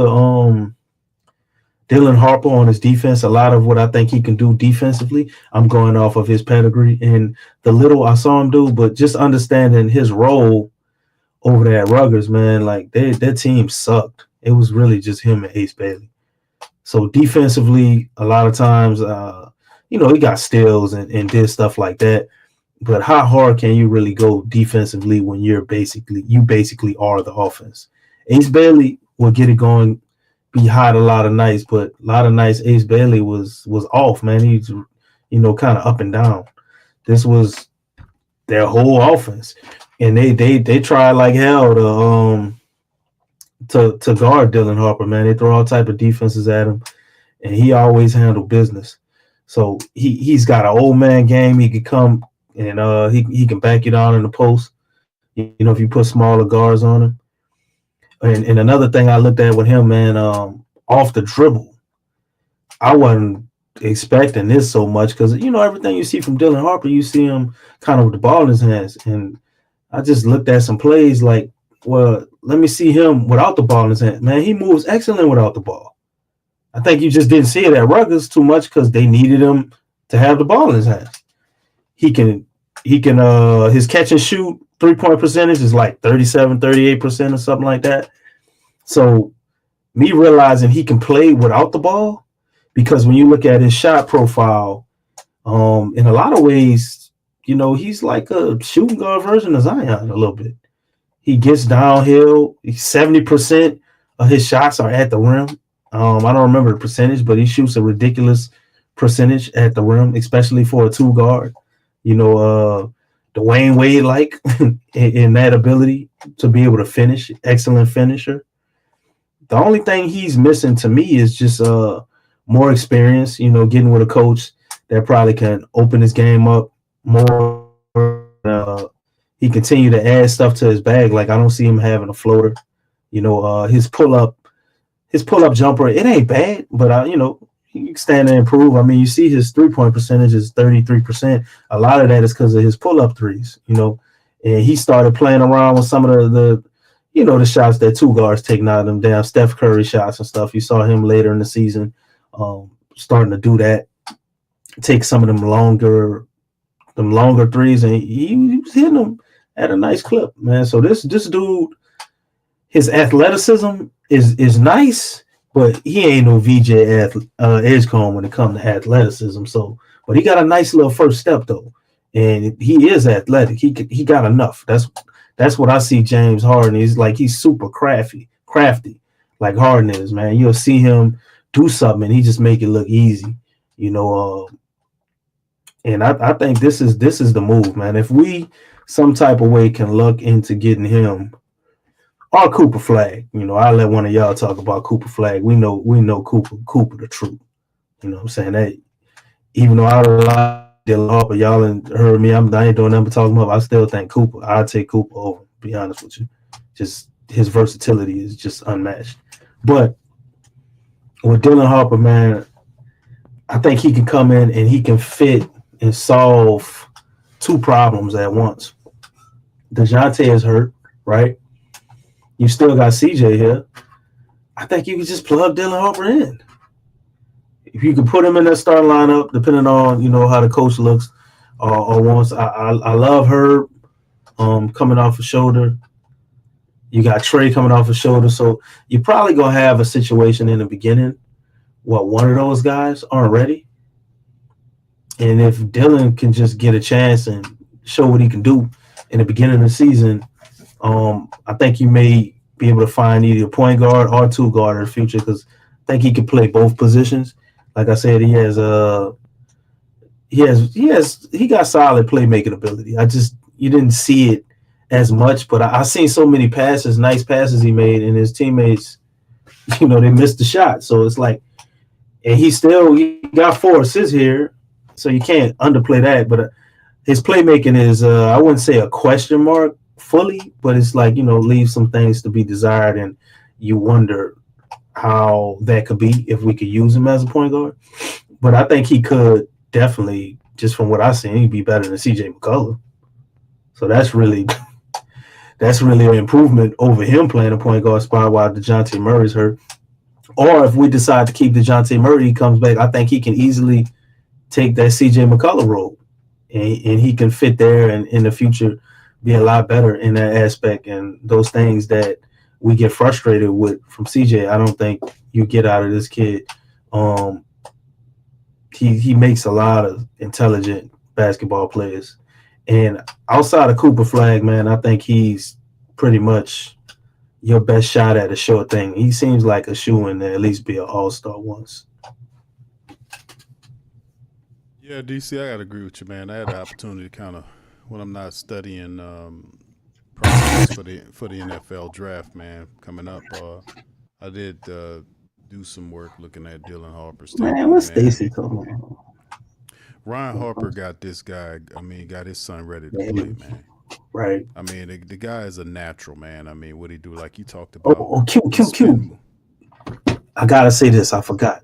Dylan Harper on his defense. A lot of what I think he can do defensively, I'm going off of his pedigree and the little I saw him do, but just understanding his role over there at Rutgers, man, like their team sucked. It was really just him and Ace Bailey. So defensively, a lot of times, he got steals and did stuff like that. But how hard can you really go defensively when you basically are the offense? Ace Bailey will get it going, be hot a lot of nights, but a lot of nights Ace Bailey was off, man. He's kind of up and down. This was their whole offense, and they tried like hell to guard Dylan Harper, man. They throw all type of defenses at him, and he always handled business. So he's got an old man game. He could come and he can back you down in the post. If you put smaller guards on him. And another thing I looked at with him, man, off the dribble, I wasn't expecting this so much because, everything you see from Dylan Harper, you see him kind of with the ball in his hands. And I just looked at some plays like, well, let me see him without the ball in his hands. Man, he moves excellent without the ball. I think you just didn't see it at Rutgers too much because they needed him to have the ball in his hands. He can his catch and shoot 3-point percentage is like 37-38% or something like that. So me realizing he can play without the ball, because when you look at his shot profile, in a lot of ways, he's like a shooting guard version of Zion a little bit. He gets downhill. 70% of his shots are at the rim. I don't remember the percentage, but he shoots a ridiculous percentage at the rim, especially for a two guard. Dwayne Wade like in that ability to be able to finish, excellent finisher. The only thing he's missing to me is just more experience, getting with a coach that probably can open his game up more. He continue to add stuff to his bag. Like I don't see him having a floater. His pull-up jumper, it ain't bad, but he can stand there and improve. I mean, you see his 3-point percentage is 33%. A lot of that is because of his pull-up threes, and he started playing around with some of the shots that two guards taking out of them damn Steph Curry shots and stuff. You saw him later in the season starting to do that, take some of them longer threes, and he was hitting them at a nice clip, man. So this dude, his athleticism is nice, but he ain't no VJ Edgecombe when it comes to athleticism. So, but he got a nice little first step though, and he is athletic. He got enough. That's what I see James Harden. He's super crafty like Harden is, man. You'll see him do something and he just make it look easy, and I think this is the move, man. If we some type of way can look into getting him or Cooper Flag, I'll let one of y'all talk about Cooper Flag. We know Cooper the truth. You know what I'm saying? That even though I like Dylan Harper, y'all heard me, I ain't doing nothing but talking about. I still think Cooper. I'd take Cooper over, to be honest with you. Just his versatility is just unmatched. But with Dylan Harper, man, I think he can come in and he can fit and solve two problems at once. DeJounte is hurt, right? You still got CJ here. I think you can just plug Dylan Harper in. If you can put him in that starting lineup, depending on how the coach looks or wants. I love Herb coming off a shoulder. You got Trey coming off a shoulder, so you're probably gonna have a situation in the beginning where one of those guys aren't ready. And if Dylan can just get a chance and show what he can do in the beginning of the season, I think you may be able to find either a point guard or two guard in the future, because I think he can play both positions. Like I said, he got solid playmaking ability. You didn't see it as much, but I seen so many passes, nice passes he made, and his teammates they missed the shot. So it's like, and he got 4 assists here, so you can't underplay that. But his playmaking is, I wouldn't say a question mark fully, but it's like, leaves some things to be desired, and you wonder how that could be if we could use him as a point guard. But I think he could definitely, just from what I've seen, he'd be better than CJ McCullough. So that's really an improvement over him playing a point guard spot while DeJounte Murray's hurt. Or if we decide to keep DeJounte Murray, he comes back, I think he can easily take that CJ McCullough role. And he can fit there and in the future be a lot better in that aspect. And those things that we get frustrated with from CJ, I don't think you get out of this kid. He makes a lot of intelligent basketball players. And outside of Cooper Flag, man, I think he's pretty much your best shot at a sure thing. He seems like a shoo-in to at least be an all-star once. Yeah, DC, I gotta agree with you, man. I had the opportunity to kind of, when I'm not studying prospects for the NFL draft, man, coming up, I did do some work looking at Dylan Harper's tape. Man, what's Stacy talking about? Ryan Harper got this guy. I mean, got his son ready to play, man. Right. I mean, the guy is a natural, man. I mean, what he do, like you talked about. Oh, Q. I gotta say this. I forgot.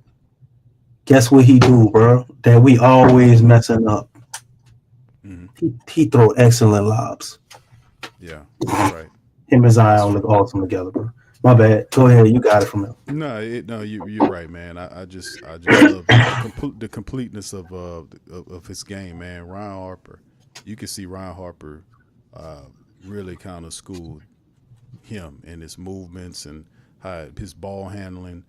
Guess what he do, bro? That we always messing up. Mm-hmm. He throw excellent lobs. Yeah, that's right. Him and Zion look awesome together, bro. My bad. Go ahead. You got it from him. No, you're right, man. I just love the completeness of his game, man. Ryan Harper. You can see Ryan Harper really kind of schooled him in his movements and his ball handling.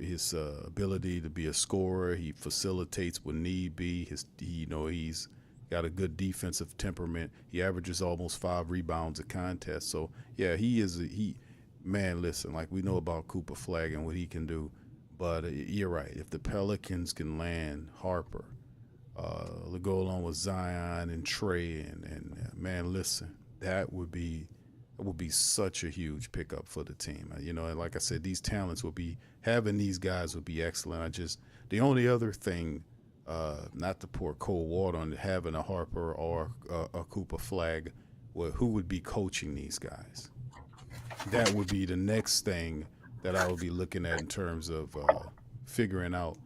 His ability to be a scorer, he facilitates when need be. He's got a good defensive temperament. He averages almost 5 rebounds a contest. So yeah, man. Listen, like we know about Cooper Flag and what he can do, but you're right. If the Pelicans can land Harper, go along with Zion and Trey, and man, listen, that would be such a huge pickup for the team. And like I said, these talents having these guys would be excellent. The only other thing, not to pour cold water on having a Harper or a Cooper Flag, who would be coaching these guys? That would be the next thing that I would be looking at in terms of figuring out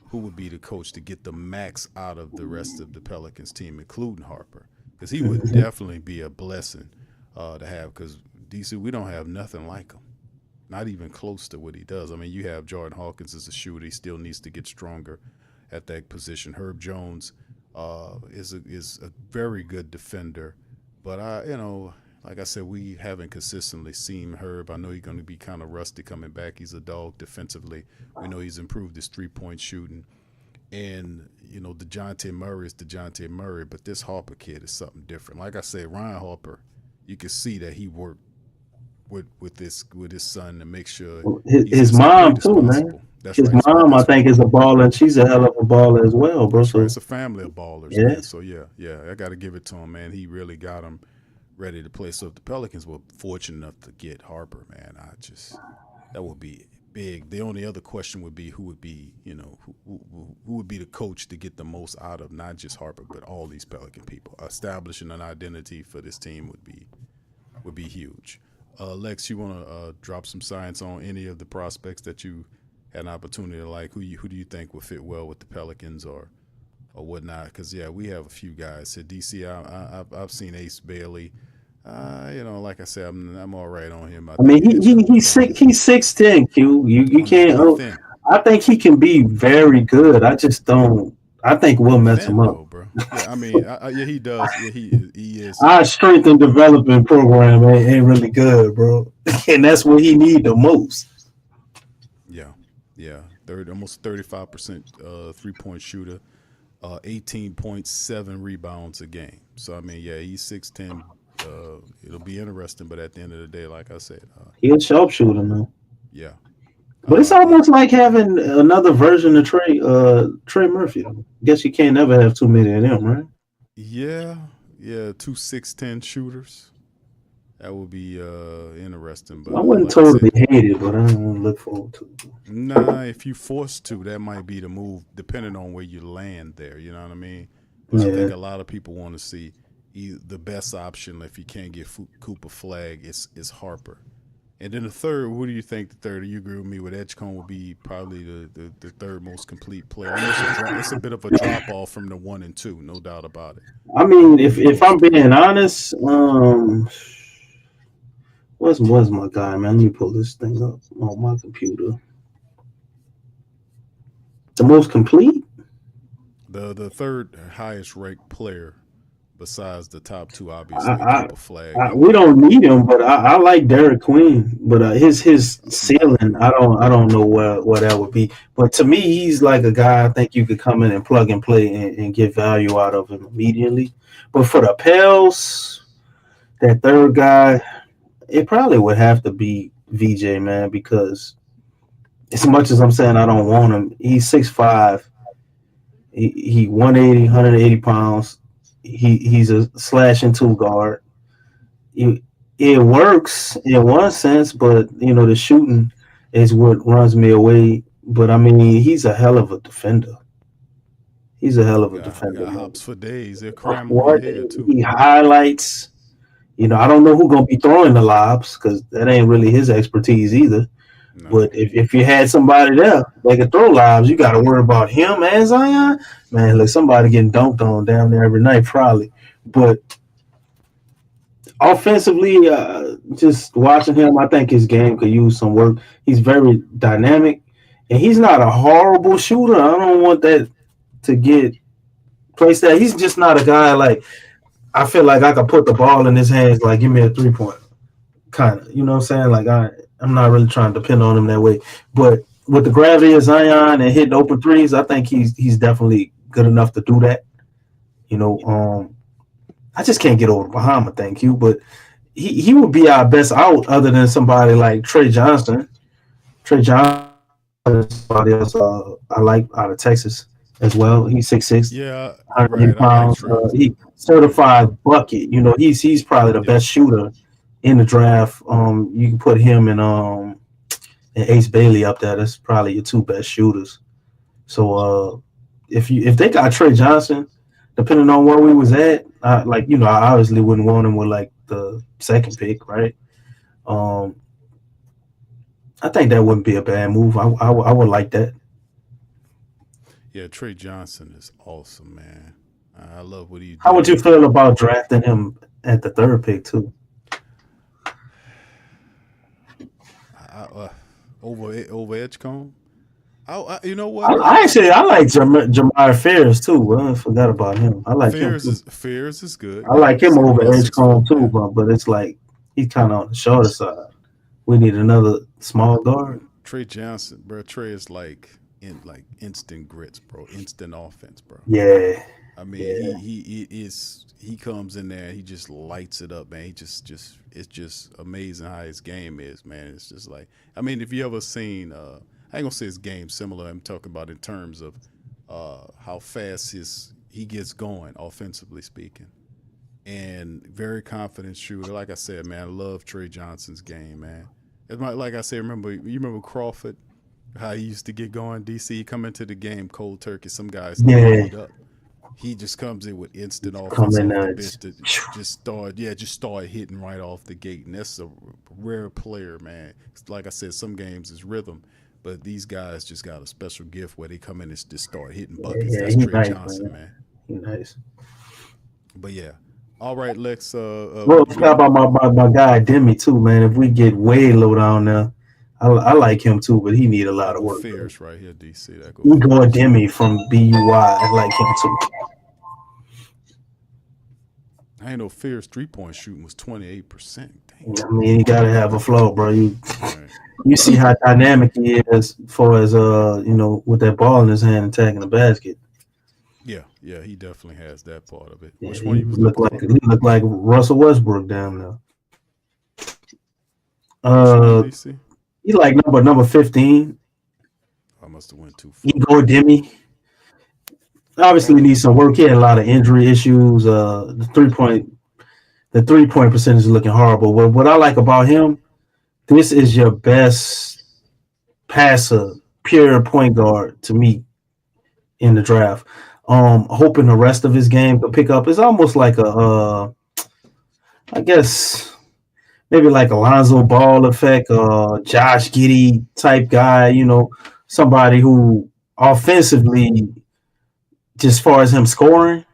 who would be the coach to get the max out of the rest of the Pelicans team, including Harper, because he would definitely be a blessing to have, because DC, we don't have nothing like him, not even close to what he does. I mean, you have Jordan Hawkins as a shooter. He still needs to get stronger at that position. Herb Jones is a very good defender, but like I said, we haven't consistently seen Herb. I know he's going to be kind of rusty coming back. He's a dog defensively. We know he's improved his 3-point shooting. And, DeJounte Murray is DeJounte Murray, but this Harper kid is something different. Like I said, Ryan Harper, you can see that he worked with his son to make sure his mom too, man. That's his right. Mom, I think, is a baller, and she's a hell of a baller as well, bro. So it's a family of ballers, yeah. Man. So yeah, I got to give it to him, man. He really got him ready to play. So if the Pelicans were fortunate enough to get Harper, man, that would be big. The only other question would be who would be the coach to get the most out of not just Harper but all these Pelican people. Establishing an identity for this team would be huge. Lex, you want to drop some science on any of the prospects that you had an opportunity to like? Who do you think will fit well with the Pelicans or whatnot? Because we have a few guys. At DC, I've seen Ace Bailey. Like I said, I'm all right on him. I mean, he's 6'10", Q. You can't. I think he can be very good. I just don't. I think we'll mess him up, bro. Yeah, I mean, he does. Yeah, he is. Our strength and development program ain't really good, bro, and that's what he need the most. Yeah. Almost 35% 3-point shooter, 18.7 rebounds a game. So I mean, he's 6'10". It'll be interesting, but at the end of the day, like I said, he's a sharpshooter, man. Yeah. But it's almost like having another version of Trey Murphy. I guess you can't never have too many of them, right? Yeah, 2 6'10" shooters. That would be interesting. But I wouldn't like I totally said, hate it, but I don't look forward to it. nah, if you forced to, that might be the move, depending on where you land there. You know what I mean? But I think a lot of people want to see the best option if you can't get Cooper Flag is Harper. And then the third, what do you think the third? Do you agree with me with Edgecombe would be probably the third most complete player? It's a bit of a drop off from the 1 and 2, no doubt about it. I mean, if I'm being honest, what's my guy, man? Let me pull this thing up on my computer. The most complete? The third highest ranked player besides the top two, obviously, Cooper Flag. We don't need him, but I like Derek Queen. But his ceiling, I don't know what that would be. But to me, he's like a guy I think you could come in and plug and play and get value out of him immediately. But for the Pels, that third guy, it probably would have to be VJ, man, because as much as I'm saying I don't want him, he's 6'5". He 180, 180 pounds. He's a slash and 2 guard. It works in one sense, but the shooting is what runs me away. But I mean, he's a hell of a defender. He's a hell of a defender. Got hops for days. They're cramming over here too. He highlights. I don't know who's gonna be throwing the lobs because that ain't really his expertise either. No. But if you had somebody there that could throw lobs, you got to worry about him and Zion. Man, look, somebody getting dunked on down there every night probably. But offensively, just watching him, I think his game could use some work. He's very dynamic, and he's not a horrible shooter. I don't want that to get placed there. He's just not a guy like I feel like I could put the ball in his hands, like give me a 3-point, kind of. You know what I'm saying? Like I'm not really trying to depend on him that way. But with the gravity of Zion and hitting open threes, I think he's definitely good enough to do that. I just can't get over Bahama, thank you. But he would be our best out other than somebody like Trey Johnson. Trey Johnson is somebody else I like out of Texas as well. He's 6'6". Yeah, 180 pounds. He certified bucket. He's probably the best shooter in the draft. You can put him and Ace Bailey up there. That's probably your 2 best shooters. So if they got Trey Johnson, depending on where we was at, I obviously wouldn't want him with like the second pick, right? I think that wouldn't be a bad move. I would like that. Yeah, Trey Johnson is awesome, man. I love what he did. How would you feel about drafting him at the 3rd pick too? Over Edgecombe? You know what? I like Jamar Ferris too. I forgot about him. I like Ferris him too. Ferris is good. I like him over Edgecombe too, but it's like he's kind of on the shorter side. We need another small guard. Trey Johnson, bro. Trey is like instant grits, bro. Instant offense, bro. Yeah. I mean, he comes in there, he just lights it up, man. It's just amazing how his game is, man. It's just like, I mean, if you ever seen, I ain't gonna say his game similar. I'm talking about in terms of how fast he gets going, offensively speaking, and very confident shooter. Like I said, man, I love Trey Johnson's game, man. Like I said, you remember Crawford, how he used to get going. DC come into the game cold turkey. Some guys lead up. He just comes in with instant offense off the bench to just start hitting right off the gate. And that's a rare player, man. Like I said, some games is rhythm, but these guys just got a special gift where they come in and just start hitting buckets. Yeah, that's Trey Johnson, man. He's nice. But yeah. All right, Lex. Well, how about my guy Demi too, man? If we get way low down there, I like him too, but he need a lot of work. Fierce right here, DC. We go Demi from BUI. I like him too. I ain't know Fierce 3-point shooting was 28%. I mean, you gotta have a flow, bro. You see how dynamic he is as far as with that ball in his hand and tagging the basket. Yeah, he definitely has that part of it. Yeah, Which one he look like Russell Westbrook down there. He like number 15. I must have went too far. Igor Demi. Obviously needs some work. He had a lot of injury issues. The The 3-point percentage is looking horrible. What I like about him, this is your best passer, pure point guard to me in the draft. Hoping the rest of his game could pick up. It's almost like a, I guess maybe like Alonzo Ball effect, Josh Giddey type guy. Somebody who offensively, just as far as him scoring,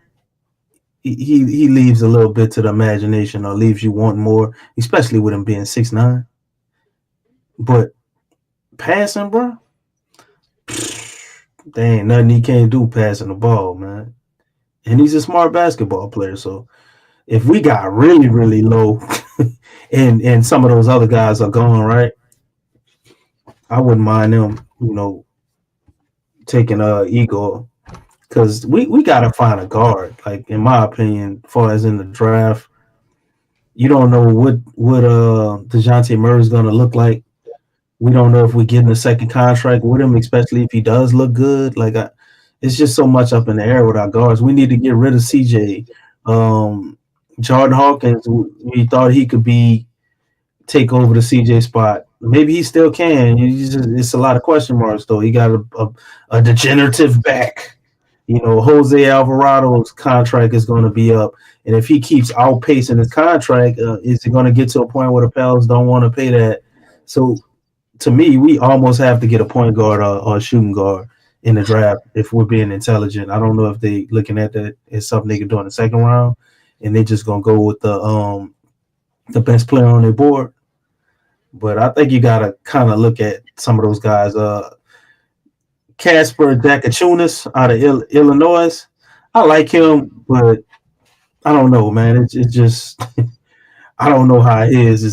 he leaves a little bit to the imagination, or leaves you wanting more, especially with him being 6'9". But passing, bro, there ain't nothing he can't do passing the ball, man. And he's a smart basketball player. So if we got really, really low and some of those other guys are going right, I wouldn't mind them, taking Igor, because we got to find a guard. Like, in my opinion, as far as in the draft, you don't know what DeJounte Murray's going to look like. We don't know if we're getting a second contract with him, especially if he does look good. Like, it's just so much up in the air with our guards. We need to get rid of CJ. Jordan Hawkins, we thought he could take over the CJ spot. Maybe he still can. It's a lot of question marks, though. He got a degenerative back. Jose Alvarado's contract is going to be up. And if he keeps outpacing his contract, is it going to get to a point where the Pels don't want to pay that? So, to me, we almost have to get a point guard or a shooting guard in the draft if we're being intelligent. I don't know if they looking at that as something they can do in the second round, and they're just going to go with the best player on their board. But I think you got to kind of look at some of those guys. Casper Dakachunas out of Illinois. I like him, but I don't know, man. It's just I don't know how his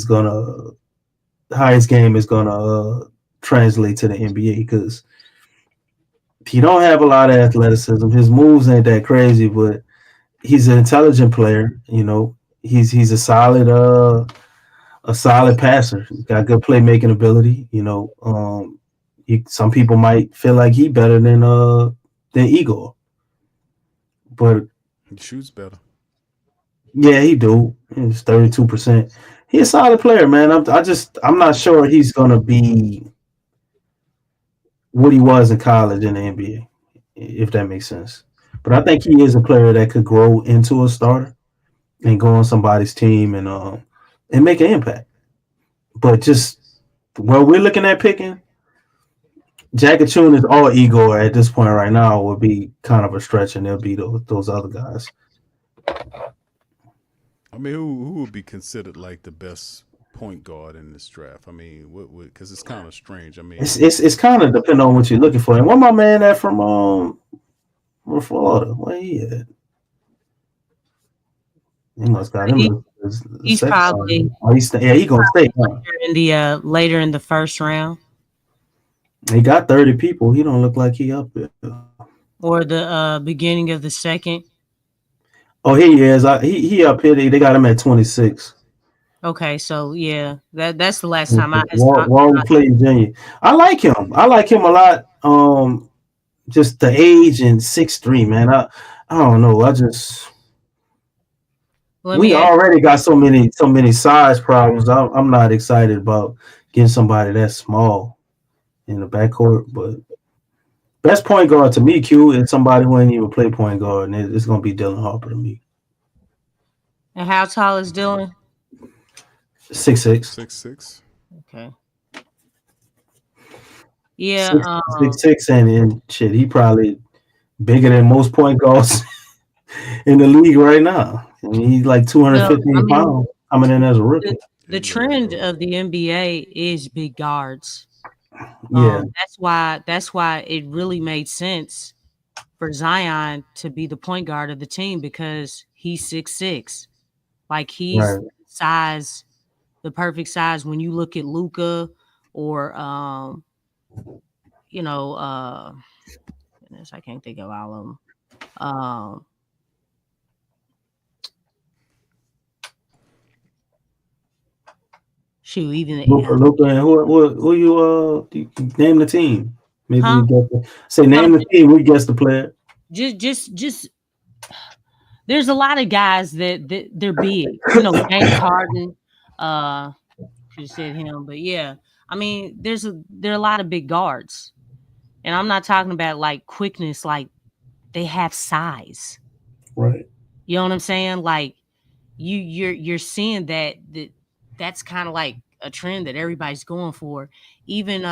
game is gonna translate to the NBA, because he don't have a lot of athleticism. His moves ain't that crazy, but he's an intelligent player. He's a solid passer. He's got good playmaking ability. Some people might feel like he better than Igor, but he shoots better. Yeah, he do. He's 32%. He's a solid player, man. I'm not sure he's gonna be what he was in college in the NBA, if that makes sense. But I think he is a player that could grow into a starter and go on somebody's team and make an impact. But just where we're looking at picking, Jackachunas or Igor at this point right now would be kind of a stretch, and there'll be those other guys. I mean, who would be considered like the best point guard in this draft? I mean, because it's kind of strange. I mean, it's kind of depending on what you're looking for. And what my man at from Florida? Where he at? He must got him. He's probably. He's gonna stay. Later in the first round. He got 30 people. He don't look like he up there. Or the beginning of the second. Oh, he is. He up here. They got him at 26. Okay, so yeah, that's the last time Walton Clayton Jr. I like him. I like him a lot. Just the age and 6'3", man. I don't know. We already got so many size problems. I'm not excited about getting somebody that small in the backcourt. But best point guard to me, Q, is somebody who ain't even play point guard, and it's gonna be Dylan Harper to me. And how tall is Dylan? 6'6". 6'6". Okay. Yeah. 6'6", and shit, he probably bigger than most point guards in the league right now. I mean, he's like 215 pounds coming in as a rookie. The trend of the NBA is big guards. Yeah. That's why it really made sense for Zion to be the point guard of the team, because he's 6'6". Like, he's right. Size, the perfect size. When you look at Luka or goodness, I can't think of all of them. Shoot, even Luka, and who you name the team? Maybe we get name the team. We guess the player. Just there's a lot of guys that they're big. You know, James Harden, should have said him, but yeah. I mean, there are a lot of big guards. And I'm not talking about like quickness, like they have size. Right. You know what I'm saying? Like you're seeing that's kind of like a trend that everybody's going for. Even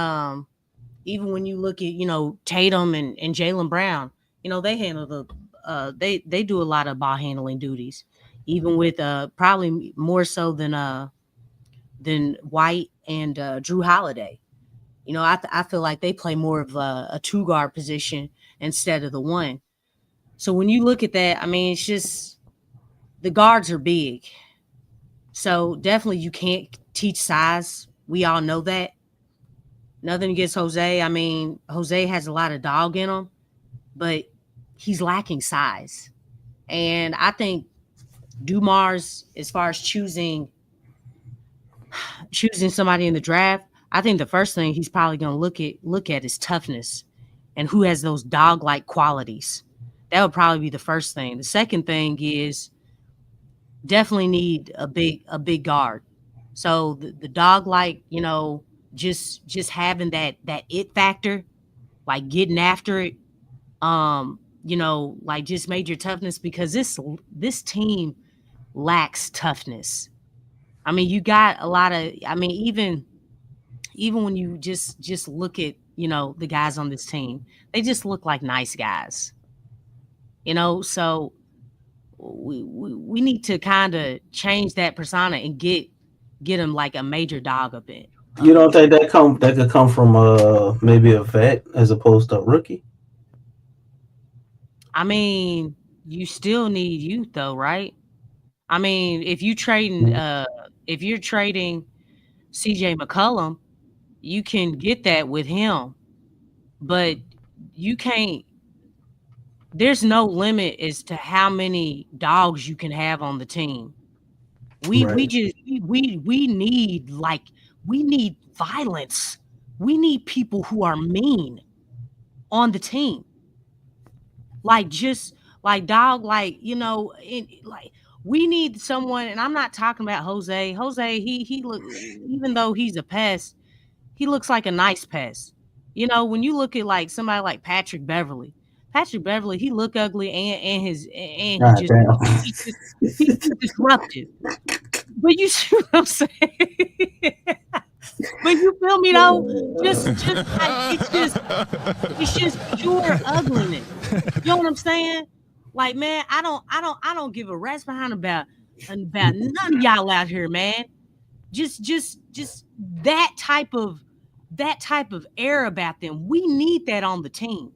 when you look at, you know, Tatum and Jaylen Brown, you know, they handle they do a lot of ball handling duties, even with probably more so than White and Drew Holiday. You know, I feel like they play more of a two guard position instead of the one. So when you look at that, I mean, it's just the guards are big. So definitely you can't teach size. We all know that. Nothing against Jose. I mean, Jose has a lot of dog in him, but he's lacking size. And I think Dumars, as far as choosing somebody in the draft, I think the first thing he's probably going to look at is toughness and who has those dog-like qualities. That would probably be the first thing. The second thing is definitely need a big guard. So the dog-like, you know, just having that it factor, like getting after it, you know, like just major toughness, because this team lacks toughness. I mean, you got a lot of, I mean, even when you just look at, you know, the guys on this team, they just look like nice guys, you know. So we need to kind of change that persona and get them like a major dog a bit. You don't think that could come from maybe a vet as opposed to a rookie? I mean, you still need youth though, right? I mean, if you're trading CJ McCollum, you can get that with him, but you can't. There's no limit as to how many dogs you can have on the team. We need violence. We need people who are mean on the team. Like just like dog, like, you know, like we need someone, and I'm not talking about Jose. Jose, he look, even though he's a pest, he looks like a nice pest. You know, when you look at like somebody like Patrick Beverly, he look ugly he's disruptive. But you see what I'm saying? But you feel me though? Just like it's just pure ugliness. You know what I'm saying? Like, man, I don't give a rat's behind about none of y'all out here, man. Just that type of air about them. We need that on the team.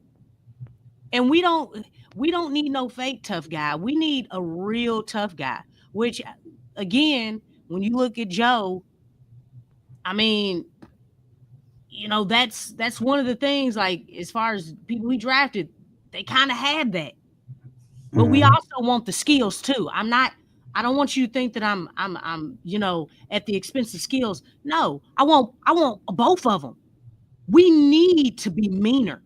And we don't need no fake tough guy. We need a real tough guy, which again, when you look at Joe, I mean, you know, that's one of the things, like, as far as people we drafted, they kind of had that. But we also want the skills too. I don't want you to think that I'm you know, at the expense of skills. No, I want both of them. We need to be meaner.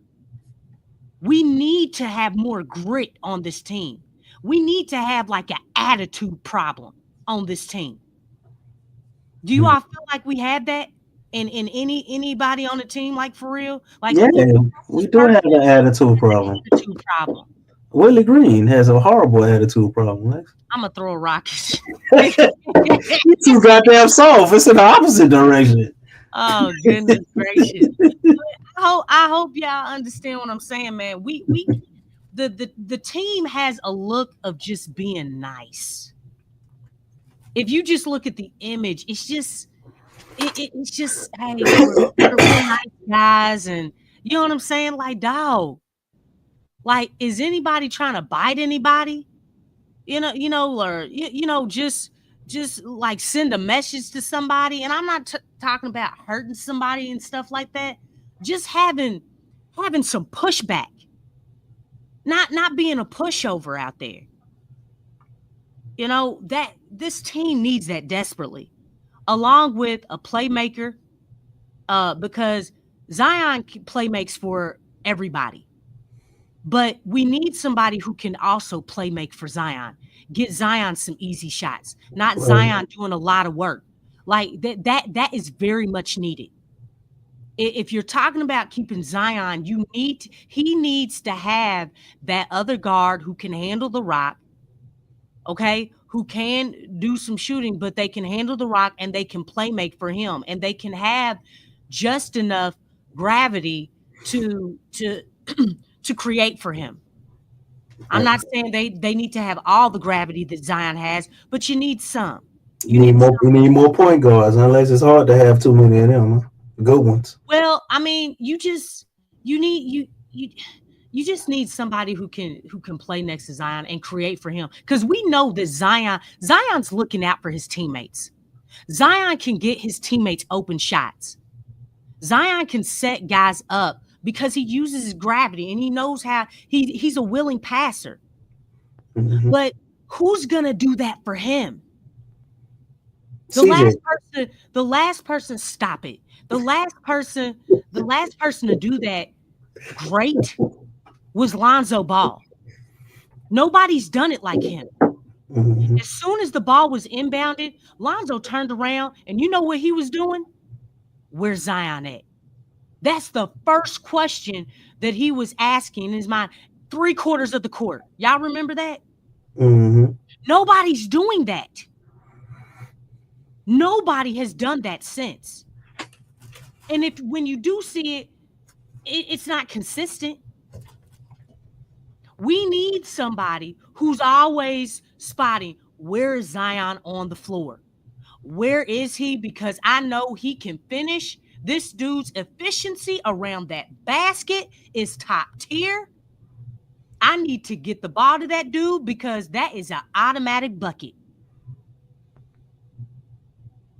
We need to have more grit on this team. We need to have like an attitude problem on this team. Do you all feel like we had that in anybody on the team, like, for real? Like, yeah, we do have an attitude problem. Willie Green has a horrible attitude problem. Lex. I'm gonna throw a rock. You're too goddamn soft. It's in the opposite direction. Oh, goodness gracious! I hope y'all understand what I'm saying, man. The team has a look of just being nice. If you just look at the image, it's just hey, we're real nice guys, and you know what I'm saying? Like, dog, like, is anybody trying to bite anybody? You know, or just like send a message to somebody. And I'm not talking about hurting somebody and stuff like that. Just having some pushback, not being a pushover out there. You know, that this team needs that desperately, along with a playmaker, because Zion playmakes for everybody. But we need somebody who can also play make for Zion. Get Zion some easy shots, not Zion doing a lot of work. Like that is very much needed. If you're talking about keeping Zion, he needs to have that other guard who can handle the rock, okay, who can do some shooting, but they can handle the rock and they can play make for him, and they can have just enough gravity to to create for him. I'm not saying they need to have all the gravity that Zion has, but you need some. You need more point guards, unless it's hard to have too many of them, huh? Good ones. Well, I mean, you just need somebody who can play next to Zion and create for him, because we know that Zion's looking out for his teammates. Zion can get his teammates open shots. Zion can set guys up because he uses his gravity and he knows how he's a willing passer. Mm-hmm. But who's gonna do that for him? The last person, stop it. The last person to do that great was Lonzo Ball. Nobody's done it like him. Mm-hmm. As soon as the ball was inbounded, Lonzo turned around, and you know what he was doing? Where's Zion at? That's the first question that he was asking in his mind. 3/4 of the court. Y'all remember that? Mm-hmm. Nobody's doing that. Nobody has done that since. And when you do see it, it's not consistent. We need somebody who's always spotting, where is Zion on the floor? Where is he? Because I know he can finish. This dude's efficiency around that basket is top tier. I need to get the ball to that dude because that is an automatic bucket.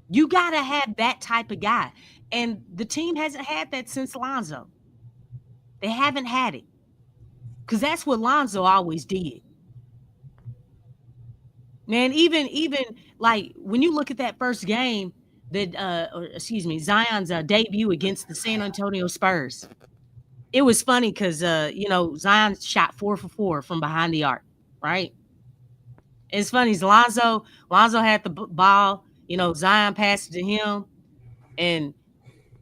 You got to have that type of guy. And the team hasn't had that since Lonzo. They haven't had it. Because that's what Lonzo always did. Man, even like when you look at that first game, Zion's debut against the San Antonio Spurs. It was funny because Zion shot 4 for 4 from behind the arc, right? It's funny. Lonzo had the ball. Zion passed it to him, and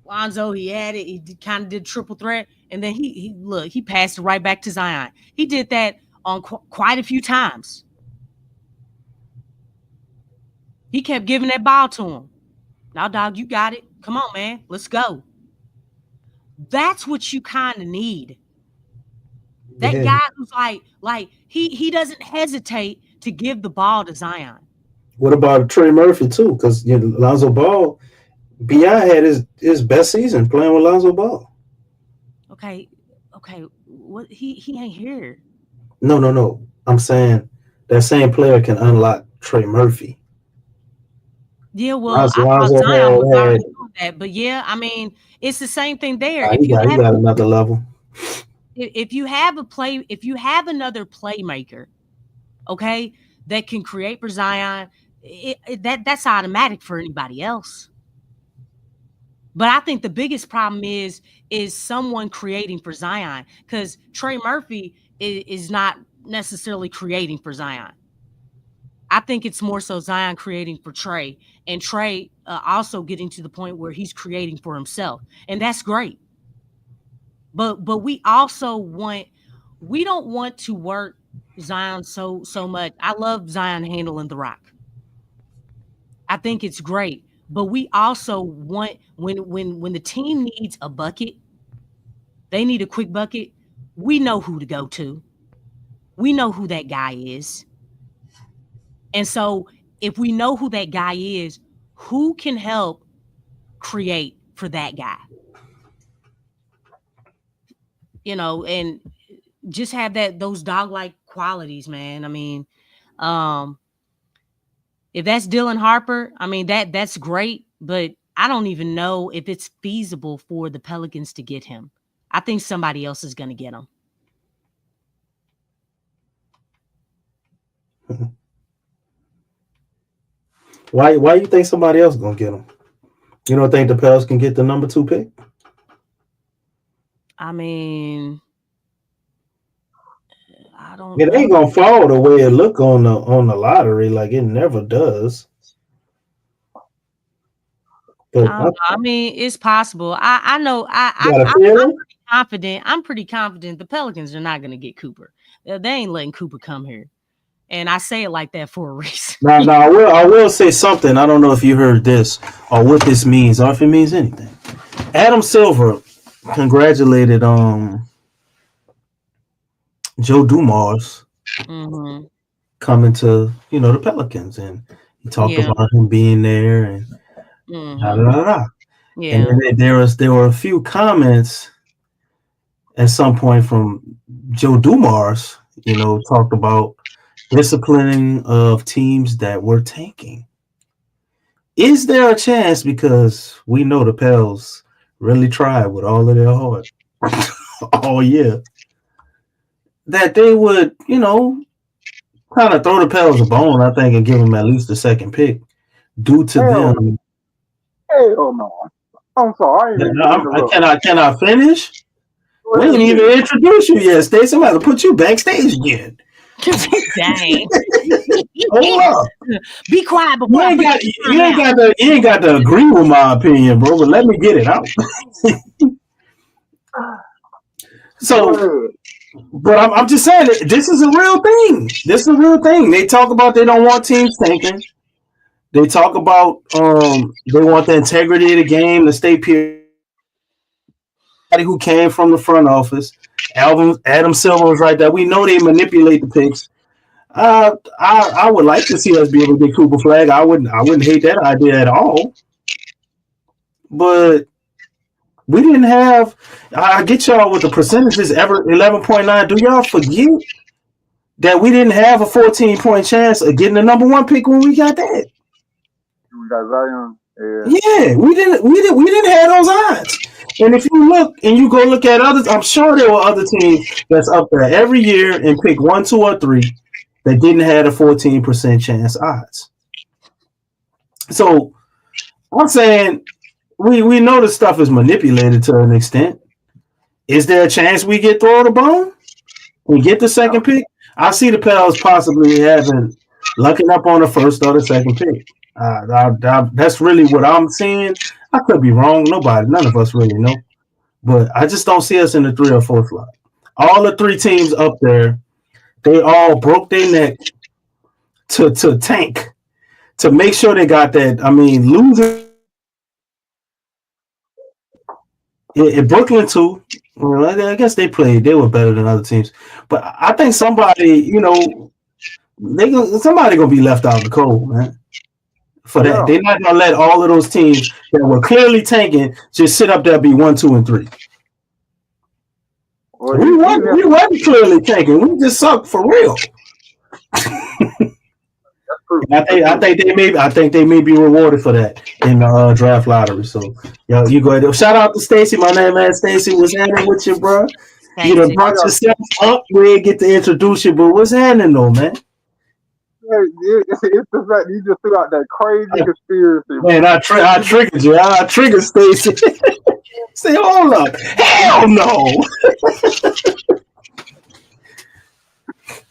Lonzo, he had it. He kind of did triple threat, and then he passed it right back to Zion. He did that on quite a few times. He kept giving that ball to him. Now, dog, you got it. Come on, man. Let's go. That's what you kind of need. That guy who's like he doesn't hesitate to give the ball to Zion. What about Trey Murphy too? Because Lonzo Ball, B.I. had his best season playing with Lonzo Ball. Okay. What he ain't here. No. I'm saying that same player can unlock Trey Murphy. Yeah, well, I thought Zion was already doing that, but yeah, I mean, it's the same thing there. He got another level. If you have another playmaker, okay, that can create for Zion, that's automatic for anybody else. But I think the biggest problem is someone creating for Zion, because Trey Murphy is not necessarily creating for Zion. I think it's more so Zion creating for Trey, and Trey also getting to the point where he's creating for himself, and that's great. But we don't want to work Zion so much. I love Zion handling the rock. I think it's great, but we also want when the team needs a bucket, they need a quick bucket. We know who to go to. We know who that guy is. And so if we know who that guy is, who can help create for that guy? And just have those dog-like qualities, man. I mean, if that's Dylan Harper, I mean, that's great, but I don't even know if it's feasible for the Pelicans to get him. I think somebody else is going to get him. Why you think somebody else is gonna get him? You don't think the Pelicans can get the number 2 pick? I mean, I don't It ain't gonna fall the way it look on the lottery, like it never does. But I don't know. I mean, it's possible. I know. got a I'm feeling? pretty confident. I'm pretty confident the Pelicans are not going to get Cooper. They ain't letting Cooper come here, and I say it like that for a reason. Now, I will say something. I don't know if you heard this or what this means, or if it means anything. Adam Silver congratulated Joe Dumars Mm-hmm. coming to the Pelicans, and he talked Yeah. about him being there and Mm-hmm. And Yeah. then there were a few comments at some point from Joe Dumars, talked about disciplining of teams that were tanking. Is there a chance, because we know the Pels really tried with all of their heart all year, that they would, kind of throw the Pels a bone, I think, and give them at least the second pick due to them? Hell no. I'm sorry. Can I finish? We didn't even introduce you yet, Stacey. I'm about to put you backstage again. Dang. Hold up. Be quiet You ain't got to agree with my opinion, bro, but let me get it out. So, but I'm just saying, this is a real thing. This is a real thing. They talk about they don't want teams tanking. They talk about they want the integrity of the game, the stay pure. Who came from the front office. Adam Silver was right there. We know they manipulate the picks. I would like to see us be able to get Cooper Flag. I wouldn't hate that idea at all. But we didn't have. I get y'all with the percentages ever 11.9. Do y'all forget that we didn't have a 14-point chance of getting the number one pick when we got that? We got Zion. Yeah, we didn't have those odds. And if you look and you go look at others, I'm sure there were other teams that's up there every year and pick 1, 2, or 3 that didn't have a 14% chance odds. So I'm saying we know this stuff is manipulated to an extent. Is there a chance we get thrown a bone? We get the second pick? I see the Pels possibly lucking up on the first or the second pick. That's really what I'm seeing. I could be wrong. None of us really know. But I just don't see us in the 3 or 4 slot. All the 3 teams up there, they all broke their neck to tank, to make sure they got that. I mean, losing in Brooklyn too. Well, I guess they were better than other teams. But I think somebody gonna be left out in the cold, man. For that, they're not gonna let all of those teams that were clearly tanking just sit up there, be 1, 2, and 3. Well, we wasn't clearly tanking. We just sucked for real. I think they may be rewarded for that in the draft lottery. So, you go ahead. Shout out to Stacey. My name is Stacey. What's happening with you, bro? You done brought yourself up. We ain't get to introduce you, but what's happening though, man? It's the fact you just threw out that crazy conspiracy. Man, I triggered you. I triggered Stacey. Say, hold up. Hell no.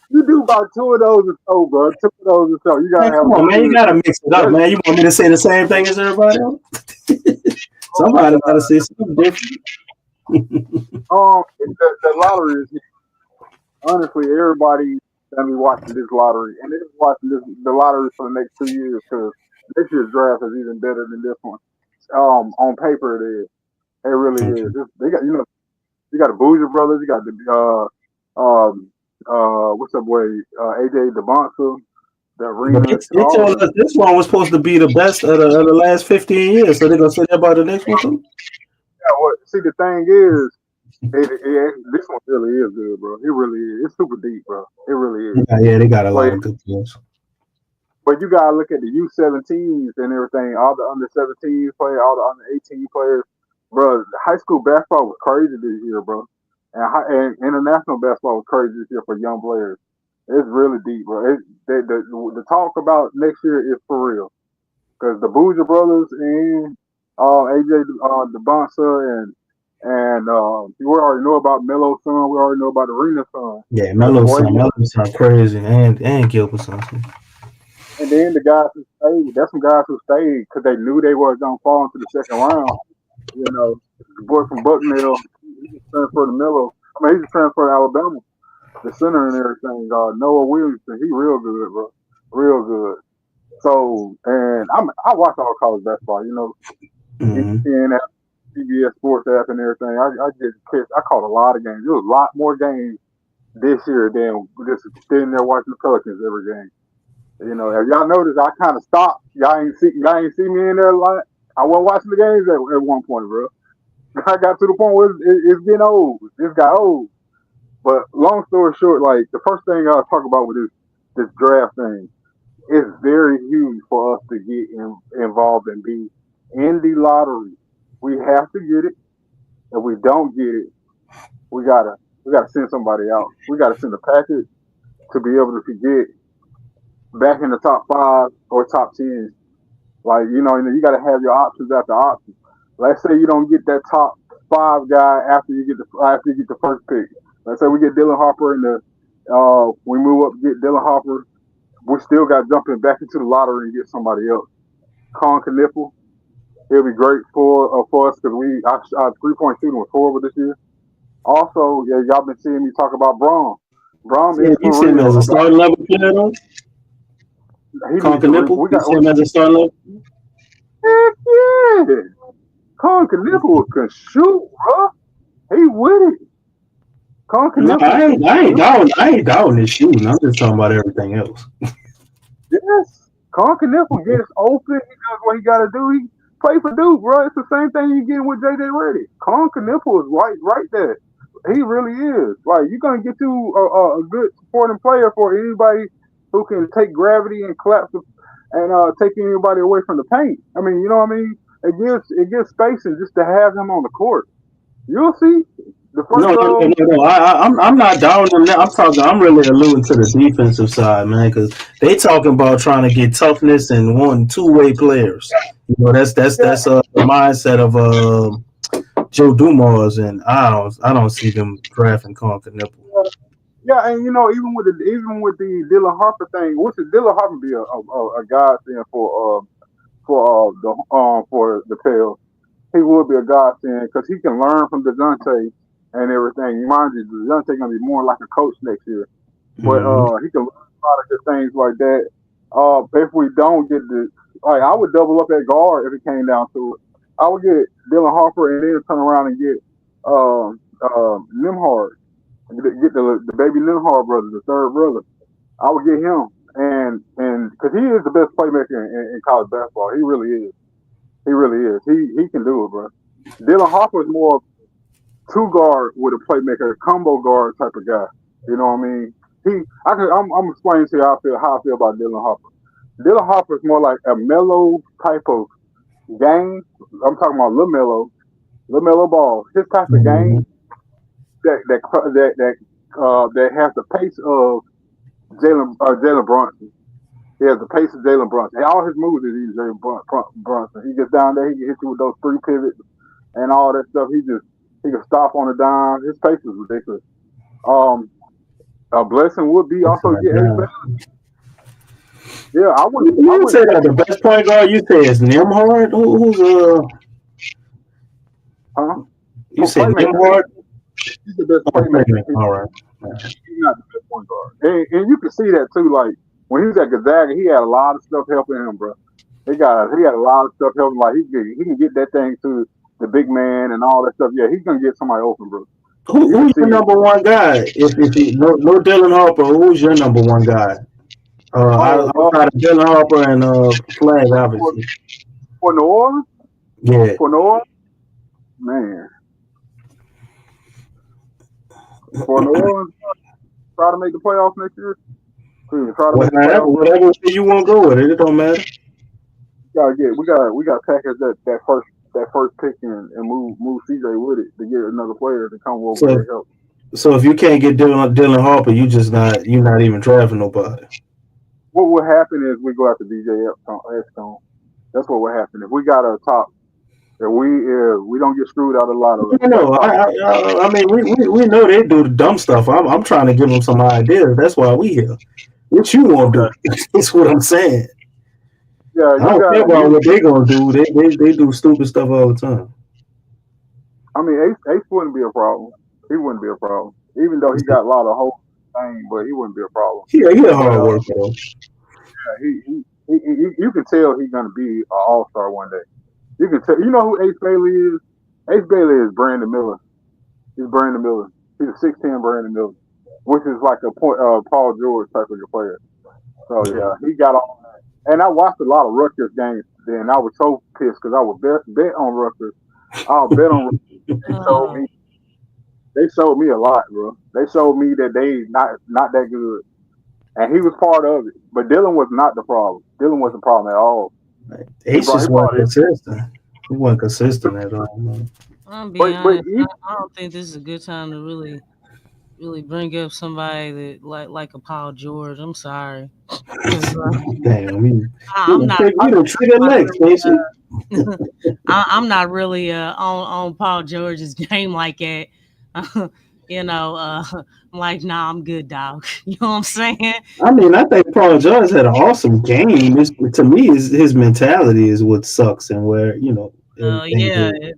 You do about 2 of those or so, bro. 2 of those or so. You gotta have. Come on, man. You gotta mix it up, man. You want me to say the same thing as everybody else? Somebody gotta say something different. The lottery is honestly everybody gonna be watching this lottery, and they're watching the lottery for the next 2 years, because next year's draft is even better than this one. On paper it is. It really is. They got you got the Bouger brothers, you got the what's that boy AJ DeBonsa, that Rena. They told us this one was supposed to be the best of the last 15 years, so they're gonna say that about the next one too. Yeah, well, see, the thing is, this one really is good, bro. It really is. It's super deep, bro. It really is. Yeah, they got a lot of good players. But you gotta look at the U17s and everything. All the under 17s players, all the under 18 players, bro. High school basketball was crazy this year, bro. And international basketball was crazy this year for young players. It's really deep, bro. The talk about next year is for real, because the Bouger brothers and AJ DeBonsa And we already know about Melo's son. We already know about Arena's son. Yeah, Melo's son crazy, and Gilbert's son. And then the guys who stayed, that's some guys who stayed because they knew they were going to fall into the second round. You know, the boy from Bucknell, he just transferred to Melo. I mean, he just transferred to Alabama, the center and everything. Noah Williamson, he real good, bro. Real good. So, and I watch all college basketball, you know, ESPN, CBS Sports app and everything. I caught a lot of games. There was a lot more games this year than just sitting there watching the Pelicans every game. You know, if y'all noticed, I kind of stopped. Y'all ain't see me in there a lot. I wasn't watching the games at one point, bro. I got to the point where it's getting old. This got old. But long story short, like the first thing I'll talk about with this draft thing, it's very huge for us to get involved and be in the lottery. We have to get it. If we don't get it, we gotta send somebody out. We gotta send a package to be able to get back in the top 5 or top 10. Like, you know, you gotta have your options after options. Let's say you don't get that top 5 guy after you get the first pick. Let's say we get Dylan Harper we move up to get Dylan Harper. We still got jumping back into the lottery and get somebody else. Colin Kniffel, he'll be great for us because our 3-point shooting was horrible this year. Also, yeah, y'all been seeing me talk about Braun. Braun is you see him as a starting level player though? Colin Kniffel, you see him as a starting level? Heck yeah! Colin Kniffel can shoot, bro. He with it. Colin Kniffel. No, I ain't down his shooting. I'm just talking about everything else. Yes. Colin Kniffel gets open. He does what he got to do. He play for Duke, bro. It's the same thing you get with JJ Redick. Colin Kniffel is right there. He really is. Like, you're going to get you a good supporting player for anybody who can take gravity and collapse and take anybody away from the paint. I mean, you know what I mean? It gives spacing just to have him on the court. You'll see. No. I'm not down on that. I'm really alluding to the defensive side, man, because they talking about trying to get toughness and wanting two-way players. You know, that's the mindset of Joe Dumars, and I don't see them drafting Colin Kniffel. Yeah, and you know, even with the Dylan Harper thing, what's the Dylan Harper be a godsend for the Pels? He would be a godsend because he can learn from DeJounte and everything. Mind you, DeJounte gonna be more like a coach next year, but he can learn a lot of good things like that. If we don't get I would double up at guard if it came down to it. I would get Dylan Harper and then turn around and get Nembhard. Get the baby Nembhard brother, the third brother. I would get him, and because he is the best playmaker in college basketball. He really is. He really is. He can do it, bro. Dylan Harper is more two guard with a playmaker, combo guard type of guy. You know what I mean? I'm explaining to you how I feel about Dylan Harper. Dylan Harper is more like a mellow type of game. I'm talking about Lil Melo ball. His type of game that has the pace of Jalen Brunson. He has the pace of Jalen Brunson. All his moves is Jalen Brunson. He gets down there, he can hit you with those 3 pivots and all that stuff. He can stop on a dime. His pace is ridiculous. A blessing would be also get Yeah, I wouldn't. You would say that the best point guard you say is Nembhard? Who's You say Nembhard? He's the best playmaker. All right. He's not the best point guard, and you can see that too. Like when he was at Gonzaga, he had a lot of stuff helping him, bro. He had a lot of stuff helping. Like he can get that thing to the big man and all that stuff. Yeah, he's gonna get somebody open, bro. Who's your number one guy? If no Dylan Harper, who's your number one guy? Outside of Dylan Harper and Flag, obviously. For New Orleans? Yeah. For New Orleans? Man. For New Orleans, try to make the playoffs next year. Whatever you want to go with it don't matter. We got to package that first pick and move CJ with it to get another player to come over and help. So if you can't get Dylan Harper, you're not even drafting nobody. What will happen is we go after DJ Epstone. That's what will happen. If we got a top If we don't get screwed out a lot of it. No, I mean, we know they do the dumb stuff. I'm trying to give them some ideas. That's why we here. What you want to do? That's what I'm saying. Yeah, I don't care about what they gonna do. They do stupid stuff all the time. I mean, Ace wouldn't be a problem. He wouldn't be a problem, even though he got a lot of whole thing, but he wouldn't be a problem. Yeah, he a hard worker though. Yeah, you can tell he's gonna be an all-star one day. You can tell. You know who Ace Bailey is? Ace Bailey is Brandon Miller. He's Brandon Miller. He's a 6'10" Brandon Miller, which is like a Paul George type of a player. So yeah, he got all that. And I watched a lot of Rutgers games. Then I was so pissed because I would bet on Rutgers. I'll bet on Rutgers. They showed me a lot, bro. They showed me that they not that good. And he was part of it. But Dylan was not the problem. Dylan wasn't the problem at all. Ace just wasn't consistent. He wasn't consistent at all, man. I'm being honest. I don't think this is a good time to really bring up somebody that like a Paul George. I'm sorry. Damn, I'm not. I'm not really on Paul George's game like that. I'm like, nah, I'm good, dog. You know what I'm saying? I mean, I think Paul George had an awesome game. To me, his mentality is what sucks, and where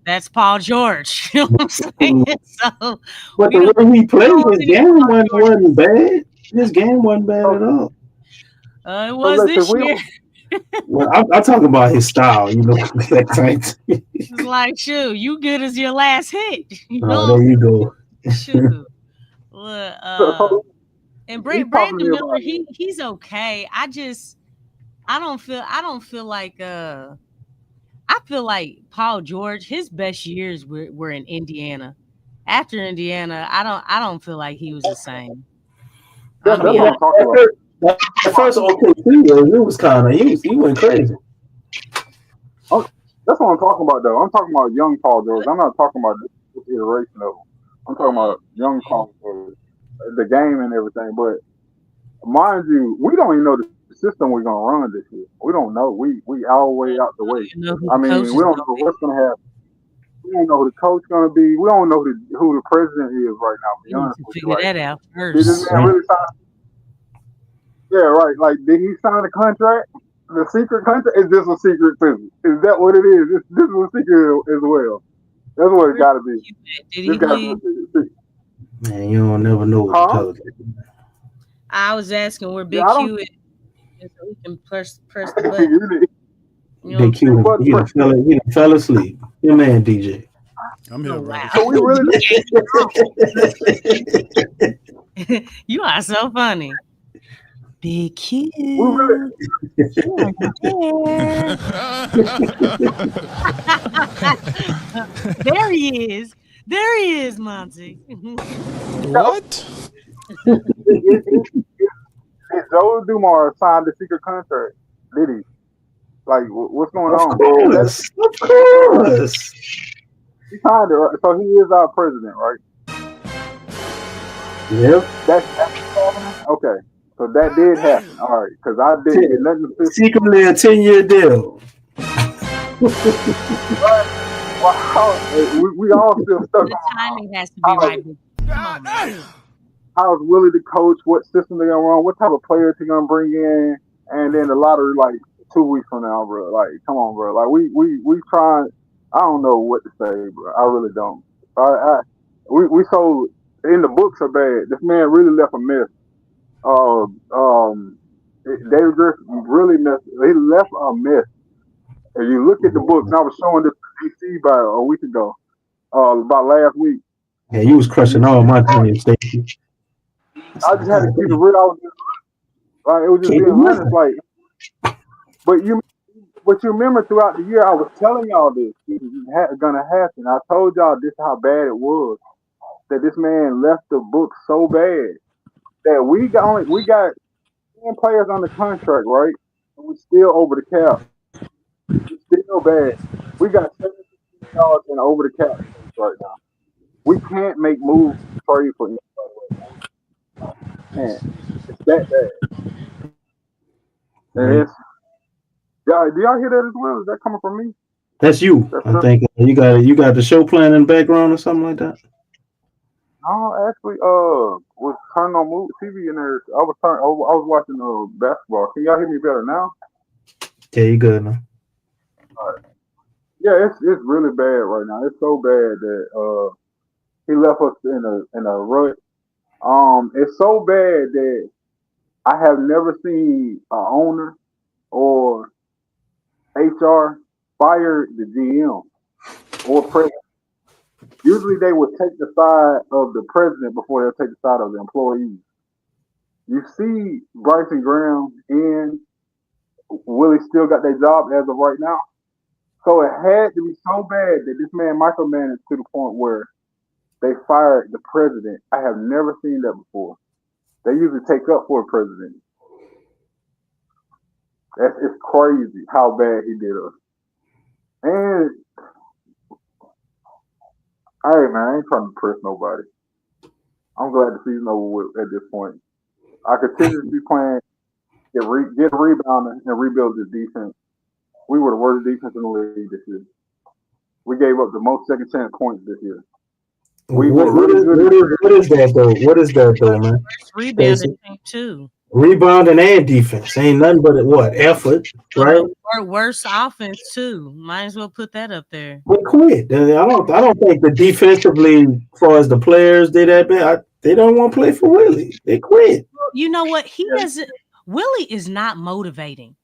that's Paul George. You know what I'm saying? So, but the way he played, his game wasn't bad. His game wasn't bad at all. It was this year. Well, I'm talking about his style, It's like, shoot, you good as your last hit. You know? There you go. Shoot. Well, and Brandon Miller, he's okay. I don't feel like I feel like Paul George, his best years were in Indiana. After Indiana, I don't feel like he was the same. That's what I'm talking about. The first OKC year, it was kind of he went crazy. Oh, that's what I'm talking about, though. I'm talking about young Paul George. I'm not talking about this iteration of him. I'm talking about young Paul George, the game and everything. But mind you, we don't even know the system we're gonna run this year. We don't know. We all the way out the way. I mean, we don't know what's gonna happen. We don't know who the coach gonna be. We don't know who the president is right now. To be honest with you, figure that out first. Did this man really sign? Yeah, right. Like, did he sign a contract? The secret contract? Is this a secret too? Is that what it is? This is a secret as well. That's what it got to be. Did he leave? Man, you don't never know what to tell. I was asking where Big Q is, so we can press the button. Big Q, he fell asleep. Your man, DJ. I'm here. Wow. So we really. You are so funny. Big Q. There he is. There he is, Monty. What? Joe Dumars signed the secret contract. Did he? Like, what's going on? Of course. He signed it, right? So he is our president, right? Yep. That's okay. So that did happen. All right, because I didn't get nothing to secretly a 10-year deal. We all still stuck. The timing has to be right. Come on, how's Willie the coach? What system they gonna run? What type of players he gonna bring in? And then the lottery, like 2 weeks from now, bro. Like, come on, bro. Like we trying. I don't know what to say, bro. I really don't. We so in the books are bad. This man really left a mess. David Griffin really left a mess. If you look at the books, and I was showing this to DC about a week ago, about last week. Yeah, you was crushing all my teams, Stacey. I just had to keep it real. It was just being honest. Like, but you remember throughout the year, I was telling y'all this was gonna happen. I told y'all this how bad it was. That this man left the book so bad that we got 10 players on the contract, right? And we're still over the cap. It's still bad. We got $70 million in over the cap right now. We can't make moves to trade for anybody right now. Man, it's that bad. And do y'all hear that as well? Is that coming from me? That's you. I think you got the show playing in the background or something like that. I actually was turning on TV in there. I was watching basketball. Can y'all hear me better now? Yeah, you good now. Yeah, it's really bad right now. It's so bad that he left us in a rut. It's so bad that I have never seen a owner or HR fire the GM or president. Usually they would take the side of the president before they'll take the side of the employees. You see Bryson Graham and Willie still got their job as of right now. So it had to be so bad that this man micromanaged to the point where they fired the president. I have never seen that before. They usually take up for a president. It's crazy how bad he did us. And hey man, I ain't trying to impress nobody. I'm glad the season over with at this point. I continue to be playing, get a rebounder and rebuild this defense. We were the worst defense in the league this year. We gave up the most second chance points this year. What is that though? What is that though, man? Rebounding too. Rebounding and defense ain't nothing but effort, right? Or worse offense too. Might as well put that up there. We quit. I don't think the defensively, as far as the players, they that bad. They don't want to play for Willie. They quit. You know what? He doesn't. Willie is not motivating.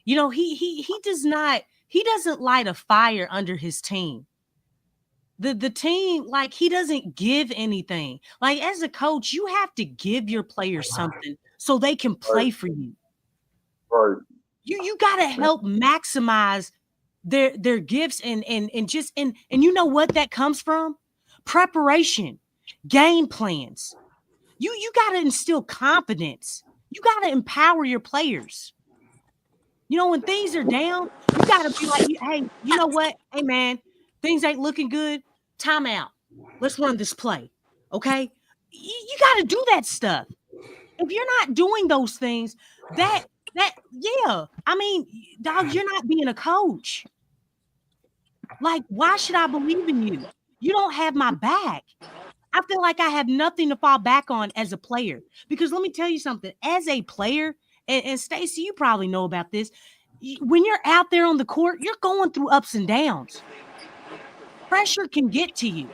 You know, he does not. He doesn't light a fire under his team. The team, like, he doesn't give anything. Like, as a coach, you have to give your players something so they can play for you. Right. You gotta help maximize their gifts and you know what that comes from? Preparation, game plans. You gotta instill confidence. You gotta empower your players. You know, when things are down, you gotta be like, hey, you know what? Hey man, things ain't looking good. Time out. Let's run this play. Okay? You got to do that stuff. If you're not doing those things, yeah. I mean, dog, you're not being a coach. Like, why should I believe in you? You don't have my back. I feel like I have nothing to fall back on as a player. Because let me tell you something. As a player, and Stacey, you probably know about this. When you're out there on the court, you're going through ups and downs. Pressure can get to you.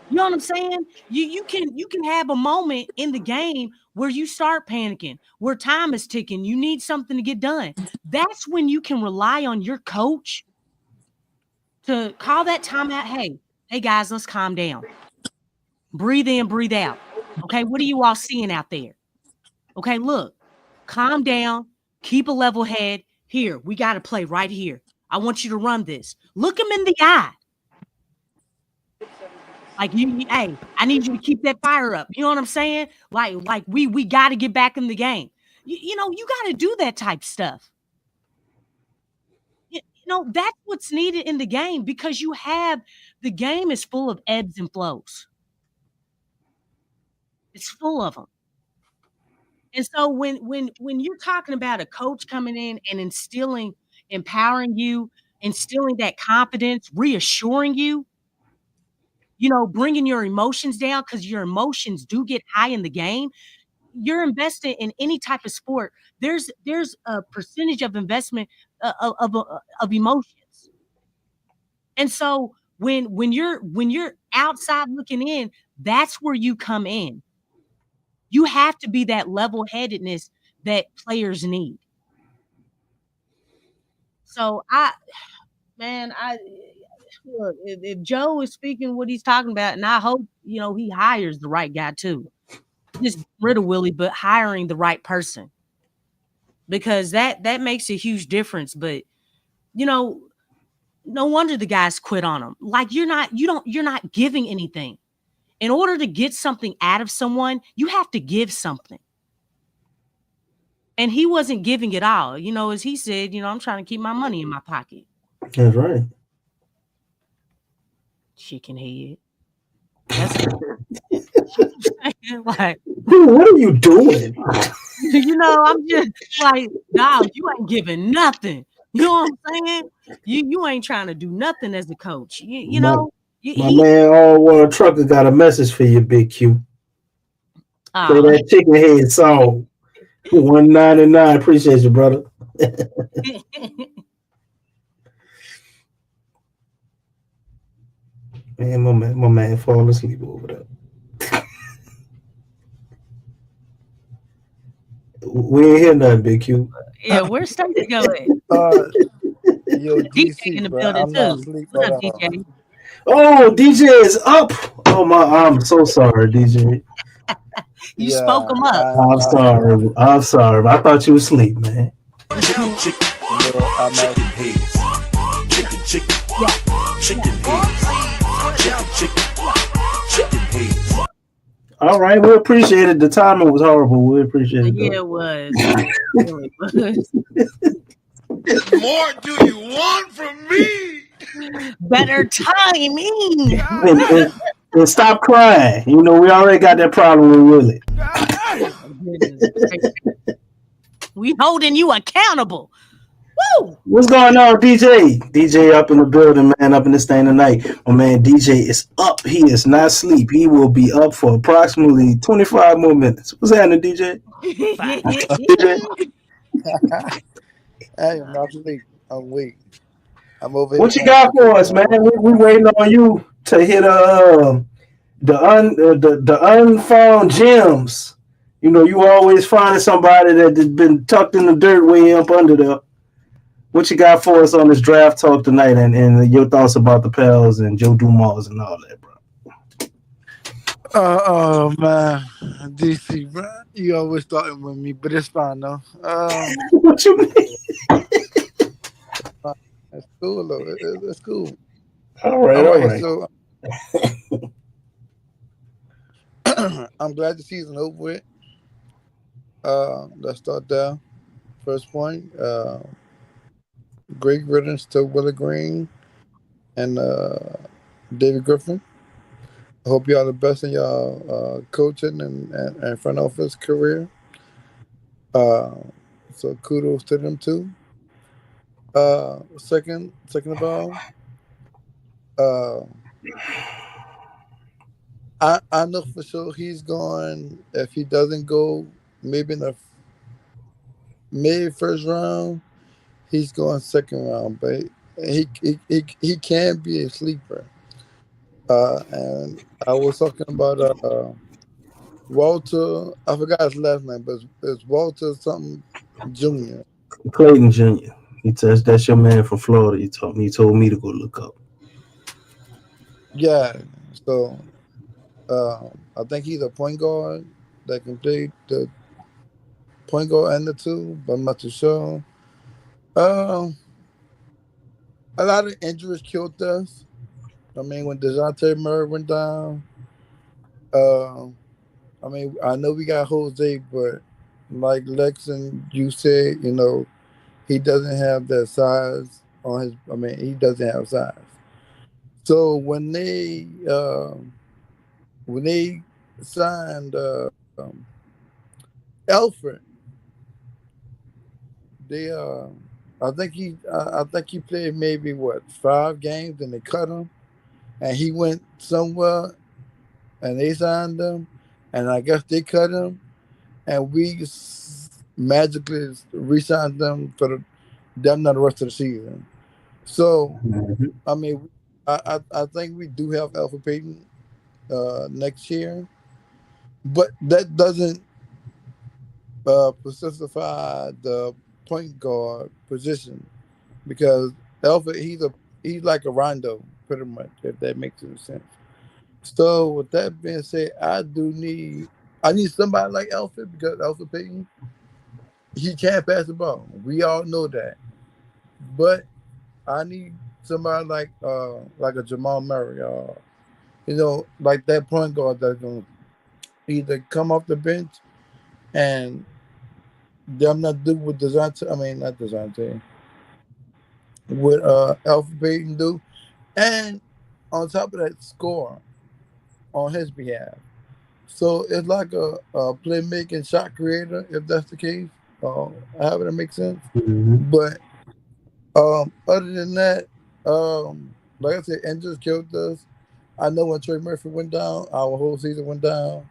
You know what I'm saying? You can have a moment in the game where you start panicking, where time is ticking. You need something to get done. That's when you can rely on your coach to call that timeout. Hey guys, let's calm down. Breathe in, breathe out. Okay, what are you all seeing out there? Okay, look, calm down, keep a level head. Here, we got to play right here. I want you to run this. Look them in the eye. Like, hey, I need you to keep that fire up. You know what I'm saying? Like we got to get back in the game. You know, you got to do that type stuff. You know, that's what's needed in the game because the game is full of ebbs and flows. It's full of them. And so when you're talking about a coach coming in and empowering you, instilling that confidence, reassuring you, you know, bringing your emotions down because your emotions do get high in the game. You're invested in any type of sport. There's a percentage of investment of emotions. And so when you're outside looking in, that's where you come in. You have to be that level-headedness that players need. So look, if Joe is speaking what he's talking about, and I hope, you know, he hires the right guy too. Just get rid of Willie, but hiring the right person. Because that makes a huge difference. But, you know, no wonder the guys quit on him. Like, you're not giving anything. In order to get something out of someone, you have to give something. And he wasn't giving it all. You know, as he said, you know, I'm trying to keep my money in my pocket. That's right. Chicken head. That's like, what are you doing? You know, I'm just like, dog, you ain't giving nothing. You know what I'm saying? You ain't trying to do nothing as a coach. You My, know. my man, All World Trucker got a message for you, Big Q. Play that chicken head song. 199. Appreciate you, brother. Man, my man falling asleep over there. We ain't hear nothing, Big Q. Yeah, where's Stacey going? Yo, DJ in the bro, building I'm not too. asleep What at up, all. DJ? Oh, DJ is up. Oh my, I'm so sorry, DJ. You spoke him up. I'm sorry. I'm sorry. I thought you was asleep, man. No, I'm not. All right, we appreciate it. The timing was horrible. We appreciate it. Yeah, it was. It really was. More do you want from me? Better timing. And stop crying. You know, we already got that problem with Willie. We holding you accountable. Woo! What's going on, DJ? DJ up in the building, man, up in this thing tonight. My man DJ is up. He is not asleep. He will be up for approximately 25 more minutes. What's happening, DJ? I am not asleep. I'm weak. I'm over here. What you got for us, man? We waiting on you to hit the unfound gems. You know, you always finding somebody that has been tucked in the dirt way up under there. What you got for us on this draft talk tonight, and your thoughts about the Pels and Joe Dumars and all that, bro? Oh man, DC, bro, you always starting with me, but it's fine though. What you mean? It's cool though. It's cool. All right. So I'm glad the season over with. Let's start there. First point. Great riddance to Willie Green and David Griffin. I hope y'all the best in y'all coaching and front office career. So kudos to them too. Second of all, I know for sure he's going. If he doesn't go, maybe in the first round, he's going second round. But he can be a sleeper. And I was talking about Walter. I forgot his last name, but it's Walter something Jr. Clayton Jr. He says that's your man from Florida. He told me to go look up. Yeah. So I think he's a point guard that can play the point guard and the two, but I'm not too sure. A lot of injuries killed us. I mean, when DeJounte Murray went down, I mean, I know we got Jose, but like Lex and you said, you know, he doesn't have that size on his. I mean, he doesn't have size. So when they signed Alfred, they I think he played maybe 5 games and they cut him, and he went somewhere and they signed him, and I guess they cut him, and we magically re-signed them for the rest of the season. So I mean, I think we do have Alpha Payton next year, but that doesn't specify the point guard position, because Alpha he's like a Rondo pretty much, if that makes any sense. So with that being said, I need somebody like Alpha, because Alpha Payton, he can't pass the ball. We all know that, but I need somebody like a Jamal Murray, you know, like that point guard that's gonna either come off the bench and them not do what DeJounte, I mean not DeJounte, what Alpha Payton do, and on top of that, score on his behalf. So it's like a playmaking shot creator, if that's the case. However that makes sense. But Other than that, like I said, injuries killed us. I know when Trey Murphy went down, our whole season went down.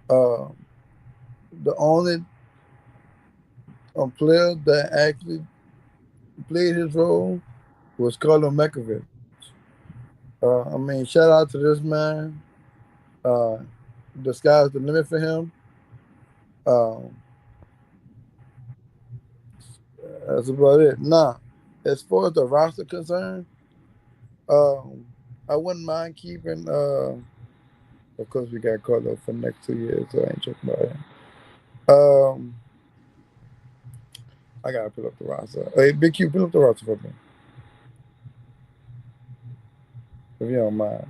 The only player that actually played his role was Carlo Mekovic. I mean, shout out to this man. The sky's the limit for him. That's about it. Nah, as far as the roster concerned, I wouldn't mind keeping. Of course, we got Carlo for the next 2 years, so I ain't tripping about it. I gotta pull up the roster. Hey, Big Q, pull up the roster for me, if you don't mind.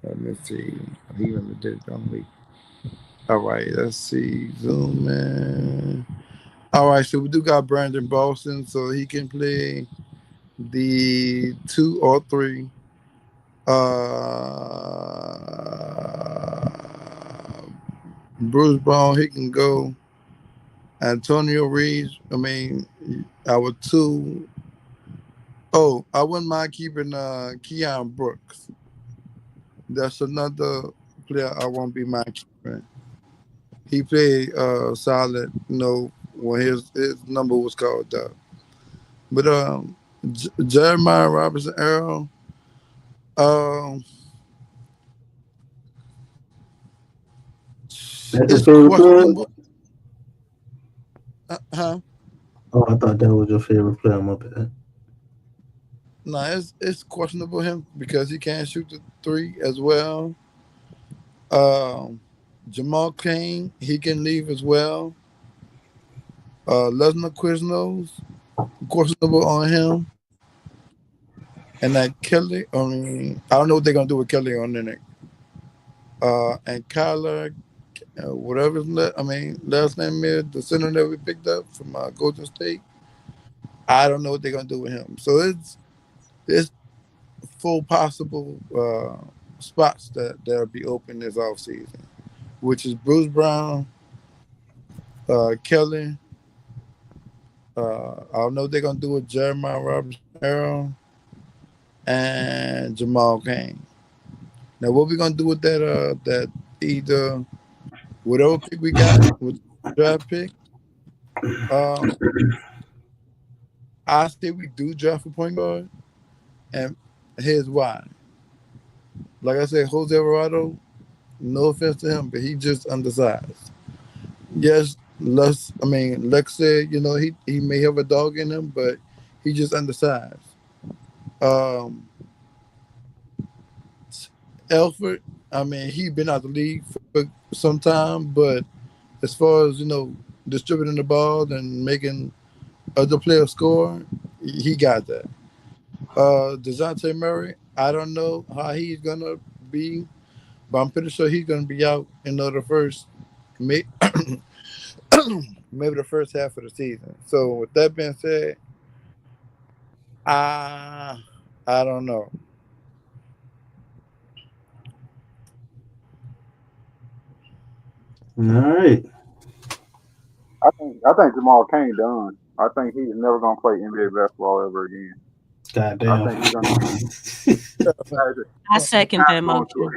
Let me see. He even did it on week. All right, let's see. Zoom in. All right, so we do got Brandon Boston, so he can play the 2 or 3. Bruce Brown, he can go. Antonio Reeves, I mean, our 2. Oh, I wouldn't mind keeping Keon Brooks. That's another player I won't be mind keeping. He played solid, when his number was called up. But Jeremiah Robinson Earl, That's your it's favorite player? questionable. Huh? Oh, I thought that was your favorite player. My bad. No, it's questionable him because he can't shoot the 3 as well. Jamal Kane, he can leave as well. Lesnar Quiznos, questionable on him. And that Kelly, I mean, I don't know what they're gonna do with Kelly on the neck. And Kyler, whatever last name is, the center that we picked up from Golden State. I don't know what they're gonna do with him. So it's full possible spots that'll be open this offseason, which is Bruce Brown, Kelly. I don't know what they're gonna do with Jeremiah Robinson Earl and Jamal Kane. Now, what we gonna do with that either whatever pick we got with the draft pick? I say we do draft a point guard, and here's why. Like I said, Jose Alvarado, no offense to him, but he just undersized. Yes, Lexxah, he may have a dog in him, but he just undersized. Elford, I mean, he been out the league for some time, but as far as distributing the ball and making other players score, he got that. DeJounte Murray, I don't know how he's gonna be, but I'm pretty sure he's gonna be out in the first, maybe the first half of the season. So with that being said, I don't know. All right. I think Jamal Kane done. I think he's never gonna play NBA basketball ever again. Goddamn. I think he's gonna. I second that motion.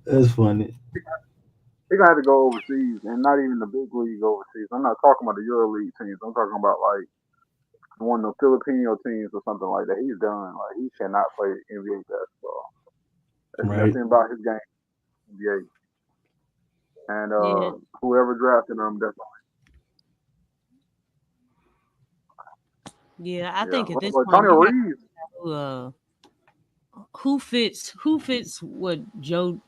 That's funny. He's gonna have to go overseas, and not even the big league overseas. I'm not talking about the Euro League teams. I'm talking about like one of the Filipino teams or something like that. He's done. Like he cannot play NBA basketball. That's Right. nothing about his game. NBA. And Yeah. whoever drafted him, that's Yeah, I think at this But point, Tony you Reeves. have to, who fits what Joe,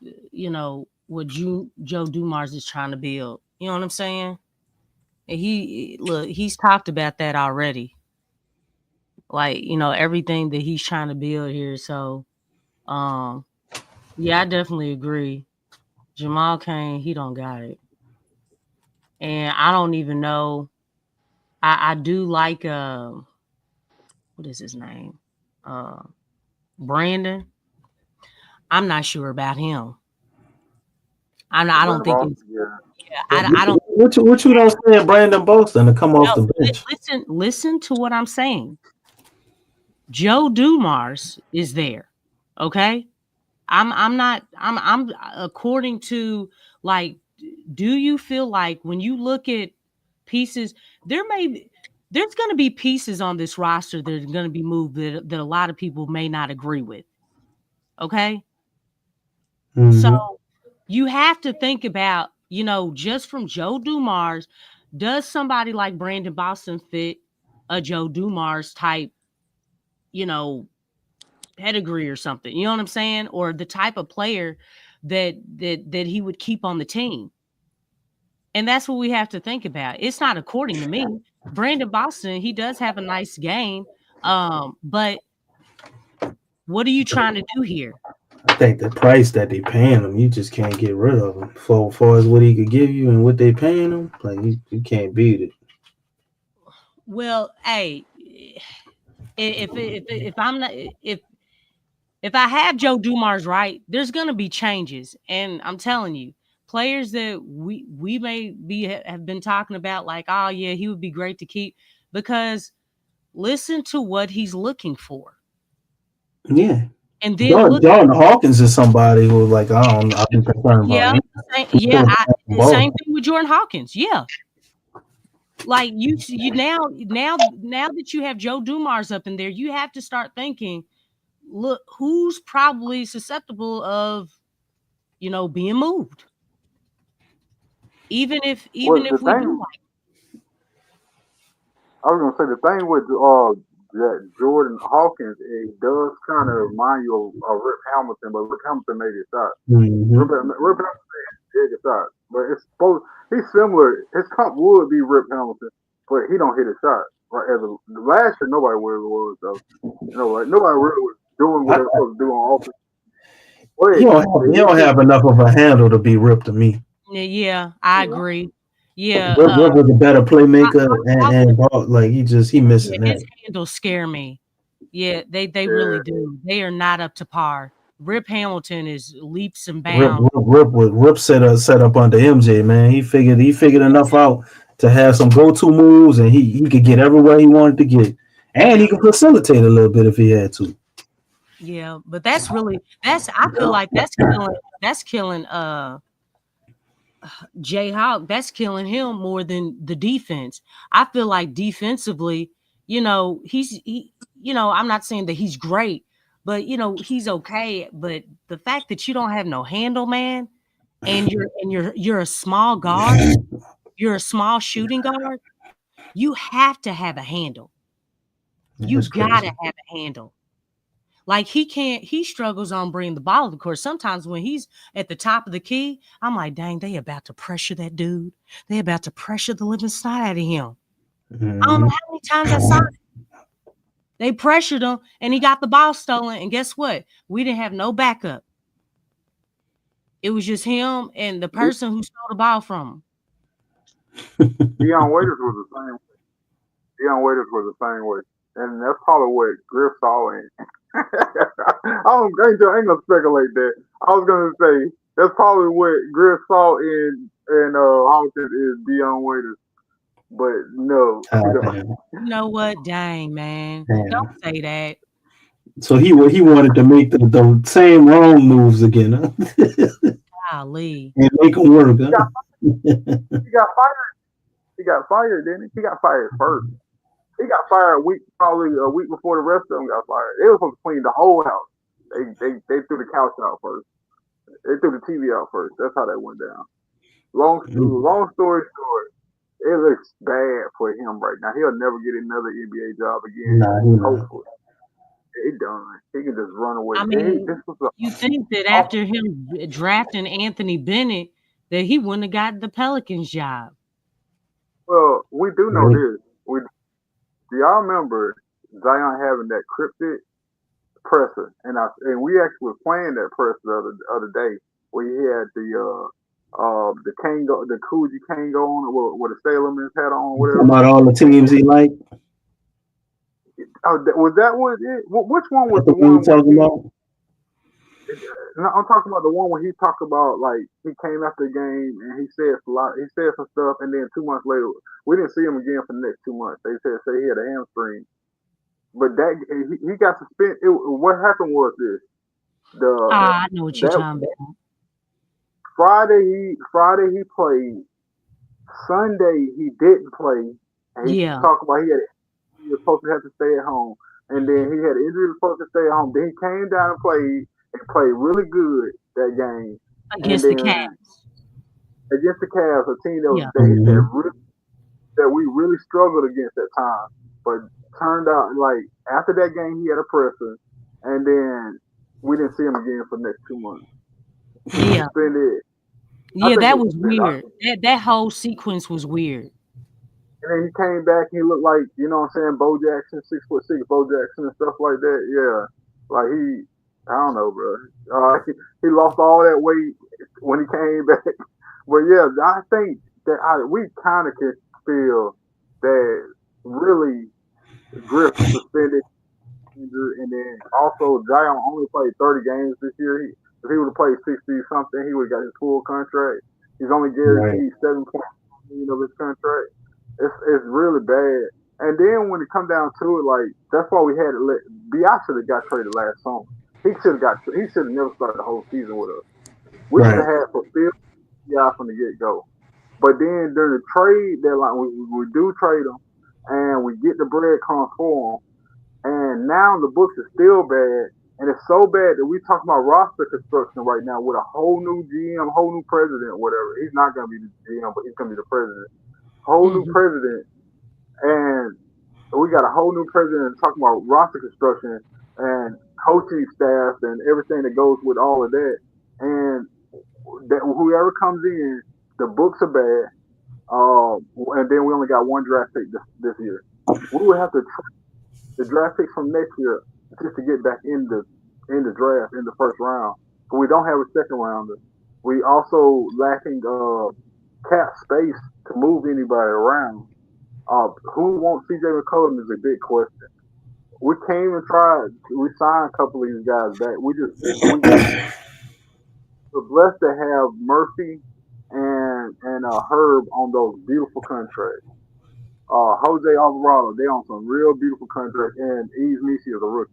what Joe Dumars is trying to build. You know what I'm saying? And he's talked about that already. Like, everything that he's trying to build here. So, yeah, I definitely agree. Jamal Kane, he don't got it. And I don't even know. I do like what is his name? Brandon. I'm not sure about him. I don't think Boston, I don't. What you don't say, Brandon Boston to come off the bench? Listen to what I'm saying. Joe Dumars is there. Okay. I'm according to, like, do you feel like when you look at pieces, there's going to be pieces on this roster that are going to be moved that a lot of people may not agree with. Okay. Mm-hmm. So you have to think about, just from Joe Dumars, does somebody like Brandon Boston fit a Joe Dumars type, pedigree or something? You know what I'm saying? Or the type of player that he would keep on the team. And that's what we have to think about. It's not according to me. Brandon Boston, he does have a nice game. But what are you trying to do here? I think the price that they paying him, you just can't get rid of him. For far as what he could give you and what they paying him, like you can't beat it. Well, hey, if I'm not if I have Joe Dumars right, there's gonna be changes, and I'm telling you, players that we may have been talking about, like, oh yeah, he would be great to keep, because listen to what he's looking for. Yeah. And then Jordan Hawkins is somebody who, like, I've been concerned about him. Same thing with Jordan Hawkins. Yeah. Like you now that you have Joe Dumars up in there, you have to start thinking, look, who's probably susceptible of, being moved. Even if we do like. I was gonna say the thing with that Jordan Hawkins, it does kind of remind you of Rip Hamilton, but Rip Hamilton made his shot. Mm-hmm. Rip Hamilton made his shot, but he's similar. His comp would be Rip Hamilton, but he don't hit his shot. Right? Last year, nobody really was though. Nobody really was doing what they're supposed to do on offense. He don't have enough of a handle to be Rip to me. Yeah, I agree. Yeah, Rip was a better playmaker, and like he missing that. His handles scare me. Yeah, they really do. They are not up to par. Rip Hamilton is leaps and bounds. Rip set up under MJ, man. He figured enough out to have some go-to moves, and he could get everywhere he wanted to get, and he could facilitate a little bit if he had to. Yeah, but I feel like that's killing Jay Hawk. That's killing him more than the defense. I feel like defensively, I'm not saying that he's great, but he's okay. But the fact that you don't have no handle, man, and you're a small guard, you're a small shooting guard, you have to have a handle. You gotta have a handle. Like he struggles on bringing the ball. Of course, sometimes when he's at the top of the key, I'm like, dang, they about to pressure that dude. They about to pressure the living snot out of him. Mm-hmm. I don't know how many times I saw it. They pressured him and he got the ball stolen. And guess what? We didn't have no backup. It was just him and the person who stole the ball from him. Deion Waiters was the same way. And that's probably what Griff saw in. I ain't gonna speculate that. I was gonna say that's probably what Griff saw in Hawkins is Deion Waiters. But no. You know what? Dang, man. Damn. Don't say that. So he wanted to make the same wrong moves again, huh? Golly. And make them work, huh? He got fired. He got fired, didn't he? He got fired first. He got fired probably a week before the rest of them got fired. They were supposed to clean the whole house. They threw the couch out first. They threw the TV out first. That's how that went down. Long story short, it looks bad for him right now. He'll never get another NBA job again. Hopefully. He's done. He can just run away. I mean, you think that after him drafting Anthony Bennett, that he wouldn't have got the Pelicans job? Well, we do know this. Do y'all remember Zion having that cryptic presser? And we actually were playing that presser the other day where he had the Kango, the Coogee Kango on, with the Sailor Man's hat on, whatever. About all the teams he liked. Was that what it? Which one was the one you're talking about? No, I'm talking about the one where he talked about like he came after the game and he said a lot. He said some stuff, and then 2 months later, we didn't see him again for the next 2 months. They say he had a hamstring, but that he got suspended. What happened was this: I know what you're that talking about. Friday he played. Sunday he didn't play, and he Yeah. talked about he was supposed to have to stay at home, and then he had an injury, was supposed to stay at home. Then he came down and played really good that game, and Against the then Cavs. against the Cavs, a team that was Yeah. that we really struggled against at times, but turned out like after that game he had a presser, and then we didn't see him again for the next 2 months. Yeah. Suspended. Yeah, that was weird. That whole sequence was weird. And then he came back and he looked like, you know what I'm saying, Bo Jackson, 6'6", Bo Jackson and stuff like that. Yeah. Like I don't know, bro. He lost all that weight when he came back. But yeah, I think that we kind of can feel that really Griff suspended, and then also Zion only played 30 games this year. If he would have played 60 something, he would have got his full contract. He's only guaranteed 7.5 million of his contract. It's really bad. And then when it come down to it, like that's why we had to let B.I. should have got traded last summer. He should have never started the whole season with us. We should have had fulfilled B.I. from the get go. But then during the trade deadline, we do trade him, and we get the breadcrumbs for him. And now the books are still bad, and it's so bad that we talking about roster construction right now with a whole new GM, whole new president, whatever. He's not going to be the GM, but he's going to be the president. Whole new president, and we got a whole new president talking about roster construction and coaching staff and everything that goes with all of that. And that whoever comes in, the books are bad. And then we only got one draft pick this year. We would have to trade the draft picks from next year just to get back in the draft in the first round. But we don't have a second rounder. We also lacking cap space to move anybody around. Who wants CJ McCollum is a big question. We came and tried. We signed a couple of these guys back. We're blessed to have Murphy and Herb on those beautiful contracts. Jose Alvarado, they on some real beautiful contracts, and Yves Nisi is a rookie.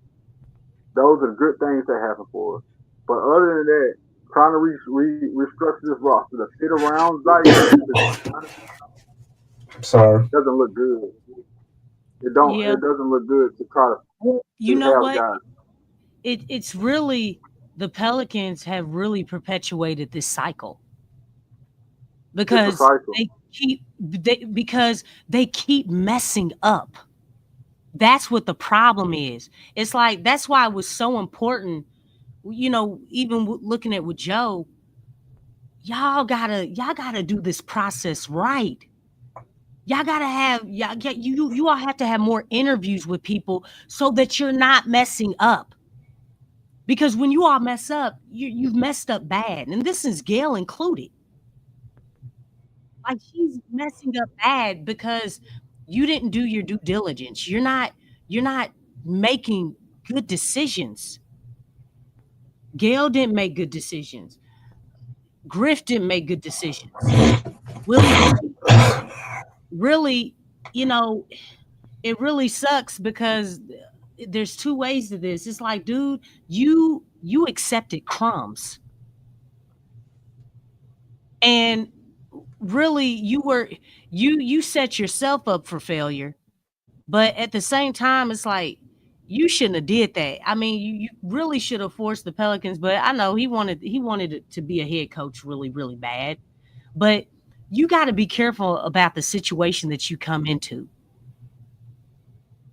Those are good things that happen for us. But other than that, trying to restructure this roster to fit around Zion doesn't look good. It doesn't look good to try to. You know what? Guys. It's really the Pelicans have really perpetuated this cycle because they keep messing up. That's what the problem is. It's like that's why it was so important. You know, even looking at with Joe, y'all gotta do this process right. Y'all gotta have you all have to have more interviews with people so that you're not messing up. Because when you all mess up, you've messed up bad, and this is Gail included. Like she's messing up bad because you didn't do your due diligence. You're not making good decisions. Gail didn't make good decisions. Griff didn't make good decisions. Willie really, you know, it really sucks because there's two ways to this. It's like, dude, you accepted crumbs. And really you set yourself up for failure. But at the same time, it's like you shouldn't have did that. I mean, you really should have forced the Pelicans, but I know he wanted it to be a head coach really, really bad. But you got to be careful about the situation that you come into.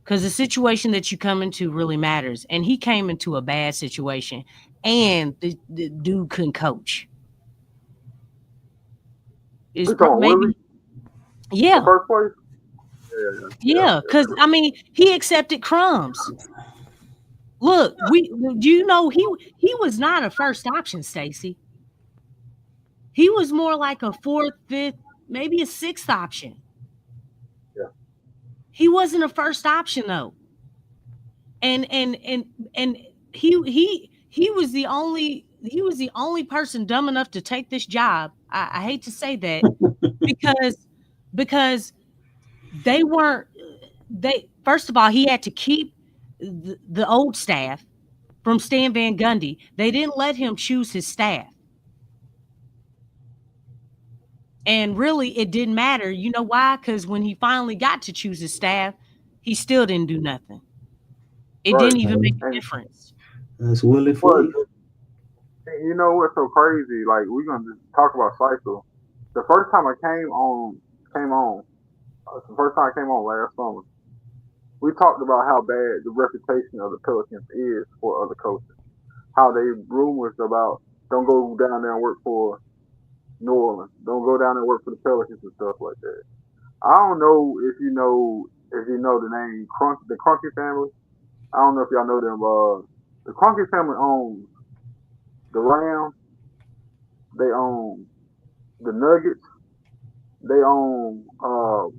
Because the situation that you come into really matters. And he came into a bad situation. And the dude couldn't coach. Maybe, yeah. First place? Yeah, because I mean, he accepted crumbs. Look, he was not a first option, Stacey. He was more like a fourth, fifth, maybe a sixth option. Yeah. He wasn't a first option though. And he was the only he was the only person dumb enough to take this job. I hate to say that because they weren't. First of all, he had to keep the old staff from Stan Van Gundy. They didn't let him choose his staff. And really, it didn't matter. You know why? Because when he finally got to choose his staff, he still didn't do nothing. It didn't even make a difference. That's Willie Green. You know what's so crazy? Like, we're gonna just talk about cycle. The first time I came on last summer, we talked about how bad the reputation of the Pelicans is for other coaches. How they rumors about don't go down there and work for New Orleans, don't go down there and work for the Pelicans and stuff like that. I don't know if you know the name the Kroenke family. I don't know if y'all know them. The Kroenke family owns the Rams. They own the Nuggets. They own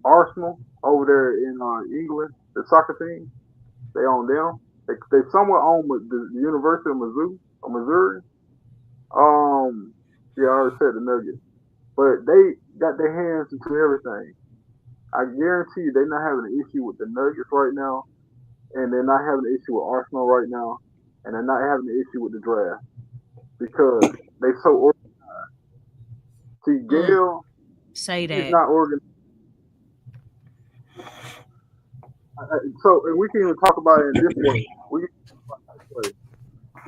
Arsenal over there in England, the soccer team. They own them. They somewhat own the University of Missouri. Yeah, I already said the Nuggets. But they got their hands into everything. I guarantee you they're not having an issue with the Nuggets right now. And they're not having an issue with Arsenal right now. And they're not having an issue with the draft. Because they so organized. See, Gail is not organized. So, and we can even talk about it in this way.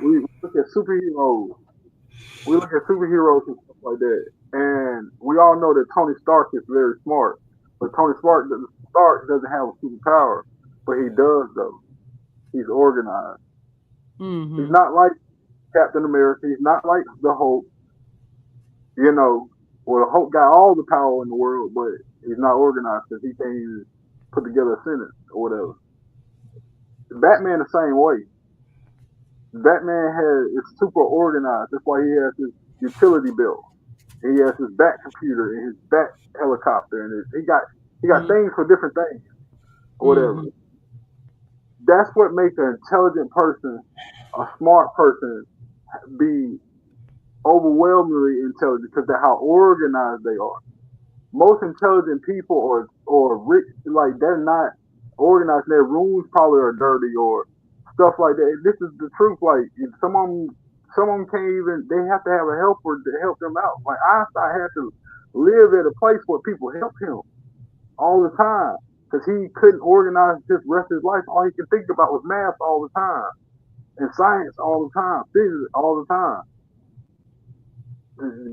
We look at superheroes. We look at superheroes and stuff like that. And we all know that Tony Stark is very smart. But Tony Stark doesn't have a superpower. But he does, though. He's organized. Mm-hmm. He's not like Captain America. He's not like the Hulk. You know, well, the Hulk got all the power in the world, but he's not organized because he can't even put together a sentence or whatever. Batman the same way. Batman is super organized. That's why he has his utility belt. And he has his bat computer and his bat helicopter, and he got things for different things or whatever. Mm-hmm. That's what makes an intelligent person, a smart person, be overwhelmingly intelligent because of how organized they are. Most intelligent people or rich, like, they're not organized. Their rooms probably are dirty or stuff like that. This is the truth. Like, some of them can't even. They have to have a helper to help them out. Like, Einstein had to live at a place where people helped him all the time because he couldn't organize his rest of his life. All he could think about was math all the time and science all the time, physics all the time.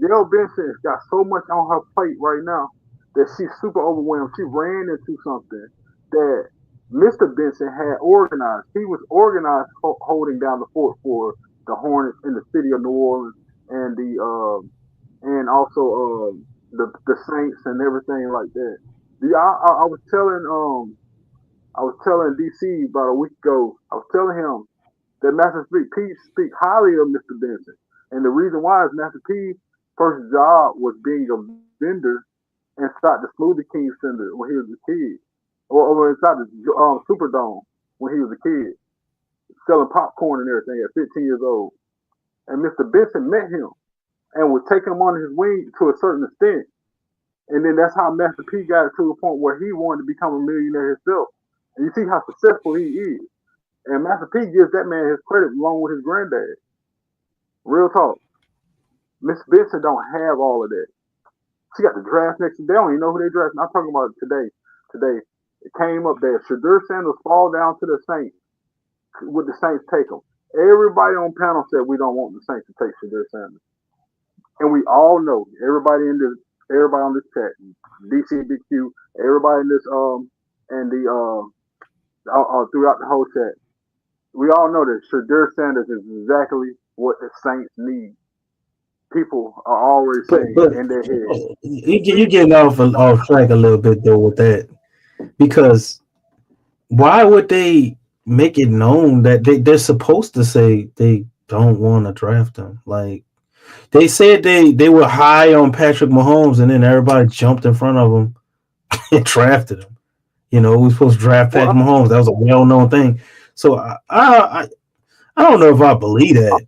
Gail Benson has got so much on her plate right now that she's super overwhelmed. She ran into something that Mr. Benson had organized. He was organized holding down the fort for the Hornets in the city of New Orleans and and also the Saints and everything like that. I was telling DC about a week ago. I was telling him that Master P speak highly of Mr. Benson. And the reason why is Master P's first job was being a vendor inside the Smoothie King Center when he was a kid. Or inside the Superdome when he was a kid. Selling popcorn and everything at 15 years old. And Mr. Benson met him and would take him on his wing to a certain extent. And then that's how Master P got to the point where he wanted to become a millionaire himself. And you see how successful he is. And Master P gives that man his credit along with his granddad. Real talk. Miss Benson don't have all of that. She got the draft next to. They don't even know who they drafted. I'm talking about today. Today, it came up that Shadur Sanders fall down to the Saints. Would the Saints take him? Everybody on panel said we don't want the Saints to take Shadur Sanders. And we all know, everybody on this chat, DCBQ, everybody in this throughout the whole chat, we all know that Shadur Sanders is exactly what the Saints need. People are already saying in their head. You're getting off track a little bit though with that, because why would they make it known that they're supposed to say they don't want to draft him? Like, they said they were high on Patrick Mahomes, and then everybody jumped in front of him and drafted him. You know, we were supposed to draft Patrick Mahomes. That was a well-known thing. So I don't know if I believe that.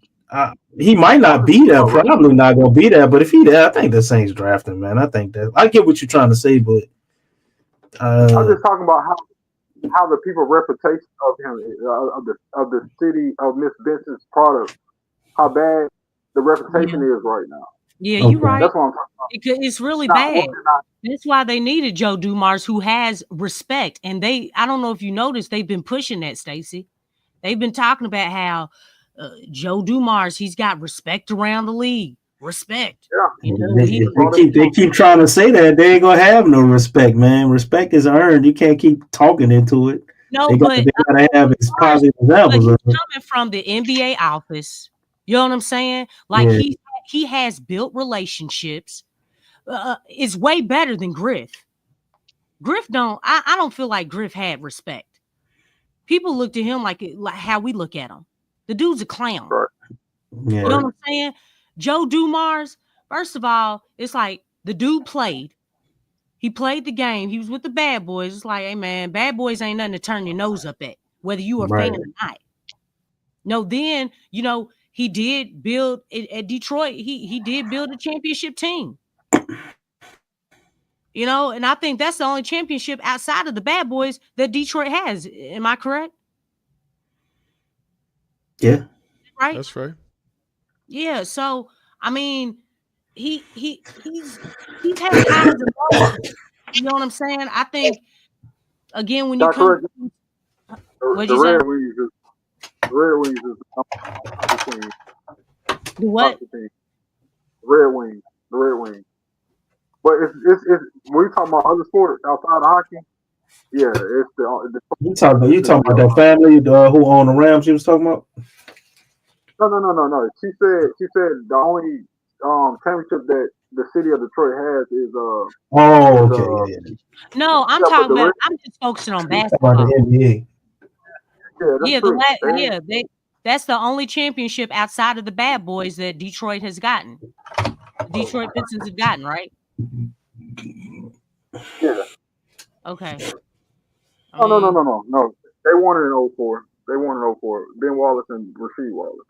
He might not be there. Probably not gonna be there. But if he there, I think the Saints draft him, man. I think that I get what you're trying to say, but I'm just talking about how the people reputation of him of the city of Miss Benson's product, how bad the reputation is right now. Yeah, you're right. That's what I'm talking about. It's really bad. That's why they needed Joe Dumars, who has respect. And I don't know if you noticed, they've been pushing that, Stacey. They've been talking about how Joe Dumars, he's got respect around the league. Respect. Yeah. They keep trying to say that they ain't gonna have no respect, man. Respect is earned. You can't keep talking into it. No, they gotta have its positive examples. But he's coming from the NBA office. You know what I'm saying? Like he has built relationships. It's way better than Griff. Griff I don't feel like Griff had respect. People looked at him like how we look at him. The dude's a clown. Right. Yeah. You know what I'm saying? Joe Dumars, first of all, it's like the dude played. He played the game. He was with the bad boys. It's like, hey, man, bad boys ain't nothing to turn your nose up at, whether you are a fan or not. No, then, he did build at Detroit. He did build a championship team. And I think that's the only championship outside of the bad boys that Detroit has. Am I correct? Yeah. Right? That's right. Yeah. So, I mean, he's had highs and lows. You know what I'm saying? I think, again, when you come... The Red Wings is the team. The what? The Red Wings. But it's when you talking about other sports outside of hockey, yeah, it's the you talking about that family who own the Rams you was talking about? No. She said the only championship that the city of Detroit has is No, I'm talking about. I'm just focusing on basketball. About the NBA. That's the only championship outside of the bad boys that Detroit has gotten. Detroit Pistons have gotten, right? Yeah. Okay. No. They won it in 04. Ben Wallace and Rasheed Wallace.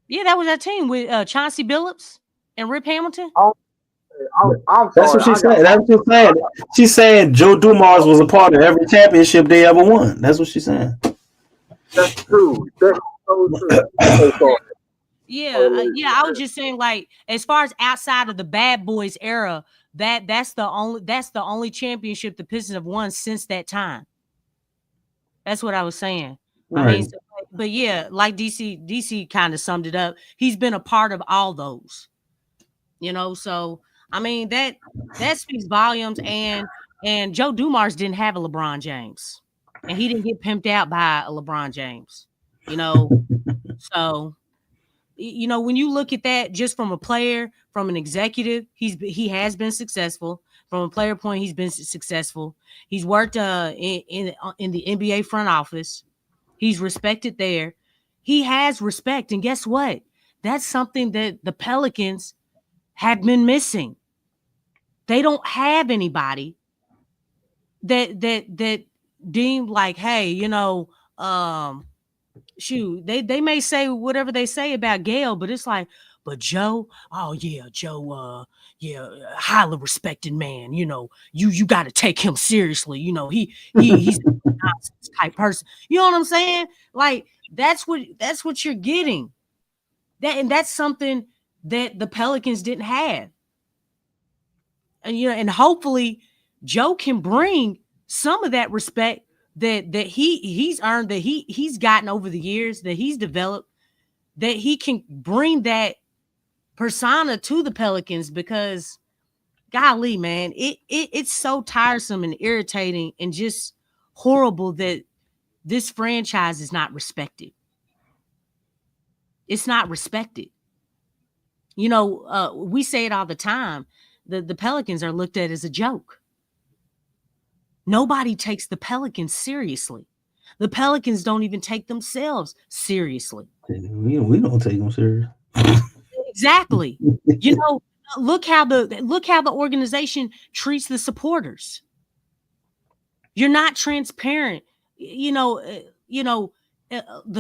Yeah, that was that team with Chauncey Billups and Rip Hamilton. That's what she said. That's what she said. She said Joe Dumars was a part of every championship they ever won. That's what she's saying. That's true. That's so true. Yeah, I was just saying, like, as far as outside of the bad boys era, that's the only championship the Pistons have won since that time. That's what I was saying. Right. I mean, but yeah, like DC kind of summed it up. He's been a part of all those, so I mean that speaks volumes. And Joe Dumars didn't have a LeBron James, and he didn't get pimped out by a LeBron James, so when you look at that just from a player, from an executive, he has been successful. From a player point, he's been successful. He's worked in the NBA front office. He's respected there. He has respect. And guess what? That's something that the Pelicans have been missing. They don't have anybody that deemed like, hey, shoot, they may say whatever they say about Gail, but it's like, but Joe, Joe, highly respected man. You got to take him seriously. He's a nonsense type person. You know what I'm saying? Like that's what you're getting. And that's something that the Pelicans didn't have. And and hopefully Joe can bring some of that respect that he's earned, that he's gotten over the years, that he's developed, that he can bring that persona to the Pelicans, because golly, man, it's so tiresome and irritating and just horrible that this franchise is not respected. It's not respected. We say it all the time. The Pelicans are looked at as a joke. Nobody takes the Pelicans seriously. The Pelicans don't even take themselves seriously. We don't take them serious. Exactly. Look how the organization treats the supporters. You're not transparent. The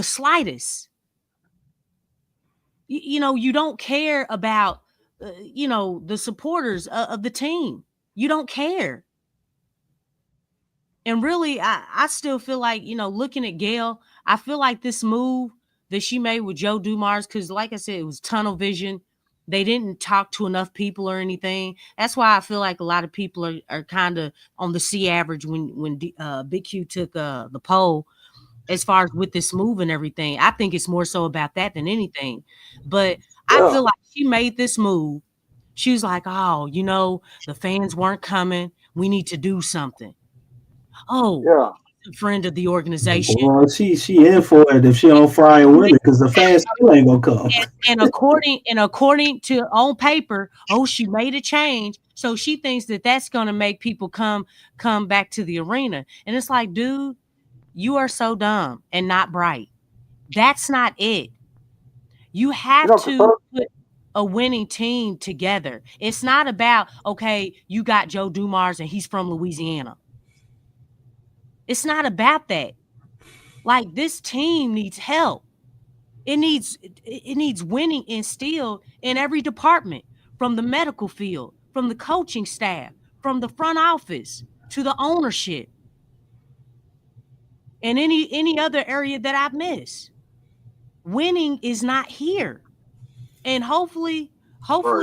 slightest. you don't care about, the supporters of the team. You don't care. And really, I still feel like, looking at Gail, I feel like this move that she made with Joe Dumars, because like I said, it was tunnel vision. They didn't talk to enough people or anything. That's why I feel like a lot of people are kind of on the C average when Big Q took the poll as far as with this move and everything. I think it's more so about that than anything. But I feel like she made this move. She was like, oh, the fans weren't coming. We need to do something. Oh, friend of the organization. Well, she in for it if she don't fry and win it, because the fans still ain't gonna come. And according to on paper, she made a change, so she thinks that that's gonna make people come back to the arena. And it's like, dude, you are so dumb and not bright. That's not it. You have to put a winning team together. It's not about, okay, you got Joe Dumars and he's from Louisiana. It's not about that. Like, this team needs help. It needs winning instilled in every department, from the medical field, from the coaching staff, from the front office to the ownership, and any other area that I've missed. Winning is not here. And hopefully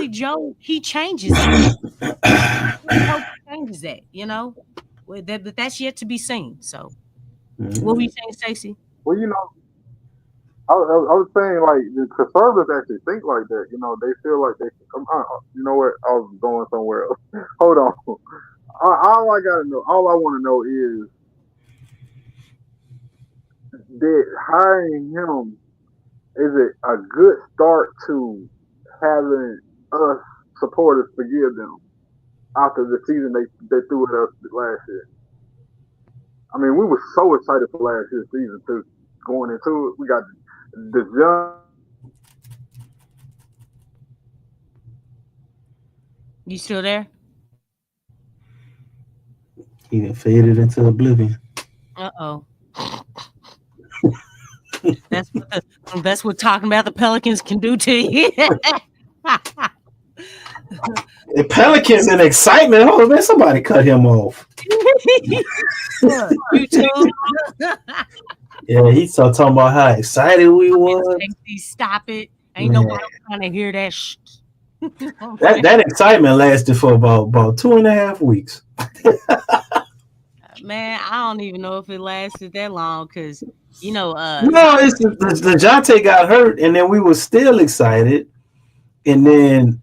Joe, he changes that. Changes that, but that's yet to be seen. So, what were you saying, Stacey? Well, I was saying, like, the conservatives actually think like that. They feel like they can come. You know what? I was going somewhere else. Hold on. All I want to know is, did hiring him, is it a good start to having us supporters forgive them after the season they threw at us last year? I mean, we were so excited for last year's season too. Going into it, we got the young. You still there? He faded into oblivion. Uh-oh. That's what talking about the Pelicans can do to you. The Pelicans and excitement. Oh man, somebody cut him off. You too. Yeah, he started talking about how excited we were. Stop it. Ain't nobody trying to hear that shit. That excitement lasted for about 2.5 weeks. Man, I don't even know if it lasted that long, because no, it's the Jonte got hurt, and then we were still excited, and then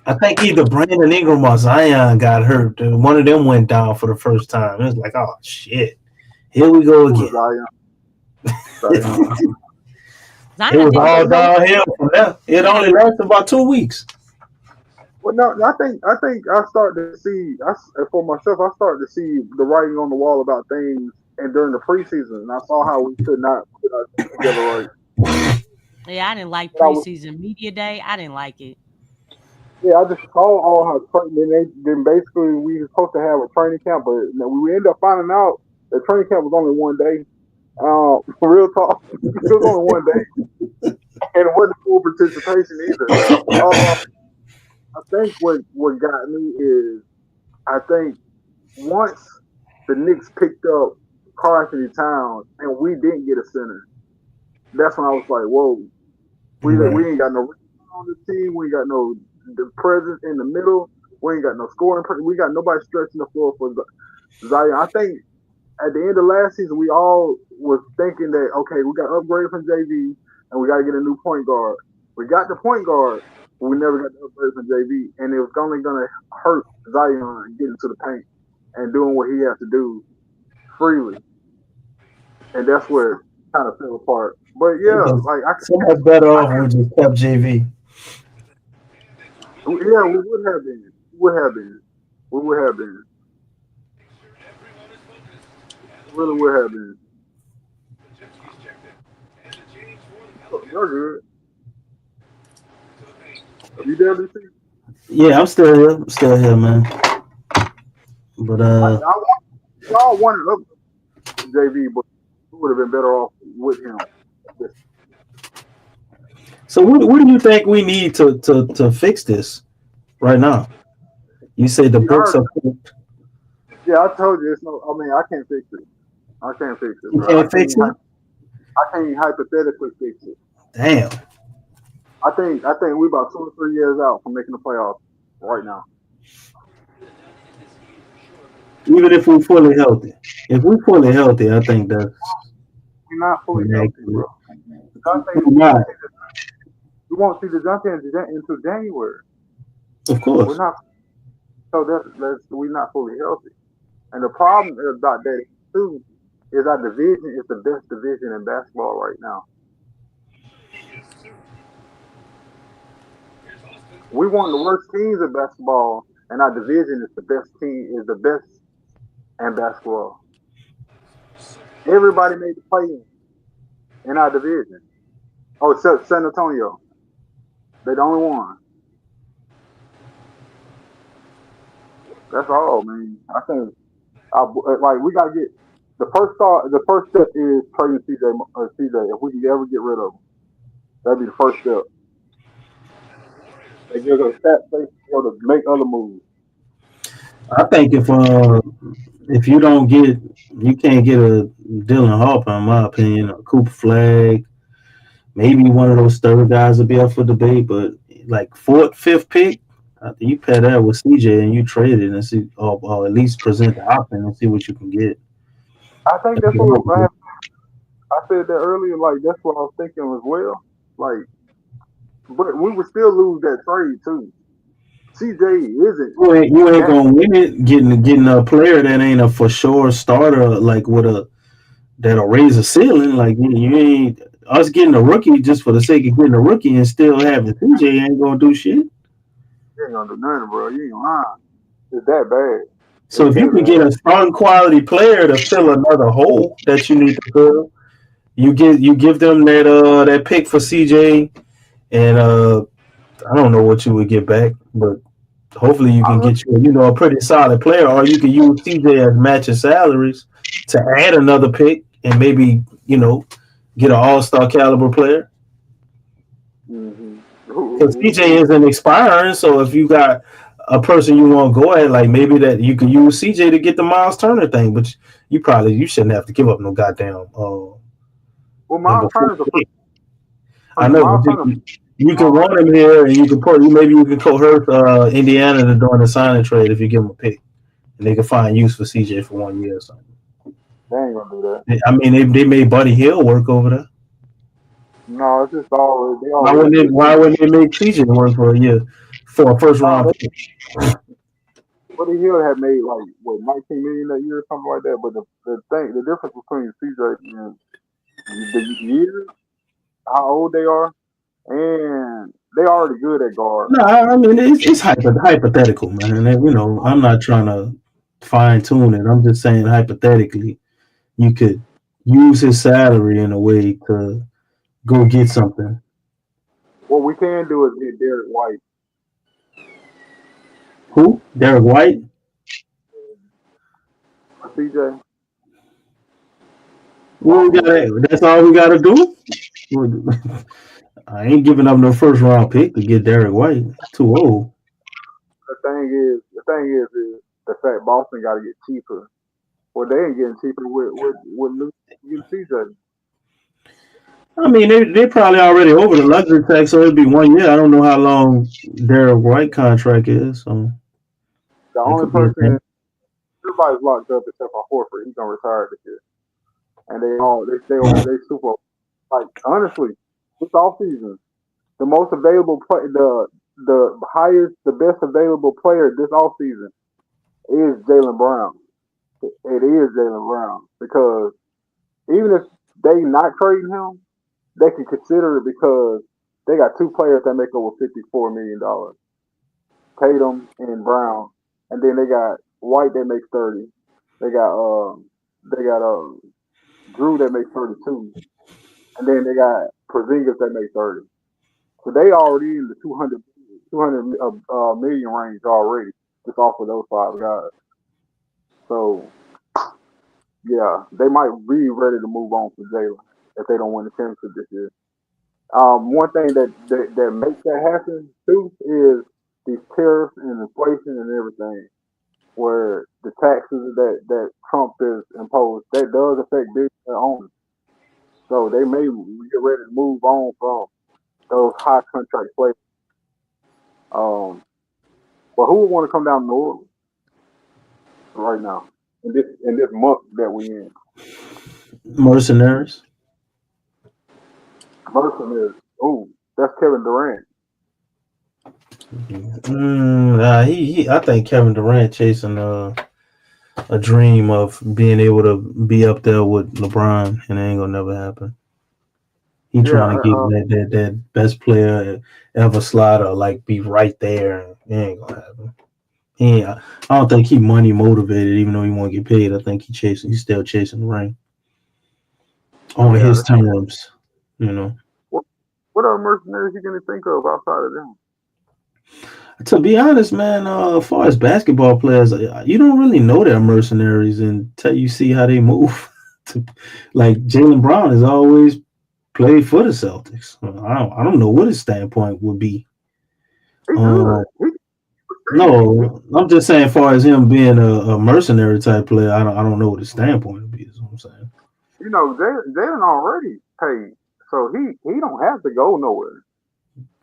I think either Brandon Ingram or Zion got hurt, and one of them went down for the first time. It was like, oh shit, here we go again. It was all downhill from there. It only lasted about 2 weeks. Well, no, I think I started to see. For myself, I started to see the writing on the wall about things, and during the preseason, and I saw how we could not put our things together right. Yeah, I didn't like preseason media day. I didn't like it. Yeah, I just saw all how then basically we were supposed to have a training camp, but we ended up finding out the training camp was only 1 day. For real talk, it was only 1 day, and it wasn't full participation either. I think what got me is, I think once the Knicks picked up Carl-Anthony Towns and we didn't get a center, that's when I was like, whoa, we ain't got no on the team, we ain't got no presence in the middle, we ain't got no scoring, we got nobody stretching the floor for Zion. I think at the end of last season, we all was thinking that, okay, we got upgraded from JV and we got to get a new point guard. We got the point guard, but we never got the upgrade from JV, and it was only going to hurt Zion getting to the paint and doing what he has to do freely. And that's where it kind of fell apart. But yeah, like I so much better off we just kept JV. Yeah, we would have been. We would have been. Really would have been. You're good. Are you there, DC? Yeah, I'm still here. I'm still here, man. But y'all wanted up JV, but we would have been better off with him. So what do you think we need to fix this right now? You say the books are cooked. Yeah, I told you it's no. I mean, I can't fix it. I can't fix it, You bro. can't fix it? I can't hypothetically fix it. Damn. I think we're about 2 or 3 years out from making the playoffs right now. Even if we're fully healthy. If we're fully healthy, I think that's We're not fully healthy, bro. we're not. We won't see the jump until January. Of course. We're not. So we're not fully healthy. And the problem about that too is our division is the best division in basketball right now. We want the worst teams in basketball, and our division is the best in basketball. Everybody made the play in our division. Oh, except San Antonio. They're the only one. That's all, man. I think we gotta get the first start. The first step is trading CJ. If we can ever get rid of him, that'd be the first step. They give us that space to be able to make other moves. I think if you can't get a Dylan Harper, in my opinion, a Cooper Flag, maybe one of those third guys will be up for debate, but like fourth, fifth pick, I think you pair that with CJ and you trade it and see, or at least present the option and see what you can get. I think that's what I said that earlier. Like that's what I was thinking as well. Like, but we would still lose that trade too. CJ isn't. You ain't gonna win it getting a player that ain't a for sure starter like that'll raise a ceiling. Like you ain't us getting a rookie just for the sake of getting a rookie and still having CJ ain't gonna do shit. You ain't gonna do nothing, bro. You ain't lying. It's that bad. So if you can get a strong quality player to fill another hole that you need to fill, you give them that pick for CJ, and I don't know what you would get back, but hopefully you can get a pretty solid player, or you can use CJ as matching salaries to add another pick and maybe get an all-star caliber player. Because CJ isn't expiring, so if you got a person you want to go at, like maybe that you can use CJ to get the Miles Turner thing, but you shouldn't have to give up no goddamn. Miles Turner's I know. You can run him here, and you can coerce Indiana to doing a signing trade if you give them a pick, and they can find use for CJ for 1 year or something. They ain't gonna do that. I mean, they made Buddy Hield work over there. No, it's just always. Why wouldn't they make CJ work for a year for a first round pick? Buddy Hield had made like what 19 million a year or something like that. But the difference between CJ and the years, how old they are, and they already good at guard. No, I mean it's hypothetical, man. And, I'm not trying to fine tune it. I'm just saying hypothetically, you could use his salary in a way to go get something. What we can do is get Derek White. Who? Derek White? CJ. That's all we gotta do. I ain't giving up no first round pick to get Derek White. Too old. The thing is the fact Boston got to get cheaper. Well, they ain't getting cheaper with CJ. I mean, they probably already over the luxury tax, so it'll be 1 year. I don't know how long Derek White contract is. So the only person, everybody's locked up except for Horford. He's gonna retire this year, and they super. Like honestly, this offseason, the most available play, the best available player this offseason is Jaylen Brown. It is Jaylen Brown because even if they not trading him, they can consider it because they got two players that make over $54 million, Tatum and Brown, and then they got White that makes 30. They got Drew that makes 32, and then they got Porzingis that makes 30. So they already in the 200 million range already, just off of those five guys. So yeah, they might be ready to move on for Jaylen if they don't win the championship this year. One thing that makes that happen too is these tariffs and inflation and everything, where the taxes that Trump has imposed, that does affect business owners. So they may get ready to move on from those high contract players. But who would want to come down to New Orleans right now in this month that we in? Mercenaries. Mercenaries. Ooh, that's Kevin Durant. I think Kevin Durant chasing a dream of being able to be up there with LeBron, and it ain't gonna never happen. He trying to get that best player ever slider, like be right there. It ain't gonna happen. I don't think he money motivated, even though he want to get paid. I think he's still chasing the ring on his terms. You know. What other mercenaries you gonna think of outside of them? To be honest, man, as far as basketball players, you don't really know they're mercenaries until you see how they move. Like Jaylen Brown has always played for the Celtics. I don't know what his standpoint would be. No, I'm just saying, as far as him being a mercenary type player, I don't know what his standpoint would be. Is what I'm saying. You know, Jaylen already paid, so he don't have to go nowhere.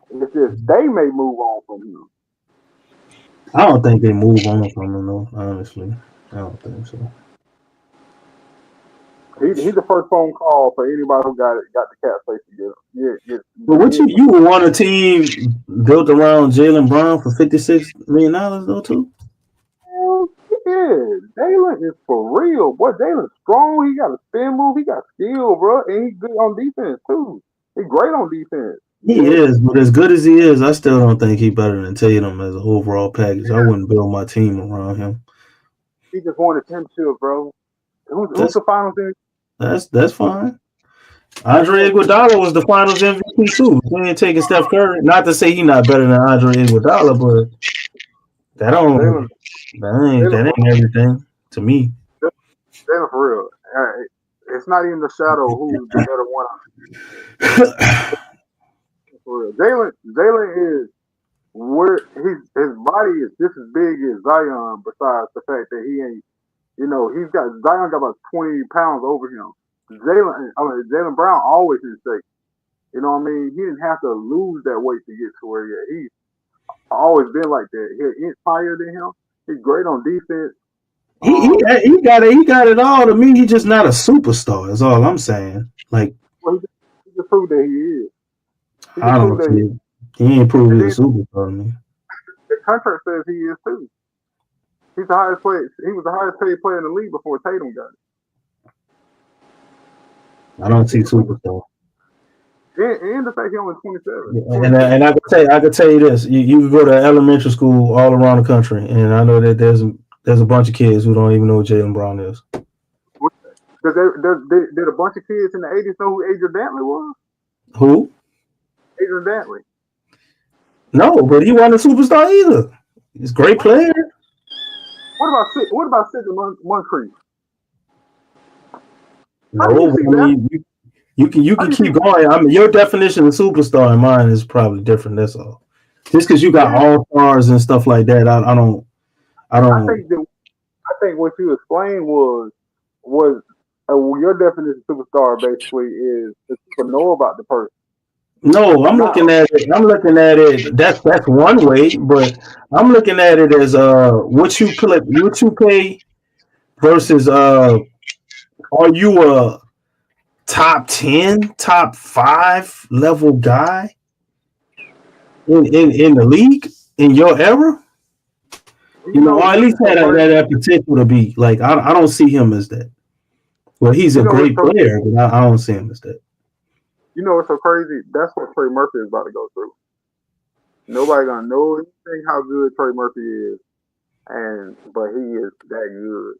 It's just they may move on from him. I don't think they move on from him, though. Honestly, I don't think so. He's the first phone call for anybody who got the cap space to get him. Yeah. But what you would want a team built around Jaylen Brown for $56 million though too? Yeah, Jaylen is for real. Boy, Jaylen's strong. He got a spin move. He got skill, bro, and he's good on defense too. He's great on defense. He is, but as good as he is, I still don't think he's better than Tatum as an overall package. I wouldn't build my team around him. He just won a championship, bro. Who's the finals MVP? That's fine. Andre Iguodala was the finals MVP too. He ain't taking Steph Curry. Not to say he's not better than Andre Iguodala, but that ain't everything to me. Jaylen for real. It's not even the shadow who's the better one. For real. Jaylen is where his body is just as big as Zion. Besides the fact that he ain't, Zion got about 20 pounds over him. Jaylen Brown always in shape. You know what I mean? He didn't have to lose that weight to get to where he at. He's always been like that. He's higher than him. He's great on defense. He got it all. To me, he's just not a superstar. Is all I'm saying. Like, well, he just proved that he is. I don't see it. He ain't proved he's a superstar to me. The contract says he is too. He's the highest player. He was the highest paid player in the league before Tatum got it. I don't see superstar. And the fact he only 27. And I could tell you this: you can go to elementary school all around the country, and I know that there's a bunch of kids who don't even know who Jaylen Brown is. Did a bunch of kids in the 80s know who Adrian Dantley was? Who? Adrian Dantley. No, but he wasn't a superstar either. He's a great player. What about Sidney Moncrief? No, you can keep going. I mean, your definition of superstar and mine is probably different. That's all. Just because you got all stars and stuff like that, I don't. I think what you explained was your definition of superstar basically is that people know about the person. No, I'm looking at it. That's one way, but I'm looking at it as what you pay versus are you a top 10, top 5 level guy in the league in your era? Or at least had that potential to be. Like, I don't see him as that. Well, he's a great player, but I don't see him as that. You know what's so crazy? That's what Trey Murphy is about to go through. Nobody gonna know anything how good Trey Murphy is, but he is that good.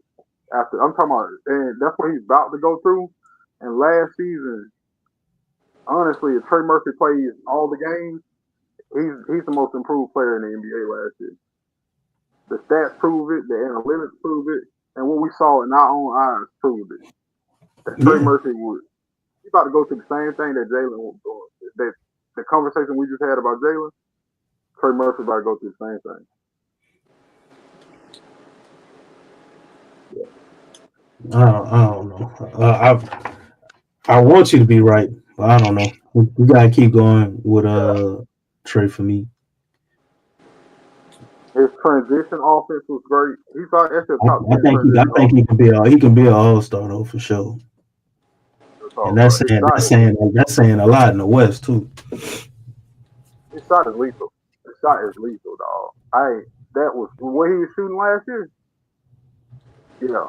I'm talking about, and that's what he's about to go through. And last season, honestly, if Trey Murphy plays all the games, he's the most improved player in the NBA last year. The stats prove it, the analytics prove it, and what we saw in our own eyes proved it. That Trey Murphy would. He's about to go through the same thing that Jaylen was doing. that the conversation we just had about Jalen, Trey Murphy about to go through the same thing. I don't know. I want you to be right, but I don't know. We gotta keep going with Trey for me. His transition offense was great. He's like that's the top 10 I think transition he can be an all-star though for sure. And that's saying a lot in the West too. His shot is lethal. His shot is lethal, dog. That was when he was shooting last year. Yeah.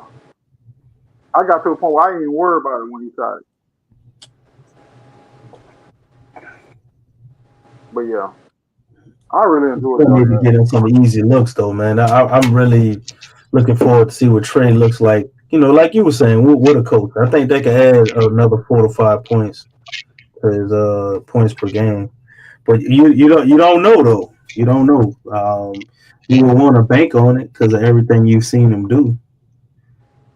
I got to a point where I didn't even worry about it when he shot it. But yeah. I really enjoyed it. We need to get him some easy looks though, man. I'm really looking forward to see what Trey looks like. You know, like you were saying, with a coach. I think they could add another 4 to 5 points to his points per game. But you don't know though. You don't know. You will want to bank on it because of everything you've seen him do.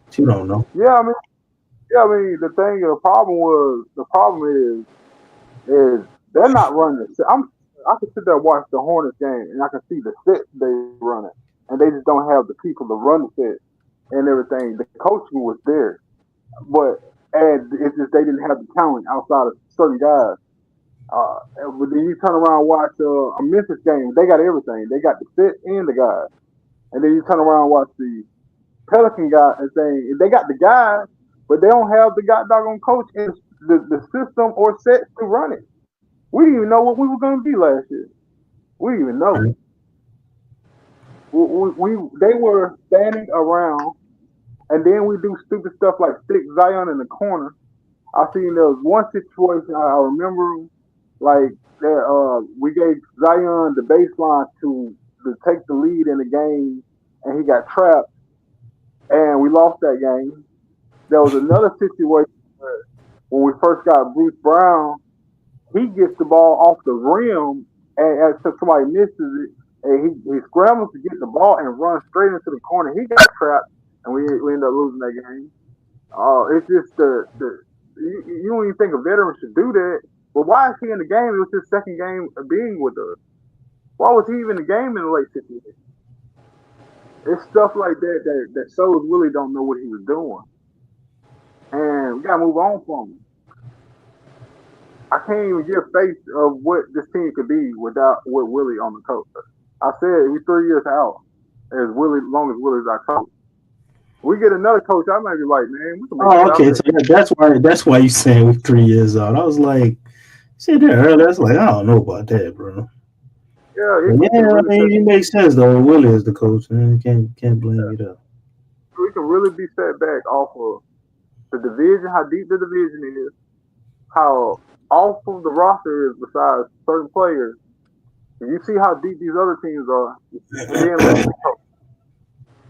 But you don't know. Yeah, I mean, the problem is they're not running it. I can sit there and watch the Hornets game, and I can see the sets they run it, and they just don't have the people to run the set and everything. The coaching was there, and it's just they didn't have the talent outside of certain guys. But then you turn around and watch a Memphis game, they got everything. They got the set and the guys. And then you turn around and watch the Pelican guy and say they got the guys, but they don't have the doggone coach and the system or set to run it. We didn't even know what we were going to be last year. We didn't even know. They were standing around, and then we do stupid stuff like stick Zion in the corner. I seen there was one situation I remember, like that we gave Zion the baseline to take the lead in the game, and he got trapped, and we lost that game. There was another situation where when we first got Bruce Brown, he gets the ball off the rim, and somebody misses it, and he scrambles to get the ball and runs straight into the corner. He got trapped, and we ended up losing that game. It's just you don't even think a veteran should do that. But why is he in the game? It was his second game of being with us. Why was he even in the game in the late 60s? It's stuff like that shows Willie don't know what he was doing. And we got to move on from him. I can't even give faith of what this team could be with Willie on the coach. I said we're 3 years out as long as Willie's our coach. We get another coach, I might be like, man. Okay, so that's why you saying we're 3 years out. I was like, said that earlier. I was like, I don't know about that, bro. It makes sense though. Willie is the coach, man. Can't blame it up. We can really be set back off of the division, how deep the division is, how awful the roster is besides certain players. And you see how deep these other teams are. And then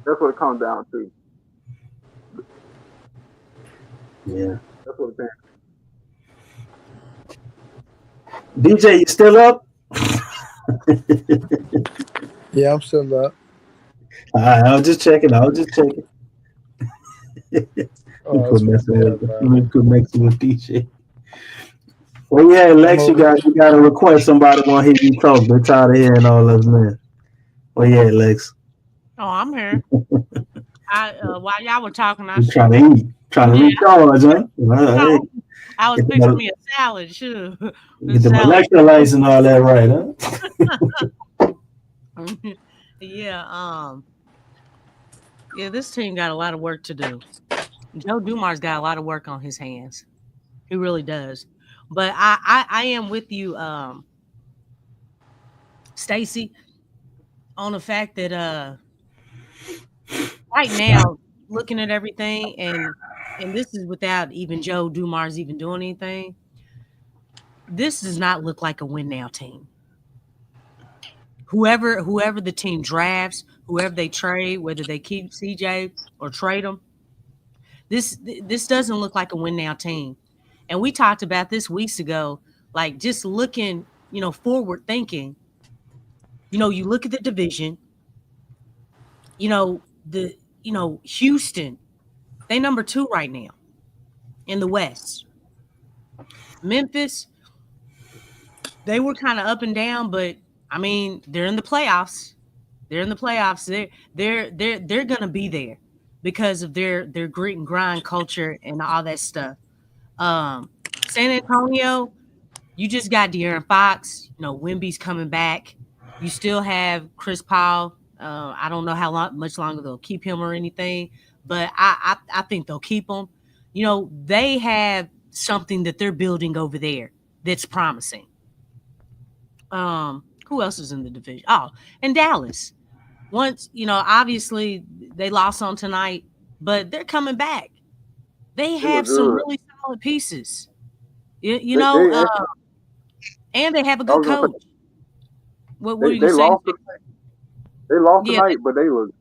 that's what it comes down to. Yeah. That's what it's DJ, you still up? Yeah, I'm still up. All right, I was just checking. Quit messing with DJ. Well, yeah, Lex, you got to request somebody want to hear you talk. They're tired of hearing all of us, man. Well, yeah, Lex. Oh, I'm here. While y'all were talking, I was trying to recharge, huh? No, I was fixing me a salad, sure. Get the electrolytes and all that right, huh? Yeah, this team got a lot of work to do. Joe Dumars got a lot of work on his hands. He really does. But I am with you, Stacy, on the fact that right now, looking at everything, and this is without even Joe Dumars even doing anything, this does not look like a win now team. Whoever the team drafts, whoever they trade, whether they keep CJ or trade him, this doesn't look like a win now team. And we talked about this weeks ago, like just looking, forward thinking. You look at the division, Houston, they number 2 right now in the West. Memphis, they were kind of up and down, but I mean, they're in the playoffs. They're in the playoffs. They're gonna be there because of their grit and grind culture and all that stuff. San Antonio, you just got De'Aaron Fox. You know, Wemby's coming back. You still have Chris Paul. I don't know how much longer they'll keep him or anything, but I think they'll keep him. You know, they have something that they're building over there that's promising. Who else is in the division? Oh, and Dallas. Once, you know, obviously they lost on tonight, but they're coming back. They have some really solid pieces. You know, and they have a good coach. What were you saying? They lost tonight, but they look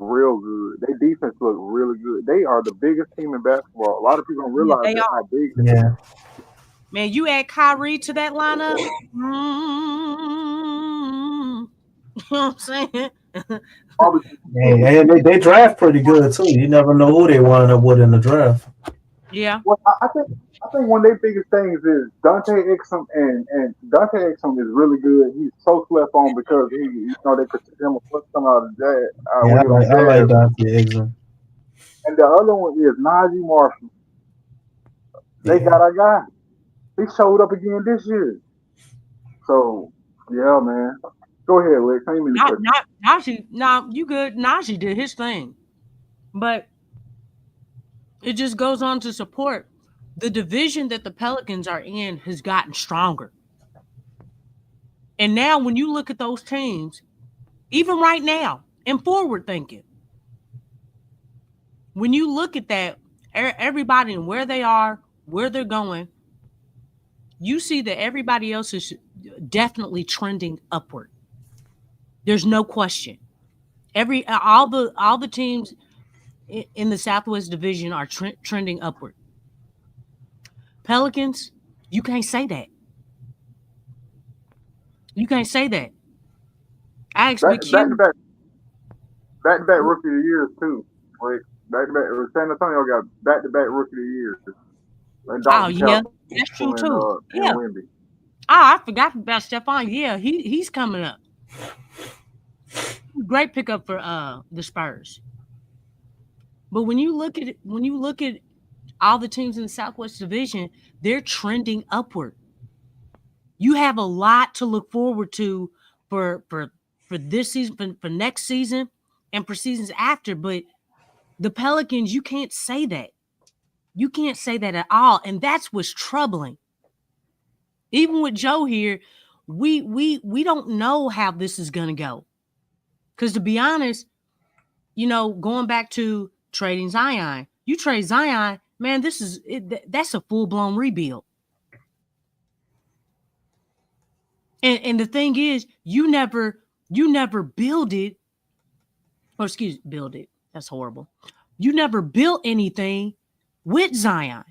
real good. Their defense look really good. They are the biggest team in basketball. A lot of people don't realize how big they are. Man, you add Kyrie to that lineup. You know what I'm saying? And they draft pretty good too. You never know who they wind up with in the draft. Yeah. Well, I think one of their biggest things is Dante Exum, and Dante Exum is really good. He's so slept on because they consider him a first come out of the Jazz. I like Dante Exum. And the other one is Najee Marshall. They got a guy. He showed up again this year. So yeah, man. Go ahead, Lex. Najee, you good. Najee did his thing. But it just goes on to support the division that the Pelicans are in has gotten stronger. And now when you look at those teams, even right now, and forward thinking, when you look at that, everybody and where they are, where they're going, you see that everybody else is definitely trending upward. There's no question. All the teams in the Southwest Division are trending upward. Pelicans, you can't say that. You can't say that. I expect back to back rookie of the years too. Like back to back. San Antonio got back to back rookie of the years. Like that's true too. Yeah. Wemby. I forgot about Stephon. Yeah, he's coming up. Great pickup for the Spurs. But when you look at all the teams in the Southwest Division, they're trending upward. You have a lot to look forward to for this season, for next season, and for seasons after. But the Pelicans, you can't say that. You can't say that at all, and that's what's troubling. Even with Joe here, we don't know how this is going to go. Because to be honest, you know, going back to trading Zion, you trade Zion, man, that's a full-blown rebuild. And the thing is, you never build it. Build it. That's horrible. You never built anything with Zion.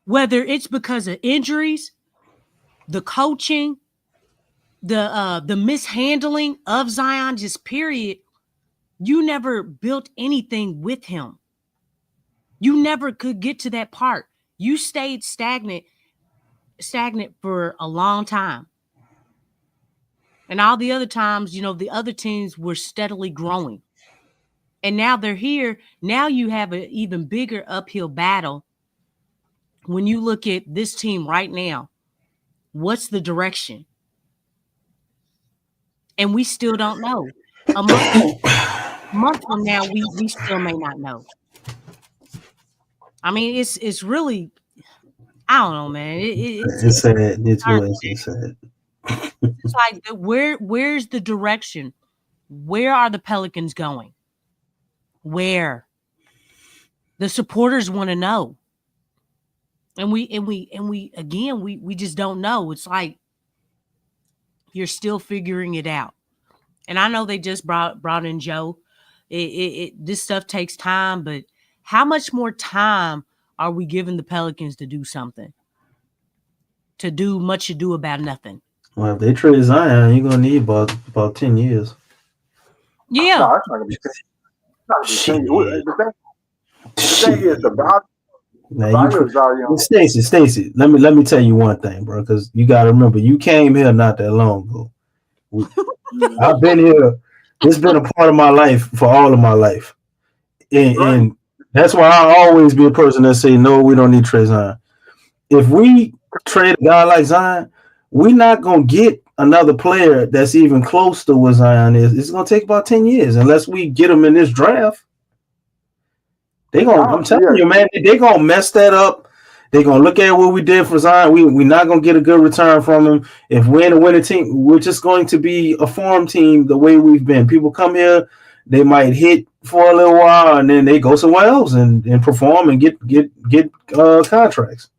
Whether it's because of injuries, the coaching, the mishandling of Zion, just period, you never built anything with him. You never could get to that part. You stayed stagnant for a long time. And all the other times, you know, the other teams were steadily growing. And now they're here. Now you have an even bigger uphill battle. When you look at this team right now, what's the direction? And we still don't know. A month from now, we still may not know. I mean, it's really, I don't know, man. It's sad. It's really sad. It's like, where's the direction? Where are the Pelicans going? Where? The supporters want to know. And we just don't know. It's like you're still figuring it out. And I know they just brought in Joe. This stuff takes time, but how much more time are we giving the Pelicans to do something? To do much ado about nothing. Well, if they trade Zion, you're gonna need about 10 years. Yeah. No, it's not gonna be 10. The thing is, the value Now Zion. Stacy, let me tell you one thing, bro, because you got to remember you came here not that long ago. I've been here. It's been a part of my life for all of my life, and that's why I always be a person that say no, we don't need Trey Zion. If we trade a guy like Zion, we're not gonna get another player that's even close to what Zion is. It's gonna take about 10 years unless we get him in this draft. I'm telling you, man, they're gonna mess that up. They're gonna look at what we did for Zion. We're not gonna get a good return from him. If we're in a winning team, we're just going to be a farm team the way we've been. People come here, they might hit for a little while, and then they go somewhere else and perform and get contracts.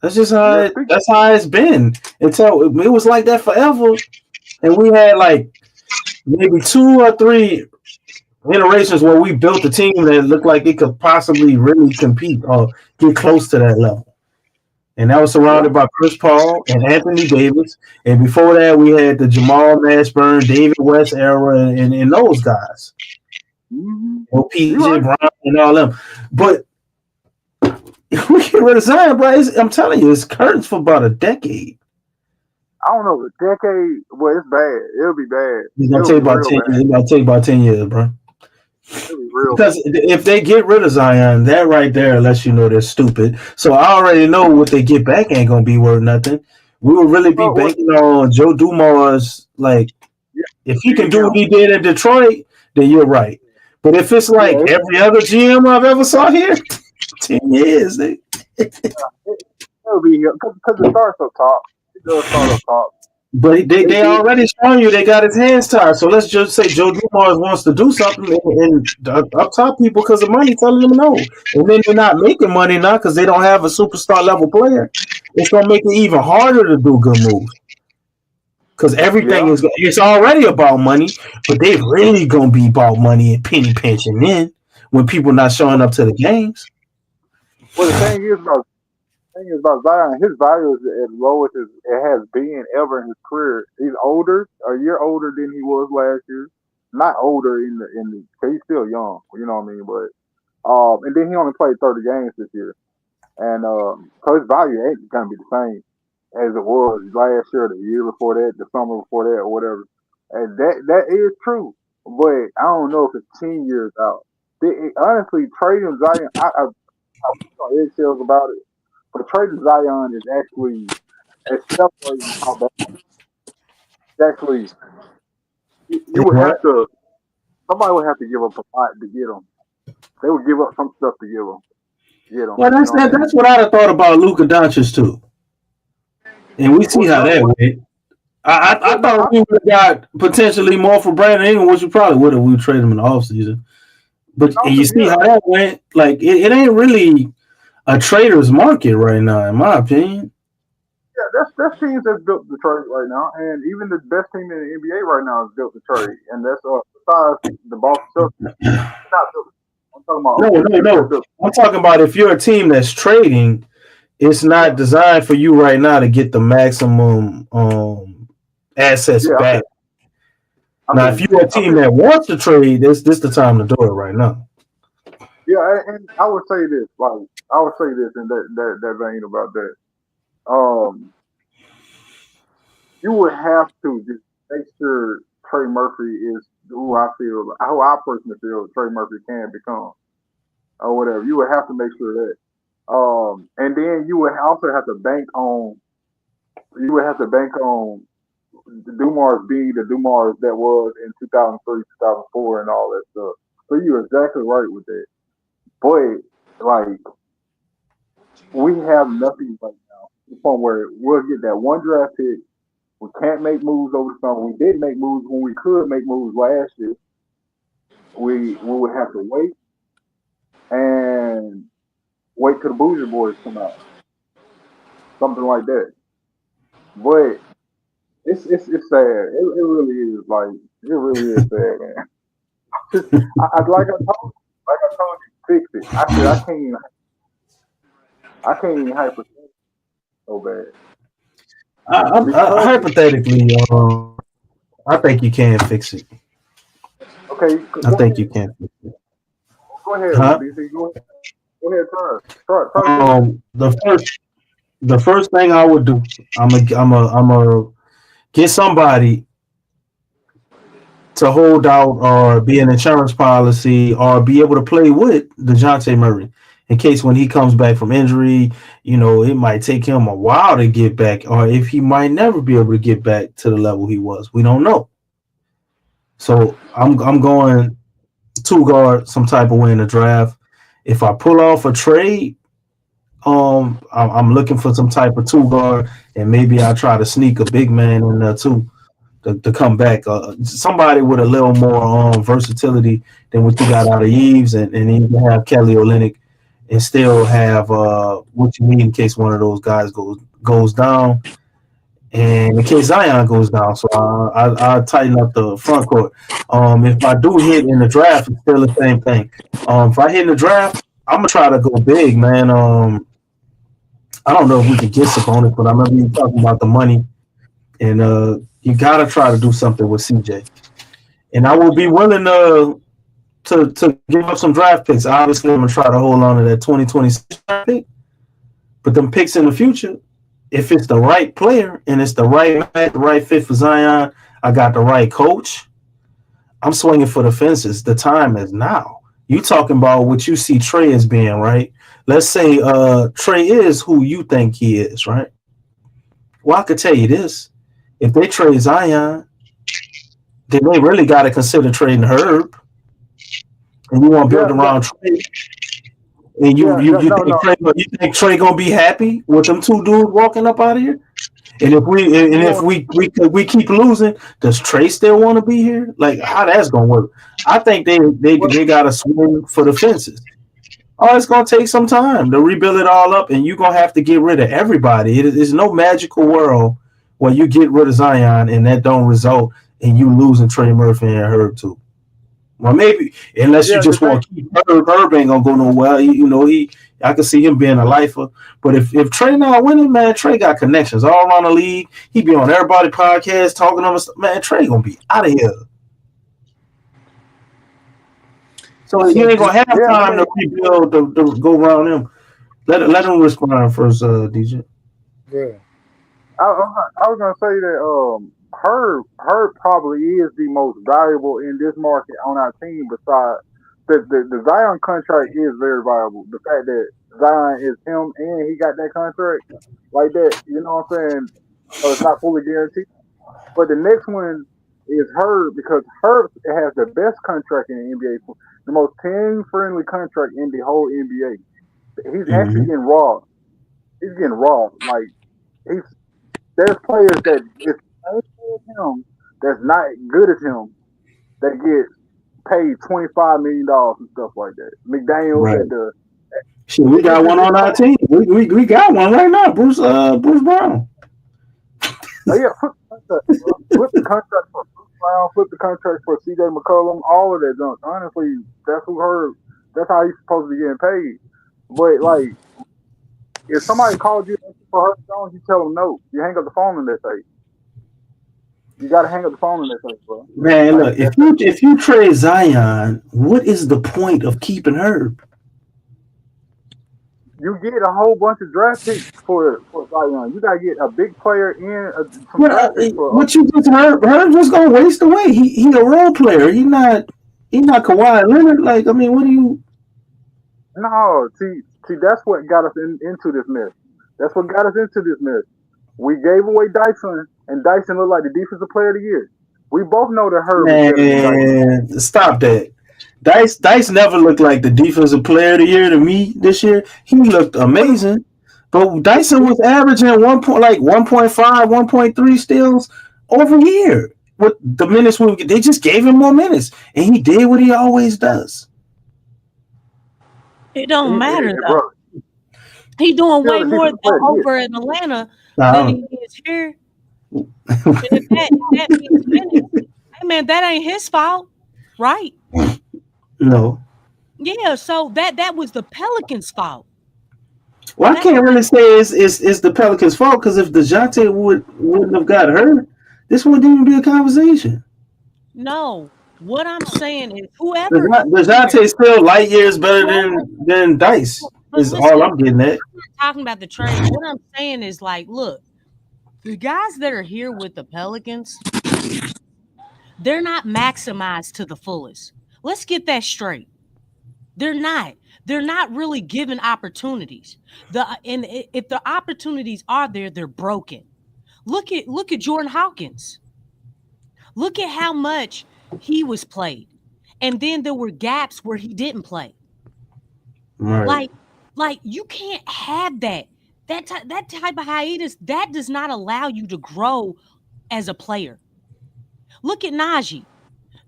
That's just how that's how it's been until it was like that forever. And we had like maybe 2 or 3 iterations where we built a team that looked like it could possibly really compete or get close to that level. And that was surrounded by Chris Paul and Anthony Davis. And before that, we had the Jamal Mashburn, David West era, and those guys. PJ Brown and all them. But if we get rid of Zion, bro, I'm telling you, it's curtains for about a decade. I don't know, a decade. Well, it's bad. It'll be bad. It's gonna take about 10 years. It's gonna take about 10 years, bro. Because if they get rid of Zion, that right there lets you know they're stupid. So I already know what they get back ain't gonna be worth nothing. We will really be banking on Joe Dumars. Like, if he can do what he did in Detroit, then you're right. But if it's like every other GM I've ever saw here, 10 years, it'll be here because it starts up top. It does start up top. But they already showing you they got his hands tied. So let's just say Joe Dumars wants to do something, and up top people because of money telling them no, and then they're not making money now because they don't have a superstar level player. It's gonna make it even harder to do good moves because everything it's already about money, but they really gonna be about money and penny pinching in when people not showing up to the games. Well, the thing is about Zion, his value is as low as it has been ever in his career. He's older, a year older than he was last year. Not older in the he's still young, you know what I mean? But and then he only played 30 games this year. And so his value ain't gonna be the same as it was last year, the year before that, the summer before that, or whatever. And that is true. But I don't know if it's 10 years out. Honestly, trading Zion, I on eggshells about it. But trading Zion is actually accelerating how bad. Actually, you would have to. Somebody would have to give up a lot to get him. They would give up some stuff to give him. Well, that's what I'd have thought about Luka Doncic too. And we see how that went. I thought we would have got potentially more for Brandon Ingram, which we probably would have. We traded him in the offseason. But you see how that went. Like it ain't really a trader's market right now, in my opinion. Yeah, that's teams that's built to trade right now, and even the best team in the NBA right now is built to trade, and that's besides the Boston Celtics. Not built. I'm talking about no. I'm talking about if you're a team that's trading, it's not designed for you right now to get the maximum assets back. Now, if you're a team that wants to trade, this the time to do it right now. Yeah, and I would say this, in that vein about that. You would have to just make sure Trey Murphy is who I personally feel Trey Murphy can become, or whatever. You would have to make sure that. And then you would also have to bank on. You would have to bank on the Dumars being the Dumars that was in 2003, 2004, and all that stuff. So you're exactly right with that. But like, we have nothing right now. To the point where we'll get that one draft pick. We can't make moves over the summer. We did make moves when we could make moves last year. We would have to wait till the Bougie Boys come out, something like that. But it's sad. It really is. Like, it really is sad, man. Like I told you, fix it. I can't even hype it so bad. Hypothetically, I think you can fix it. Okay. I think you can fix it. Go ahead, Huh? DC. Go ahead. Go ahead, try. The first thing I would do, I'm a get somebody to hold out or be an insurance policy or be able to play with DeJounte Murray in case when he comes back from injury, it might take him a while to get back, or if he might never be able to get back to the level he was. We don't know. So I'm going 2 guard some type of way in the draft. If I pull off a trade, I'm looking for some type of 2 guard, and maybe I'll try to sneak a big man in there too to come back. Somebody with a little more versatility than what you got out of Eves, and then you can have Kelly Olynyk and still have what you need in case one of those guys goes down, and in case Zion goes down. So I tighten up the front court. If I do hit in the draft, it's still the same thing. If I hit in the draft, I'm gonna try to go big, man. I don't know if we can get Sabonis, but I remember you talking about the money, and you gotta try to do something with CJ. And I will be willing to give up some draft picks. Obviously, I'm gonna try to hold on to that 2026 draft pick. But them picks in the future, if it's the right player and it's the right fit for Zion, I got the right coach, I'm swinging for the fences. The time is now. You talking about what you see Trey as being, right? Let's say Trey is who you think he is, right? Well, I could tell you this. If they trade Zion, then they really got to consider trading Herb. And you want to build around Trey. And you think Trey gonna be happy with them 2 dudes walking up out of here? And if we keep losing, does Trey still want to be here? Like, how that's gonna work? I think they gotta swing for the fences. Oh, it's gonna take some time to rebuild it all up, and you're gonna have to get rid of everybody. It's no magical world where you get rid of Zion and that don't result in you losing Trey Murphy and Herb too. Well, maybe unless you just want to keep Herb ain't gonna go nowhere. I can see him being a lifer. But if Trey not winning, man, Trey got connections all around the league. He be on everybody podcast talking to him. Man, Trey gonna be out of here. So you ain't gonna have time to rebuild to go around him. Let him respond first, DJ. Yeah. I was gonna say that Herb probably is the most valuable in this market on our team. Besides the Zion contract is very valuable. The fact that Zion is him and he got that contract like that, you know what I'm saying? So it's not fully guaranteed. But the next one is Herb, because Herb has the best contract in the NBA, the most team-friendly contract in the whole NBA. He's actually getting robbed. He's getting robbed. Like, there's players that is him that's not good as him that get paid $25 million and stuff like that. McDaniels at the. Shit, we got one on our team. We got one right now, Bruce Brown. Oh yeah, flip the contract for Bruce Brown, flip the contract for CJ McCollum, all of that junk. Honestly, that's how he's supposed to be getting paid. But like, if somebody called you for Herb Jones, you tell them no. You hang up the phone in their face. You gotta hang up the phone in their face, bro. Man, look, if you trade Zion, what is the point of keeping Herb? You get a whole bunch of draft picks for Zion. You gotta get a big player in. What you just Herb just gonna waste away. He a role player. He not Kawhi Leonard. Like, I mean, what do you? No, see, that's what got us into this mess. That's what got us into this mess. We gave away Dyson, and Dyson looked like the defensive player of the year. We both know that Herb. Man, stop that. Dice never looked like the defensive player of the year to me this year. He looked amazing, but Dyson was averaging 1.5, 1.3 steals over here. With the minutes they just gave him more minutes, and he did what he always does. It don't matter though. He doing way more over in Atlanta than he is here. If that means minutes, hey man, that ain't his fault, right? No. Yeah, so that was the Pelicans' fault. Well, I can't really say it's the Pelicans' fault, because if DeJounte wouldn't have got hurt, this wouldn't even be a conversation. No, What I'm saying is, whoever DeJounte still light years better than Dice. But Is listen, all I'm getting at. I'm not talking about the trade. What I'm saying is, like, look, the guys that are here with the Pelicans, they're not maximized to the fullest. Let's get that straight. They're not. They're not really given opportunities. If the opportunities are there, they're broken. Look at Jordan Hawkins. Look at how much he was played. And then there were gaps where he didn't play. Right. Like you can't have that. That type of hiatus, that does not allow you to grow as a player. Look at Najee.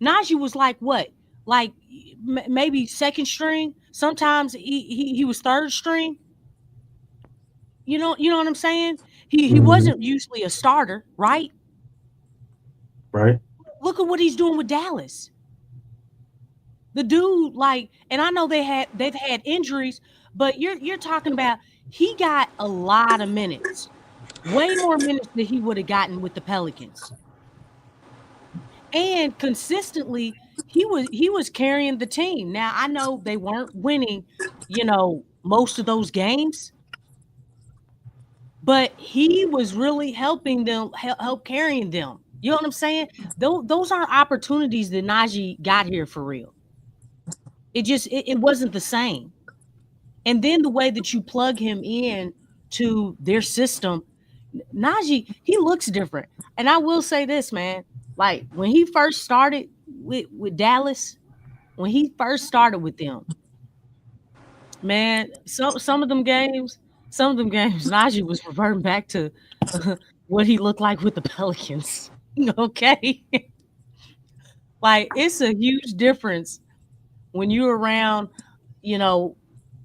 Najee was like what? Like maybe second string. Sometimes he was third string. You know what I'm saying? He wasn't usually a starter, right? Right. Look at what he's doing with Dallas. The dude, like, and I know they've had injuries, but you're talking about he got a lot of minutes, way more minutes than he would have gotten with the Pelicans. And consistently, he was carrying the team. Now I know they weren't winning, most of those games, but he was really helping them, help carrying them. You know what I'm saying? Those aren't opportunities that Najee got here for real. It wasn't the same. And then the way that you plug him in to their system, Najee, he looks different. And I will say this, man, like when he first started with Dallas, when he first started with them, man, some of them games, Najee was reverting back to what he looked like with the Pelicans. Okay. Like it's a huge difference when you're around,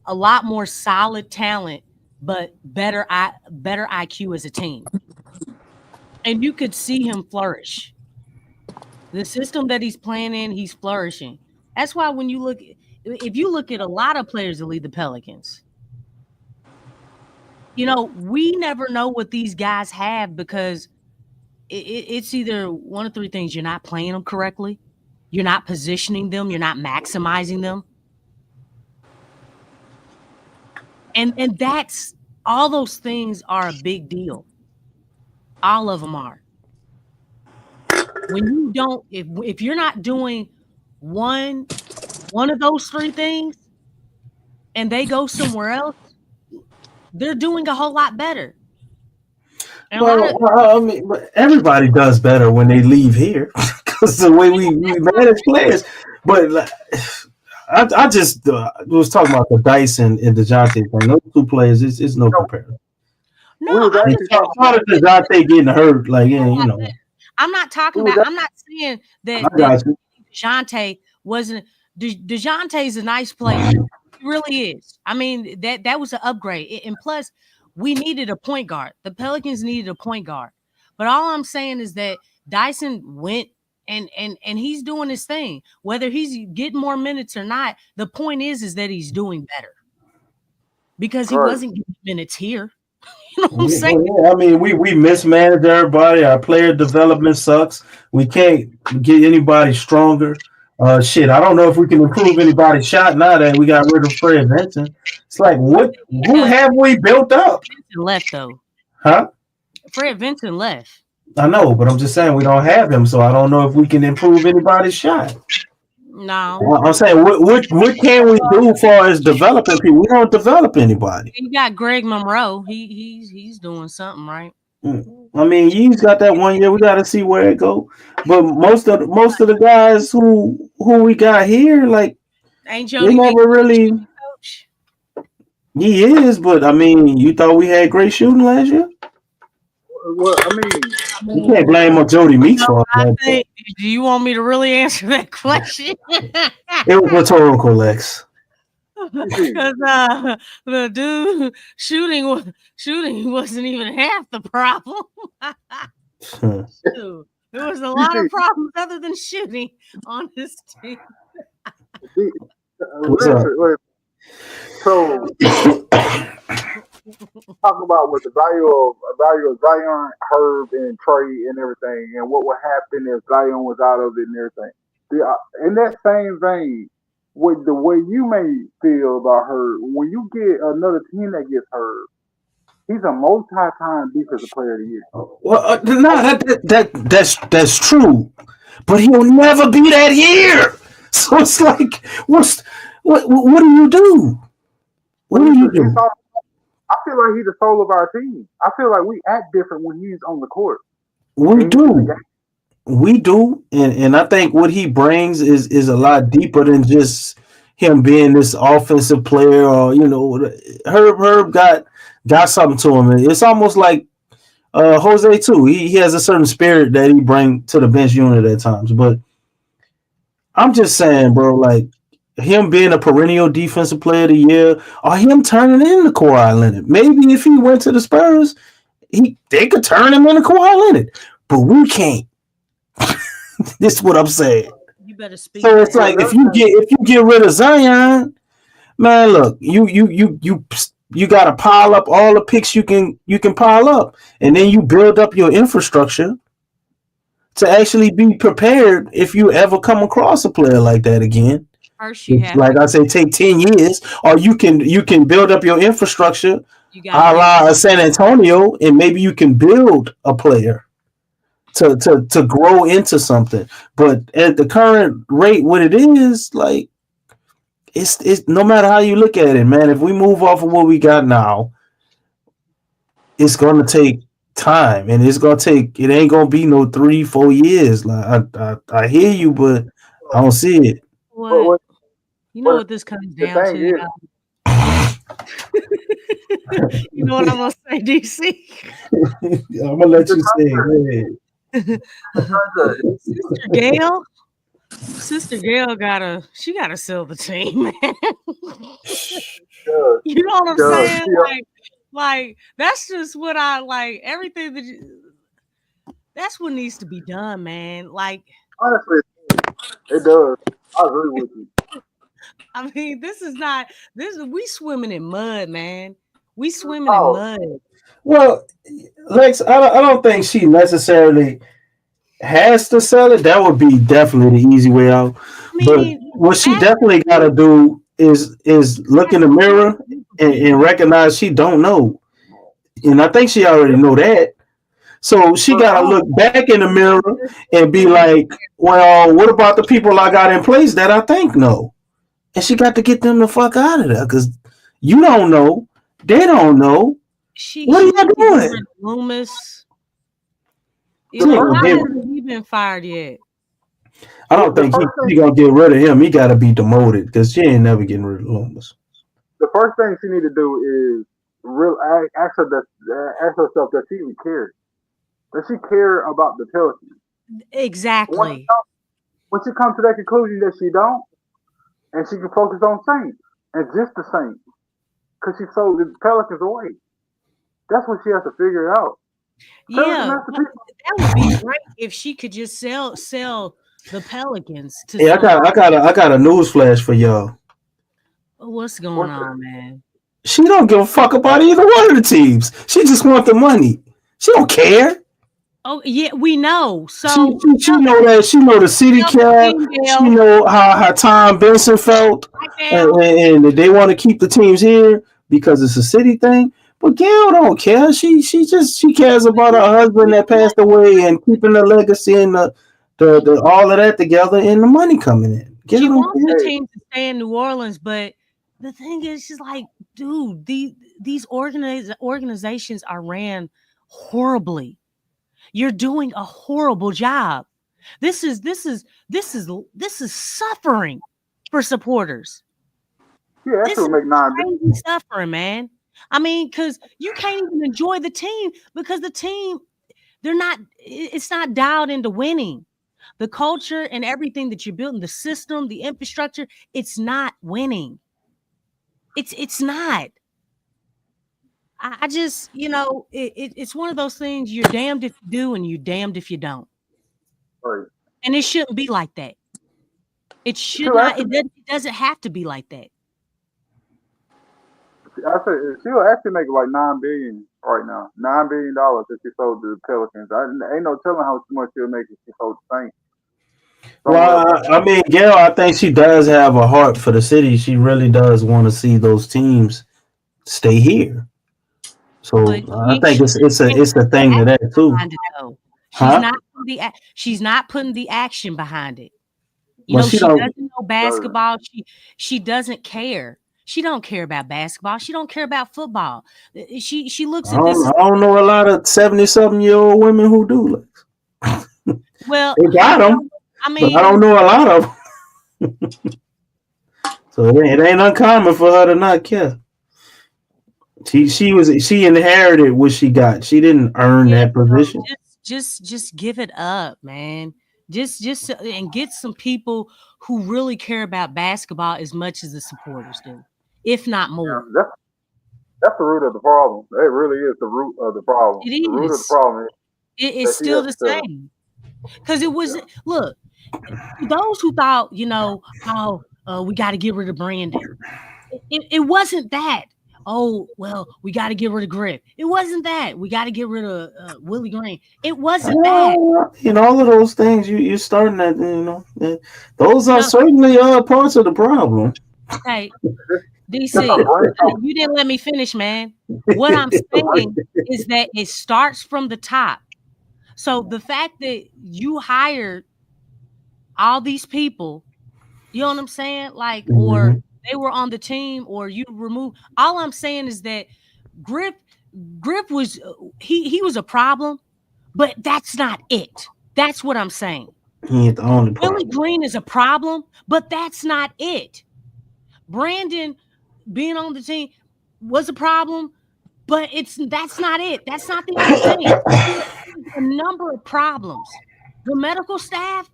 a lot more solid talent, but better IQ as a team. And you could see him flourish. The system that he's playing in, he's flourishing. That's why when if you look at a lot of players that lead the Pelicans, we never know what these guys have because it's either one of three things. You're not playing them correctly. You're not positioning them. You're not maximizing them. And that's all those things are a big deal. All of them are. When you don't, if you're not doing one of those three things and they go somewhere else, they're doing a whole lot better. I mean, everybody does better when they leave here because the way we manage players. But I just was talking about the Dice and DeJounte thing. Those two players, it's no comparison. No, I'm just talking about DeJounte getting hurt. Like, I'm not talking about. I'm not saying that DeJounte wasn't. DeJounte's a nice player. He really is. I mean, that was an upgrade. And plus, we needed a point guard. The Pelicans needed a point guard. But all I'm saying is that Dyson went and he's doing his thing. Whether he's getting more minutes or not, the point is that he's doing better. Because he wasn't getting minutes here. You know what I'm saying? Yeah, I mean, we mismanage everybody. Our player development sucks. We can't get anybody stronger. I don't know if we can improve anybody's shot now that we got rid of Fred Vinson. It's like, who have we built up? Vinson left, though. Huh? Fred Vinson left. I know, but I'm just saying we don't have him, so I don't know if we can improve anybody's shot. No. I'm saying, what can we do as far as developing people? We don't develop anybody. You got Greg Monroe. He's doing something, right? I mean, he's got that 1 year. We got to see where it go. But most of the guys who we got here, like, they never really. Coach. He is, but I mean, you thought we had great shooting last year? Well, I mean, you can't blame on Jody Meeks for that. Do you want me to really answer that question? It was rhetorical, Lex. Because the dude shooting wasn't even half the problem. There was a lot of problems other than shooting on this team. So talk about what the value of Zion, Herb, and Trey and everything, and what would happen if Zion was out of it and everything. in that same vein, with the way you may feel about her, when you get another team that gets her, he's a multi-time defensive player of the year. Well, no, that's true, but he'll never be that year. So it's like, what do you do? What do you do? I feel like he's the soul of our team. I feel like we act different when he's on the court. We do, and I think what he brings is a lot deeper than just him being this offensive player, or Herb got something to him. It's almost like Jose too. He has a certain spirit that he brings to the bench unit at times. But I'm just saying, bro, like him being a perennial defensive player of the year, or him turning into Kawhi Leonard. Maybe if he went to the Spurs, they could turn him into Kawhi Leonard, but we can't. This is what I'm saying. You better speak. So it's like if you get rid of Zion, man, look, you got to pile up all the picks you can pile up, and then you build up your infrastructure to actually be prepared if you ever come across a player like that again. First, you have like I say, take 10 years, or you can build up your infrastructure, a la San Antonio, and maybe you can build a player to grow into something. But at the current rate, what it is, like it's no matter how you look at it, man. If we move off of what we got now, it's gonna take time, and it ain't gonna be no 3-4 years. Like I hear you, but I don't see it. What? You know what this comes down to? You know what I'm gonna say, DC? I'm gonna let you say it. Sister Gail gotta sell the team, man. You know what I'm saying? Like that's just what I like. Everything that's what needs to be done, man. Like honestly, it does. I agree with you. I mean, we swimming in mud, man. We swimming in mud. Well, Lex, I don't think she necessarily has to sell it. That would be definitely the easy way out. But what she definitely got to do is look in the mirror and recognize she don't know. And I think she already know that. So she got to look back in the mirror and be like, well, what about the people I got in place that I think know? And she got to get them the fuck out of there, because you don't know. They don't know. What are you doing? Loomis. Hasn't he been fired yet? I don't think he gonna get rid of him. He got to be demoted, because she ain't never getting rid of Loomis. The first thing she need to do is ask herself that she even cares. Does she care about the Pelicans? Exactly. When she comes to that conclusion that she don't, and she can focus on Saints and just the Saints, because she sold the Pelicans away. That's what she has to figure out. Yeah, that would be great if she could just sell the Pelicans. I got a news flash for y'all. What's going on, man? She don't give a fuck about either one of the teams. She just want the money. She don't care. Oh yeah, we know. So she know that. She know the city cap. She know how Tom Benson felt, and they want to keep the teams here because it's a city thing. But Gail don't care. She cares about her husband that passed away and keeping the legacy and the all of that together and the money coming in. She wants the team to stay in New Orleans, but the thing is, she's like, dude, these organizations are ran horribly. You're doing a horrible job. This is suffering for supporters. Yeah, that's what make crazy suffering, man. I mean, because you can't even enjoy the team because the team, it's not dialed into winning. The culture and everything that you're building, the system, the infrastructure, it's not winning. It's not. I just, it's one of those things. You're damned if you do, and you're damned if you don't. Right. And it shouldn't be like that. It should not. It doesn't have to be like that. I said she'll actually make like $9 billion right now. $9 billion if she sold the Pelicans. Ain't no telling how much she'll make if she sold the Saints. Well, I mean, Gail, I think she does have a heart for the city. She really does want to see those teams stay here. So But I think it's a thing to that too. Huh? She's not putting the action behind it. You Well, know, she she don't. doesn't know basketball. She doesn't care. She don't care about basketball. She don't care about football. She looks at this. I don't know a lot of 70-something-year-old women who do. Well, they got them, but I don't know a lot of them. So it ain't uncommon for her to not care. She inherited what she got. She didn't earn that position. Just give it up, man. Just and get some people who really care about basketball as much as the supporters do, if not more. Yeah, that's the root of the problem. It really is the root of the problem. It is. The root of the problem it's still the same. Because it was look, those who thought, we got to get rid of Brandon. It wasn't that. Oh, well, we got to get rid of Griff. It wasn't that. We got to get rid of Willie Green. It wasn't that. All of those things you're starting at, those are certainly parts of the problem. Hey, DC, you didn't let me finish, man. What I'm saying is that it starts from the top. So the fact that you hired all these people, you know what I'm saying? Like, or they were on the team, or you removed. All I'm saying is that Griff was he was a problem, but that's not it. That's what I'm saying. He ain't the only problem. Willie Green is a problem, but that's not it. Brandon being on the team was a problem, but that's not it. That's not the only thing. A number of problems. The medical staff,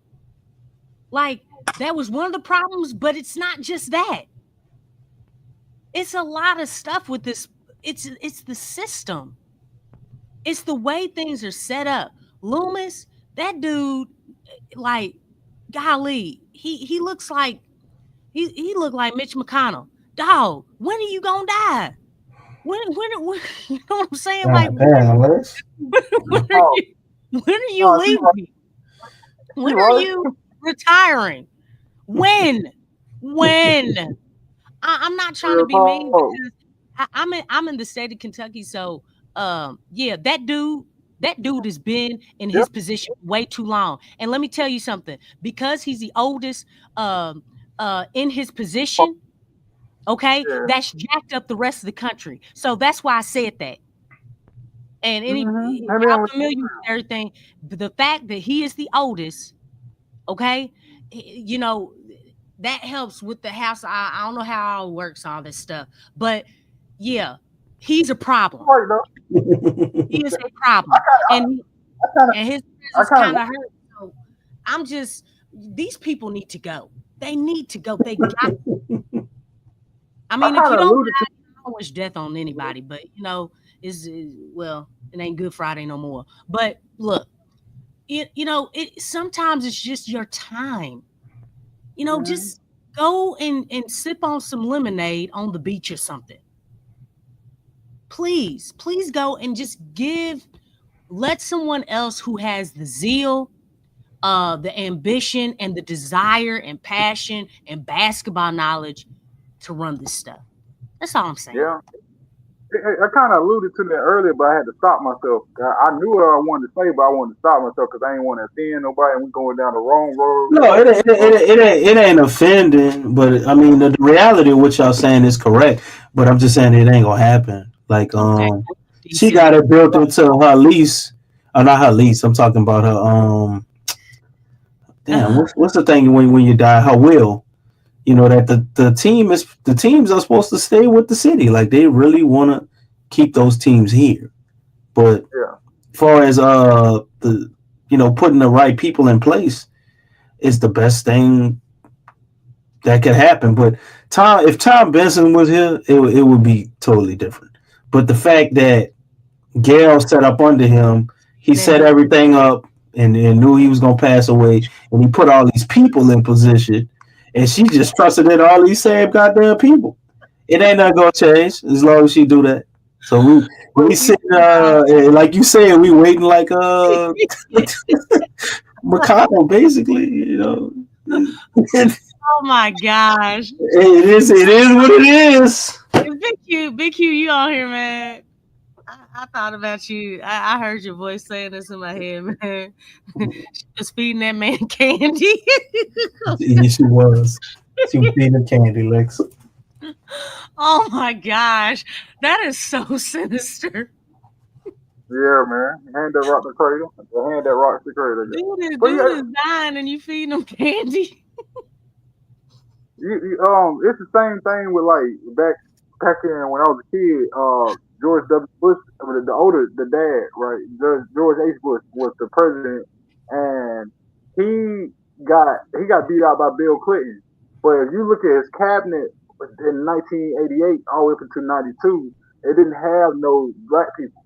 like, that was one of the problems, but it's not just that. It's a lot of stuff with this. It's the system. It's the way things are set up. Loomis, that dude, like, golly, he looks like he looked like Mitch McConnell. Dog, when are you gonna die? When you know what I'm saying? Like, when are you leaving? When are you retiring? When? I'm not trying to be mean because I'm in the state of Kentucky. So that dude has been in his position way too long. And let me tell you something, because he's the oldest in his position, okay, that's jacked up the rest of the country. So that's why I said that. And I'm familiar with everything. But the fact that he is the oldest, okay, that helps with the house. I don't know how it all works, all this stuff. But yeah, he's a problem. He is a problem. And his presence kind of hurt. So I'm just, these people need to go. They need to go. They got to. I mean, if you don't die, I don't wish death on anybody, but it ain't Good Friday no more. But look, sometimes it's just your time. Just go and sip on some lemonade on the beach or something. Please go and just let someone else who has the zeal, the ambition and the desire and passion and basketball knowledge to run this stuff. That's all I'm saying. Yeah. I kind of alluded to that earlier, but I had to stop myself. I knew what I wanted to say, but I wanted to stop myself because I didn't want to offend nobody and we're going down the wrong road. No, it ain't offending, but I mean the reality of what y'all saying is correct. But I'm just saying it ain't gonna happen. Like she got it built into her lease. Not her lease. I'm talking about her what's the thing when you die? Her will. That the teams are supposed to stay with the city. Like they really want to keep those teams here. But as far as putting the right people in place is the best thing that could happen. But if Tom Benson was here, it would be totally different. But the fact that Gail set up under him, he set everything up and knew he was gonna pass away, and he put all these people in position. And she just trusted in all these same goddamn people. It ain't not gonna change as long as she do that. So we sitting like you said, we waiting like McConnell, basically, you know. Oh my gosh. It is what it is. Big Q, you on here, man. I thought about you. I heard your voice saying this in my head, man. She was feeding that man candy. Yeah, she was. She was feeding candy, Lex. Oh my gosh. That is so sinister. Yeah, man. Hand that rock the cradle. The hand that rocks the cradle. Dude is dying and you feeding him candy. It's the same thing with like back in when I was a kid. George W. Bush, the dad, right? George H. Bush was the president, and he got beat out by Bill Clinton. But if you look at his cabinet in 1988 all the way up until 92, it didn't have no black people.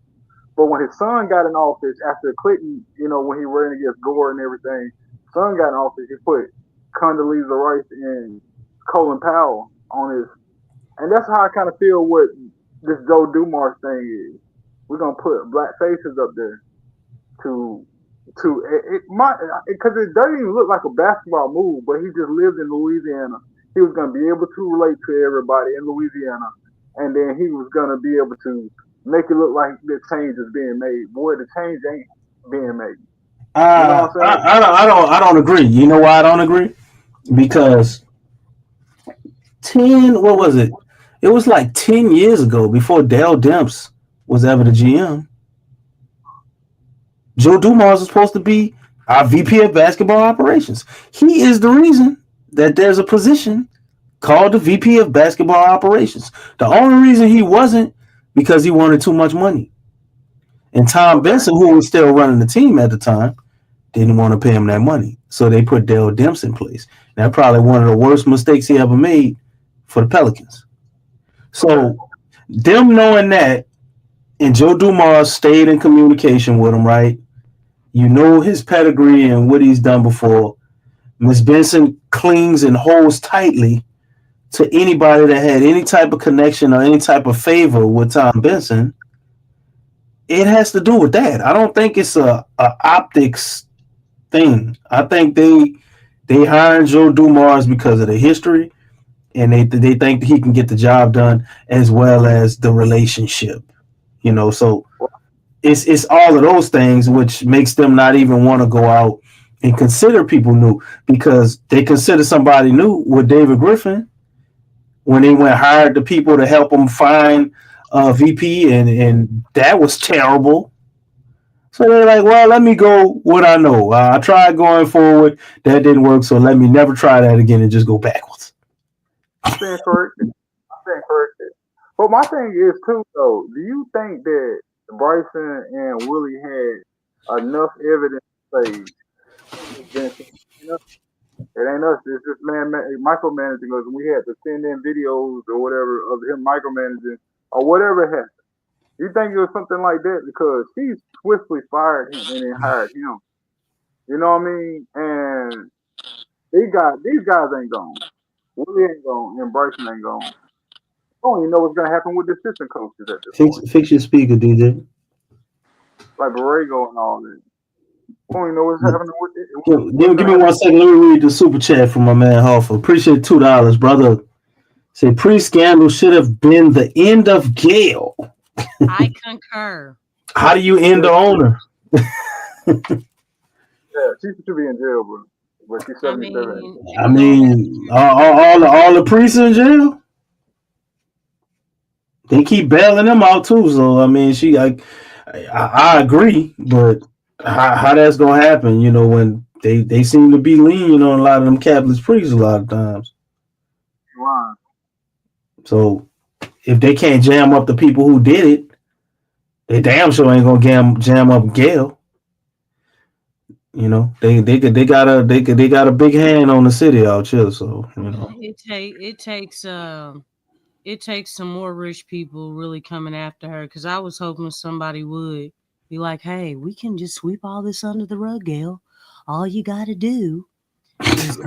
But when his son got in office after Clinton, when he ran against Gore and everything, son got in office, he put Condoleezza Rice and Colin Powell on his, and that's how I kind of feel what this Joe Dumars thing is. We're gonna put black faces up there because it doesn't even look like a basketball move, but he just lived in Louisiana. He was gonna be able to relate to everybody in Louisiana, and then he was gonna be able to make it look like the change is being made. Boy, the change ain't being made. I don't agree. You know why I don't agree? Because what was it? It was like 10 years ago, before Dale Demps was ever the GM. Joe Dumars is supposed to be our VP of Basketball Operations. He is the reason that there's a position called the VP of Basketball Operations. The only reason he wasn't, because he wanted too much money. And Tom Benson, who was still running the team at the time, didn't want to pay him that money. So they put Dale Demps in place. That's probably one of the worst mistakes he ever made for the Pelicans. So them knowing that, and Joe Dumars stayed in communication with him, right? You know his pedigree and what he's done before. Miss Benson clings and holds tightly to anybody that had any type of connection or any type of favor with Tom Benson. It has to do with that. I don't think it's a optics thing. I think they hired Joe Dumars because of the history, and they think that he can get the job done, as well as the relationship. So it's all of those things which makes them not even want to go out and consider people new, because they consider somebody new with David Griffin when they hired the people to help them find VP, and that was terrible. So they're like, well, let me go what I know. I tried going forward. That didn't work, so let me never try that again and just go backwards. I'm saying corrected. But my thing is, too, though, do you think that Bryson and Willie had enough evidence to say, it ain't us, it's just micromanaging us, and we had to send in videos or whatever of him micromanaging or whatever happened? You think it was something like that? Because he swiftly fired him and then hired him. You know what I mean? And these guys ain't gone. Willie ain't gone, and Bryson ain't gone. I don't even know what's gonna happen with the assistant coaches at this point. Fix your speaker, DJ. Like Borrego and all that. I don't even know what's happening with it. Give me 1 second. Let me read the super chat from my man Hoffa. Appreciate $2, brother. Say pre-scandal should have been the end of Gail. I concur. How do you end the owner? Yeah, she should be in jail, bro. But she's 77. I mean, all the priests in jail. They keep bailing them out too. So I mean, I agree, but how that's gonna happen? When they seem to be leaning on a lot of them Catholic priests a lot of times. Wow. So if they can't jam up the people who did it, they damn sure ain't gonna jam up Gail. They got a big hand on the city out here. So it takes some more rich people really coming after her, because I was hoping somebody would be like, hey, we can just sweep all this under the rug, Gail. All you got to do is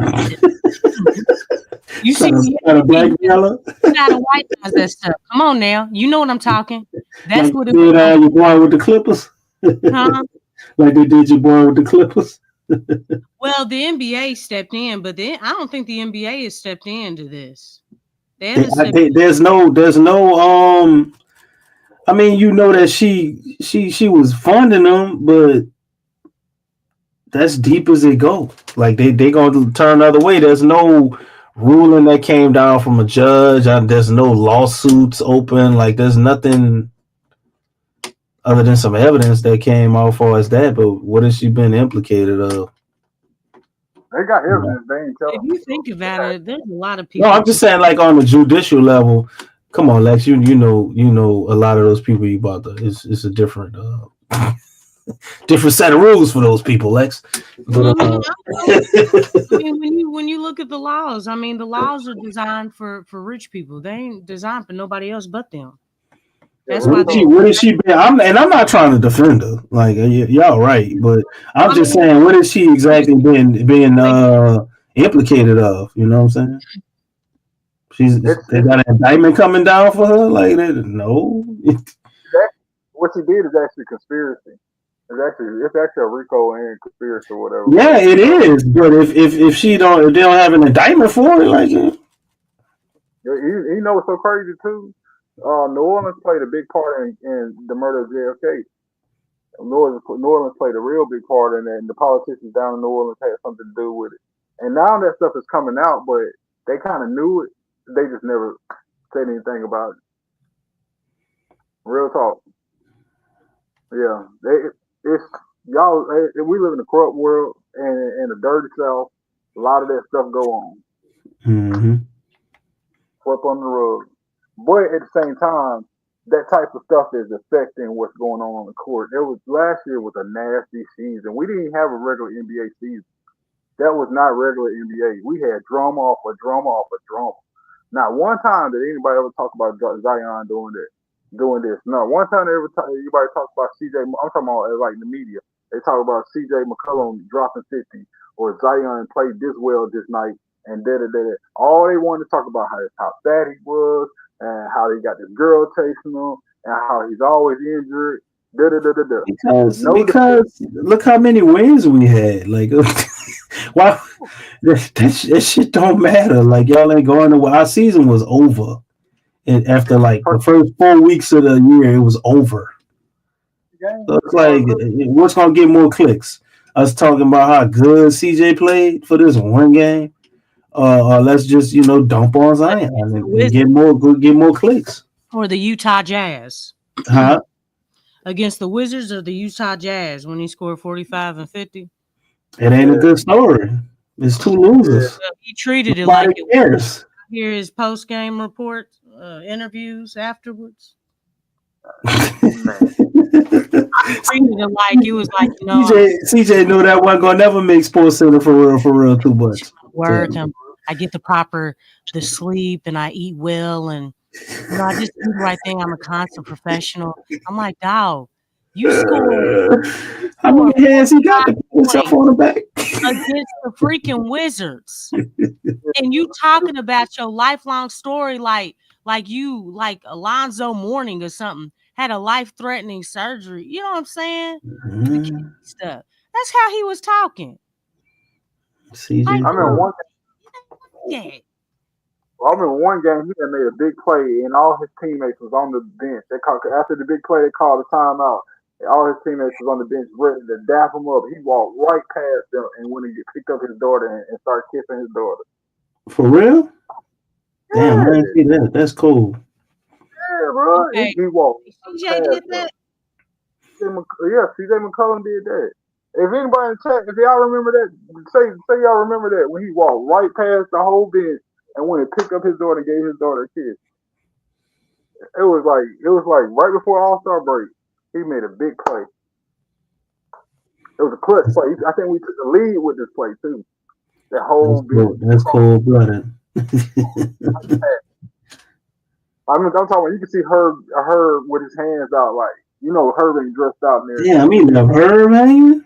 you see, a black fella. You gotta white that stuff. Come on now, you know what I'm talking. That's what it was. You born with the Clippers, huh? Like they did your boy with the Clippers. Well, the NBA stepped in, but then I don't think the NBA has stepped into this. There's no. I mean, you know that she was funding them, but that's deep as it go. Like they gonna turn the other way. There's no ruling that came down from a judge. There's no lawsuits open. Like there's nothing other than some evidence that came out for as that. But what has she been implicated of? They got evidence. They ain't telling. If you think about it, there's a lot of people. No, I'm just saying, like on the judicial level. Come on, Lex. You know a lot of those people you bought. It's a different different set of rules for those people, Lex. But, I mean, when you look at the laws, I mean, the laws are designed for rich people. They ain't designed for nobody else but them. That's why what has she been? I'm not trying to defend her. Like y'all right, but I'm just saying, what has she exactly been implicated of? You know what I'm saying? They got an indictment coming down for her. Like no. What she did is actually conspiracy. It's actually a RICO and conspiracy or whatever. Yeah, it is. But if they don't have an indictment for it, like you know what's so crazy too? New Orleans played a big part in the murder of JFK. New Orleans played a real big part in that, and the politicians down in New Orleans had something to do with it. And now that stuff is coming out, but they kind of knew it. They just never said anything about it. Real talk. Yeah, it's y'all. We live in a corrupt world and a dirty South. A lot of that stuff go on. Mm-hmm. Swept on the rug. But at the same time, that type of stuff is affecting what's going on the court. Last year was a nasty season. We didn't have a regular NBA season. That was not regular NBA. We had drama off of drama off of drama. Not one time did anybody ever talk about Zion doing this. No, one time everybody talks about CJ. I'm talking about like the media. They talk about CJ McCollum dropping 50 or Zion played this well this night and da. All they wanted to talk about how fat he was and how he got this girl chasing him and how he's always injured. Da. Because look how many wins we had. Like, wow, that shit don't matter. Like y'all ain't going to. Our season was over. And after like the first 4 weeks of the year, it was over. So it's like, what's gonna get more clicks? Us talking about how good CJ played for this one game, let's just dump on Zion and get more clicks. Or the Utah Jazz, huh? Against the Wizards or the Utah Jazz when he scored 45 and 50. It ain't a good story. It's two losers. So he treated it Nobody like it cares. Hear his post game report, interviews afterwards. I treated it like it was like CJ knew that wasn't gonna never make Sports Center for real too much. Work. I get the sleep and I eat well and I just do the right thing. I'm a constant professional. I'm like, dog, you scored. How many hands he got to put himself on the back against the freaking Wizards? And you talking about your lifelong story like Alonzo Mourning or something had a life-threatening surgery. You know what I'm saying? Mm-hmm. Stuff. That's how he was talking. CJ. I remember one game he had made a big play and all his teammates was on the bench. After the big play, they called a timeout. All his teammates was on the bench ready to dap him up. He walked right past them and when he picked up his daughter and started kissing his daughter. For real? Damn, man, see that. That's cool. Yeah, bro. Okay. He walked. CJ did that? Yeah, CJ McCollum did that. If anybody in chat, if y'all remember that, say y'all remember that when he walked right past the whole bench and when he picked up his daughter and gave his daughter a kiss. It was like right before All-Star break, he made a big play. It was a clutch play. I think we took the lead with this play too. That whole that's cold-blooded. I'm talking. You can see Herb with his hands out, like Herb ain't dressed out in there. Yeah, I mean the Herb, man.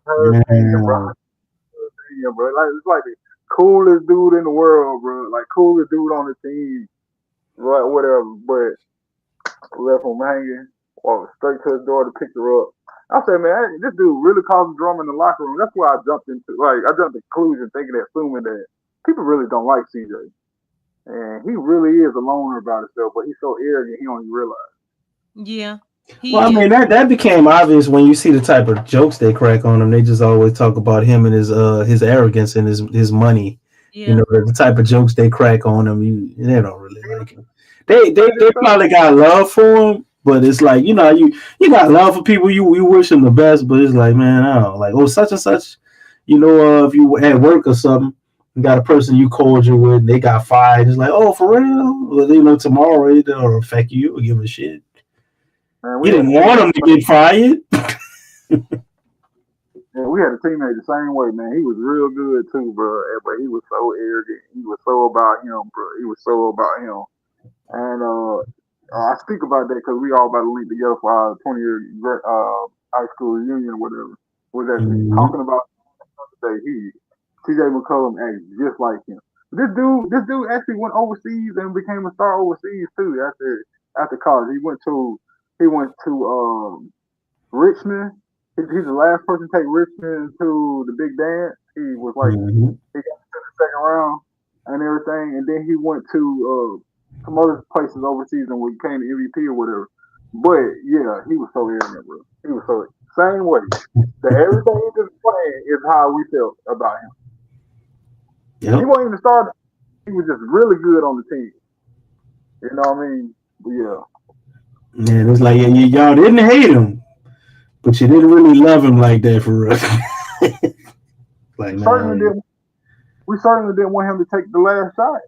Bro. Like it's like the coolest dude in the world, bro. Like coolest dude on the team, right? Whatever. But left him hanging. Walked straight to his door to pick her up. I said, man, this dude really causing drama in the locker room. That's why I jumped into I jumped to conclusion thinking that assuming that people really don't like CJ. And he really is a loner about himself, but he's so arrogant he don't even realize. Yeah. Well, I mean that became obvious when you see the type of jokes they crack on him. They just always talk about him and his arrogance and his money. Yeah. You know, the type of jokes they crack on him, they don't really like him. They probably got love for him, but it's like, you know, you got love for people, you wish them the best, but it's like, man, I don't like, such and such, you know, if you at work or something, you got a person you cordial with, they got fired. It's like, oh, for real? Well, you know, tomorrow it'll affect you or give a shit. Man, you didn't want him to get fired. Yeah, we had a teammate the same way, man. He was real good too, bro. But he was so arrogant. He was so about him, bro. He was so about him. And I speak about that because we all about to link together for our 20-year high school reunion or whatever. Was that talking about the day? TJ McCollum acts just like him. This dude actually went overseas and became a star overseas too. After college, he went to Richmond. He's the last person to take Richmond to the big dance. He was like, he got to the second round and everything, and then he went to some other places overseas and became the MVP or whatever. But yeah, he was so arrogant, bro. He was so same way. That everything he just playing is how we felt about him. Yep. He wasn't even a starter. He was just really good on the team. You know what I mean? But yeah. Man, it's like y'all didn't hate him, but you didn't really love him like that for real. Like, we certainly didn't want him to take the last shot.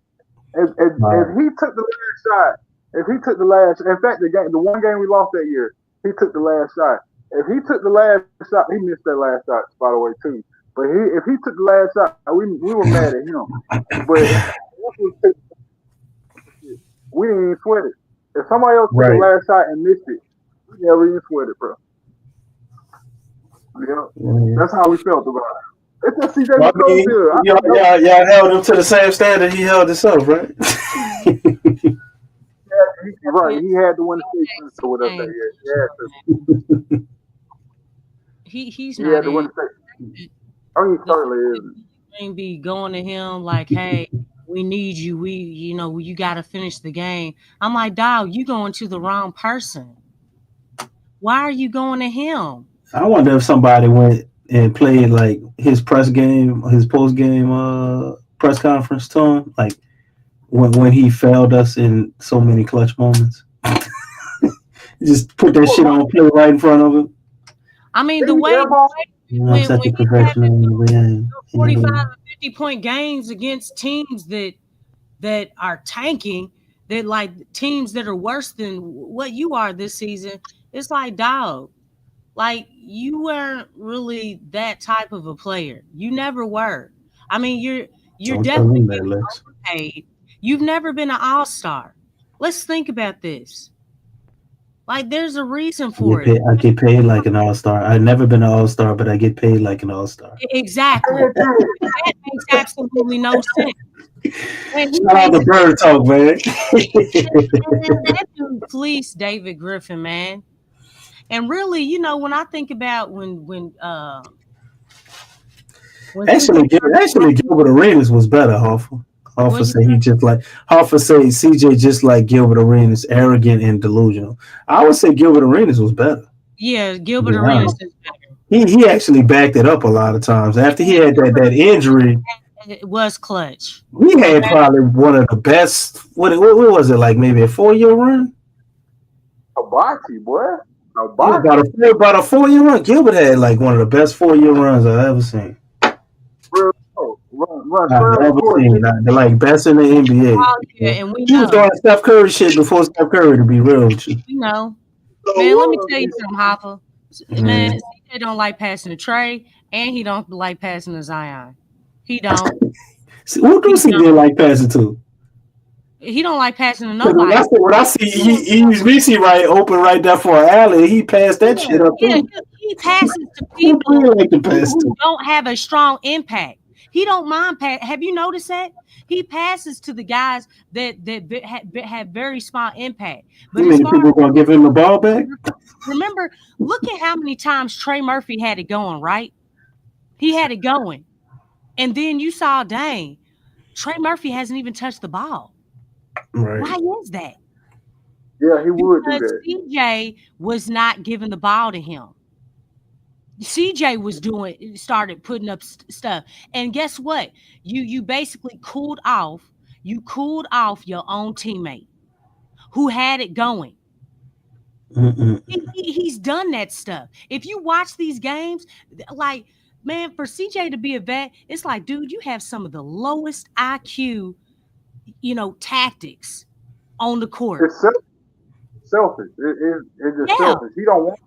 If he took the last shot, in fact, the one game we lost that year, he took the last shot. If he took the last shot, he missed that last shot, by the way, too. But if he took the last shot, we were mad at him. But we didn't even sweat it. If somebody else took the last shot and missed it, we never even sweat it, bro. Yeah, that's how we felt about it. It's just CJ McCollum good. Y'all held him to the same standard he held himself, right? Right. He had to win the state or whatever that year. He's he not. Had to win the state. Oh, he certainly is. Be going to him like, hey, we need you. You got to finish the game. I'm like, dog, you going to the wrong person. Why are you going to him? I wonder if somebody went and played like his post game press conference to him, like when he failed us in so many clutch moments. Just put that shit on play right in front of him. I mean, the way when he had 45 or 50-point games against teams that are tanking, that like teams that are worse than what you are this season, it's like, dog, like you weren't really that type of a player. You never were. I mean, you're definitely overpaid. You've never been an all-star. Let's think about this. Like, there's a reason for it. I get paid like an all-star. I've never been an all-star, but I get paid like an all-star. Exactly. That makes absolutely no sense. Shout out the bird talk, man. That dude fleeced David Griffin, man. And really, when I think about when actually Gilbert Arenas was better, Hoffa. Hoffa say CJ just like Gilbert Arenas, arrogant and delusional. I would say Gilbert Arenas was better. Yeah, Gilbert Arenas is better. He actually backed it up a lot of times. After he had that injury, it was clutch. He had probably one of the best. What was it, like maybe a 4-year run? Hibachi, boy. About a 4-year run. Gilbert had like one of the best 4-year runs I've ever seen. Like best in the NBA. Oh, yeah, and we he was doing Steph Curry shit before Steph Curry, to be real with you. You know. Man, let me tell you something, Hoffa. Man, CJ don't like passing to Trey, and he don't like passing to Zion. He don't. Who does CJ like passing to? He don't like passing to nobody. When I see he used Reese open right there for an alley, he passed that shit up. Yeah, he passes to people who don't have a strong impact. He don't mind pass. Have you noticed that? He passes to the guys that have very small impact. But You mean people gonna give him the ball back? Remember, look at how many times Trey Murphy had it going, right? He had it going. And then you saw, dang, Trey Murphy hasn't even touched the ball. Right. Why is that? Yeah, he would do Because that. CJ was not giving the ball to him. CJ was started putting up stuff. And guess what? You basically cooled off. You cooled off your own teammate who had it going. He's done that stuff. If you watch these games, like, man, for CJ to be a vet, it's like, dude, you have some of the lowest IQ, tactics on the court. It's selfish. It's just selfish. He don't want.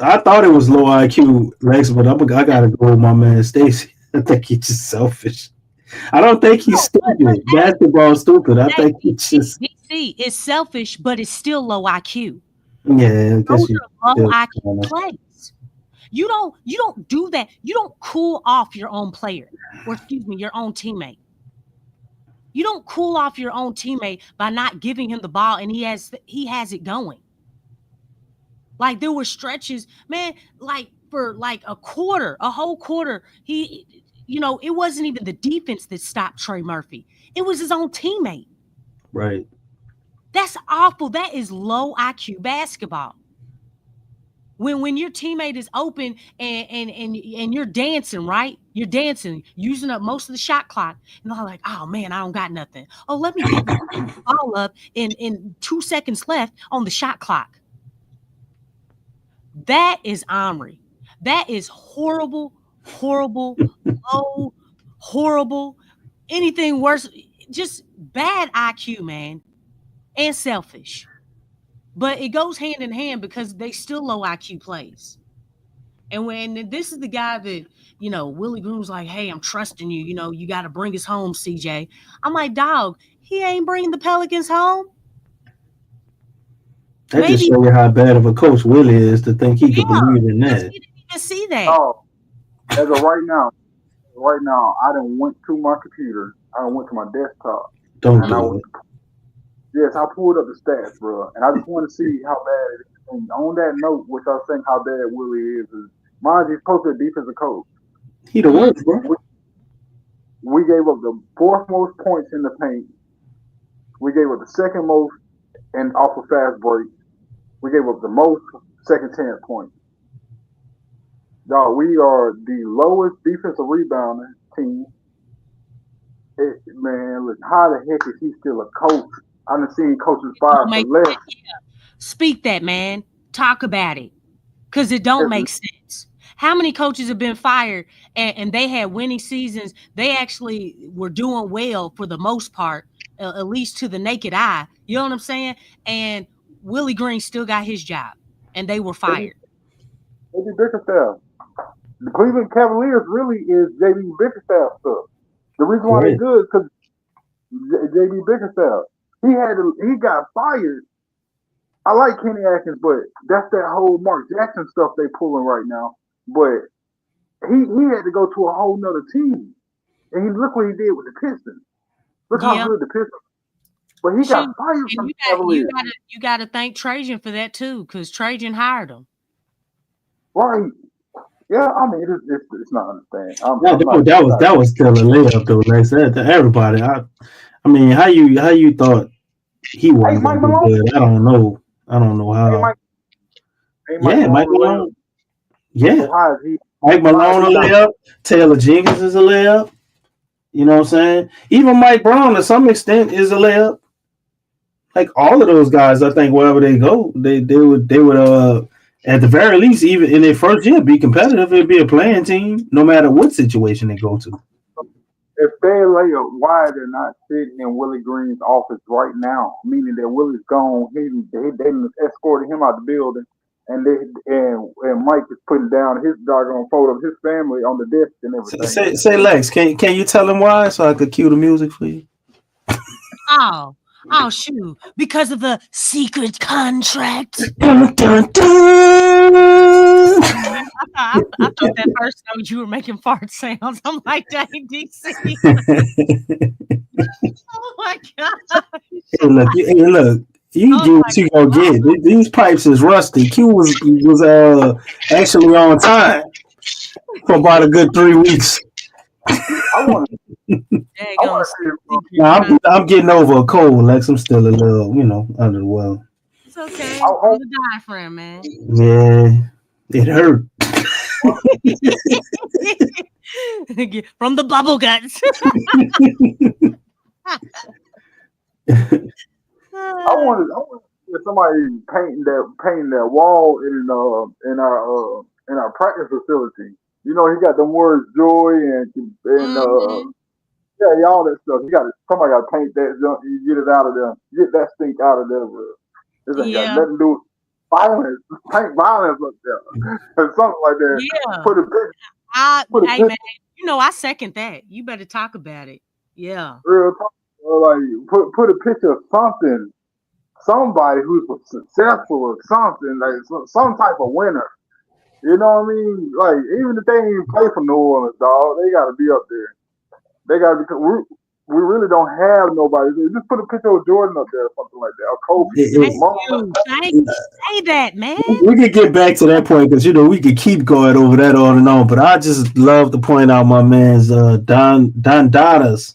I thought it was low IQ, Lex, but I gotta go with my man Stacy. I think he's just selfish. I don't think he's stupid. Basketball stupid. I think he's just DC is selfish, but it's still low IQ. Yeah, those are low IQ plays. You don't do that. You don't cool off your own player, or your own teammate. You don't cool off your own teammate by not giving him the ball, and he has it going. Like, there were stretches, man, like for like a whole quarter, it wasn't even the defense that stopped Trey Murphy. It was his own teammate. Right. That's awful. That is low IQ basketball. When your teammate is open and you're dancing, right? You're dancing, using up most of the shot clock. And they're like, oh, man, I don't got nothing. Oh, let me get the ball up in 2 seconds left on the shot clock. That is Omri. That is horrible, low, horrible, anything worse. Just bad IQ, man, and selfish. But it goes hand in hand because they still low IQ plays. And when this is the guy that, Willie Green was like, hey, I'm trusting you. You got to bring us home, CJ. I'm like, dog, he ain't bringing the Pelicans home. That just shows you how bad of a coach Willie is to think he could believe in that. He didn't even see that. Oh, as of right now, I done went to my computer. I went to my desktop. Don't do it. Yes, I pulled up the stats, bro, and I just want to see how bad it is. And on that note, which I was saying how bad Willie is mind you, he's supposed to be a defensive coach. He the worst, bro. We gave up the fourth most points in the paint. We gave up the second most and off of fast break. We gave up the most second chance points. Dog, we are the lowest defensive rebounding team. Man, look, how the heck is he still a coach? I've been seeing coaches fired for less. Speak that, man. Talk about it. Because it don't make sense. How many coaches have been fired and they had winning seasons? They actually were doing well for the most part, at least to the naked eye. You know what I'm saying? And Willie Green still got his job, and they were fired. JB Bickerstaff. The Cleveland Cavaliers really is JB Bickerstaff stuff. The reason why they're good is because JB Bickerstaff. He got fired. I like Kenny Atkins, but that's that whole Mark Jackson stuff they pulling right now. But he had to go to a whole nother team. And look what he did with the Pistons. Look how good the Pistons. But he got fired from the Cavaliers. You got to thank Trajan for that too, because Trajan hired him. Right. Yeah, I mean, it's not understanding. That was still a layup though. Like I said to everybody. I mean, how you thought he wasn't going to be good? I don't know how. Mike Malone. Yeah, Mike Malone a layup. Taylor Jenkins is a layup. You know what I'm saying? Even Mike Brown to some extent is a layup. Like all of those guys, I think wherever they go, they would at the very least, even in their first year, be competitive. It'd be a playing team, no matter what situation they go to. If they layup, why they're not sitting in Willie Green's office right now? Meaning that Willie's gone. They escorted him out the building, and Mike is putting down his doggone photo of his family on the desk and everything. Say Lex, can you tell him why so I could cue the music for you? Oh, shoot. Because of the secret contract. Dun, dun, dun. I thought that first note you were making fart sounds. I'm like, dang, DC. Oh my god. Hey, look, you get what you gonna get. These pipes is rusty. Q was actually on time for about a good 3 weeks. I want Nah, I'm getting over a cold, Lex. I'm still a little, under the weather. It's okay. I'm the diaphragm, man. Yeah, it hurt. From the bubble guts. I wanted to see somebody painting that wall in our practice facility. You know, he got them words joy and yeah, all that stuff. Somebody got to paint that junk. You get it out of there. Get that stink out of there, bro. This ain't got nothing to do with violence. Paint violence up there or something like that. Yeah. Put a picture. Hey man, I second that. You better talk about it. Yeah. Real talk. Like put a picture of somebody who's successful or something, like some type of winner. You know what I mean? Like, even if they ain't even play for New Orleans, dog, they got to be up there. They got to be. We really don't have nobody. Just put a picture of Jordan up there or something like that. Or Kobe. Thank you. Say that, man. We could get back to that point because, we could keep going over that on and on. But I just love to point out my man's Don Dada's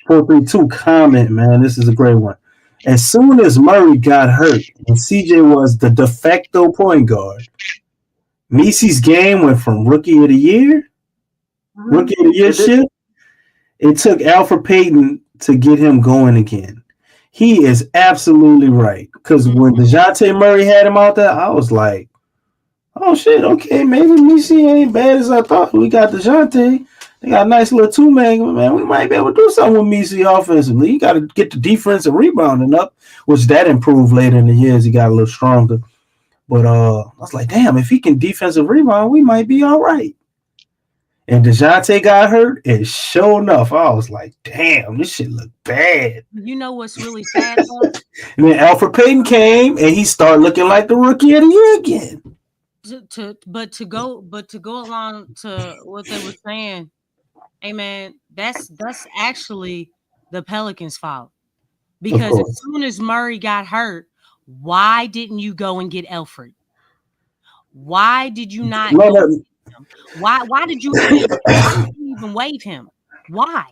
432 comment, man. This is a great one. As soon as Murray got hurt and CJ was the de facto point guard, Misi's game went from rookie of the year shit. It took Alfred Payton to get him going again. He is absolutely right. Because when DeJounte Murray had him out there, I was like, oh shit, okay, maybe Misi ain't bad as I thought. We got DeJounte. They got a nice little two-man, man. We might be able to do something with Misi offensively. You got to get the defense and rebounding up, which that improved later in the years. He got a little stronger. But I was like, damn, if he can defensive rebound, we might be all right. And DeJounte got hurt, and sure enough, I was like, damn, this shit look bad. You know what's really sad, though? And then Alfred Payton came, and he started looking like the rookie of the year again. To go along to what they were saying, hey man, that's actually the Pelicans' fault. Because as soon as Murray got hurt, why didn't you go and get Alfred? Why did you not? Why did you even waive him? Why?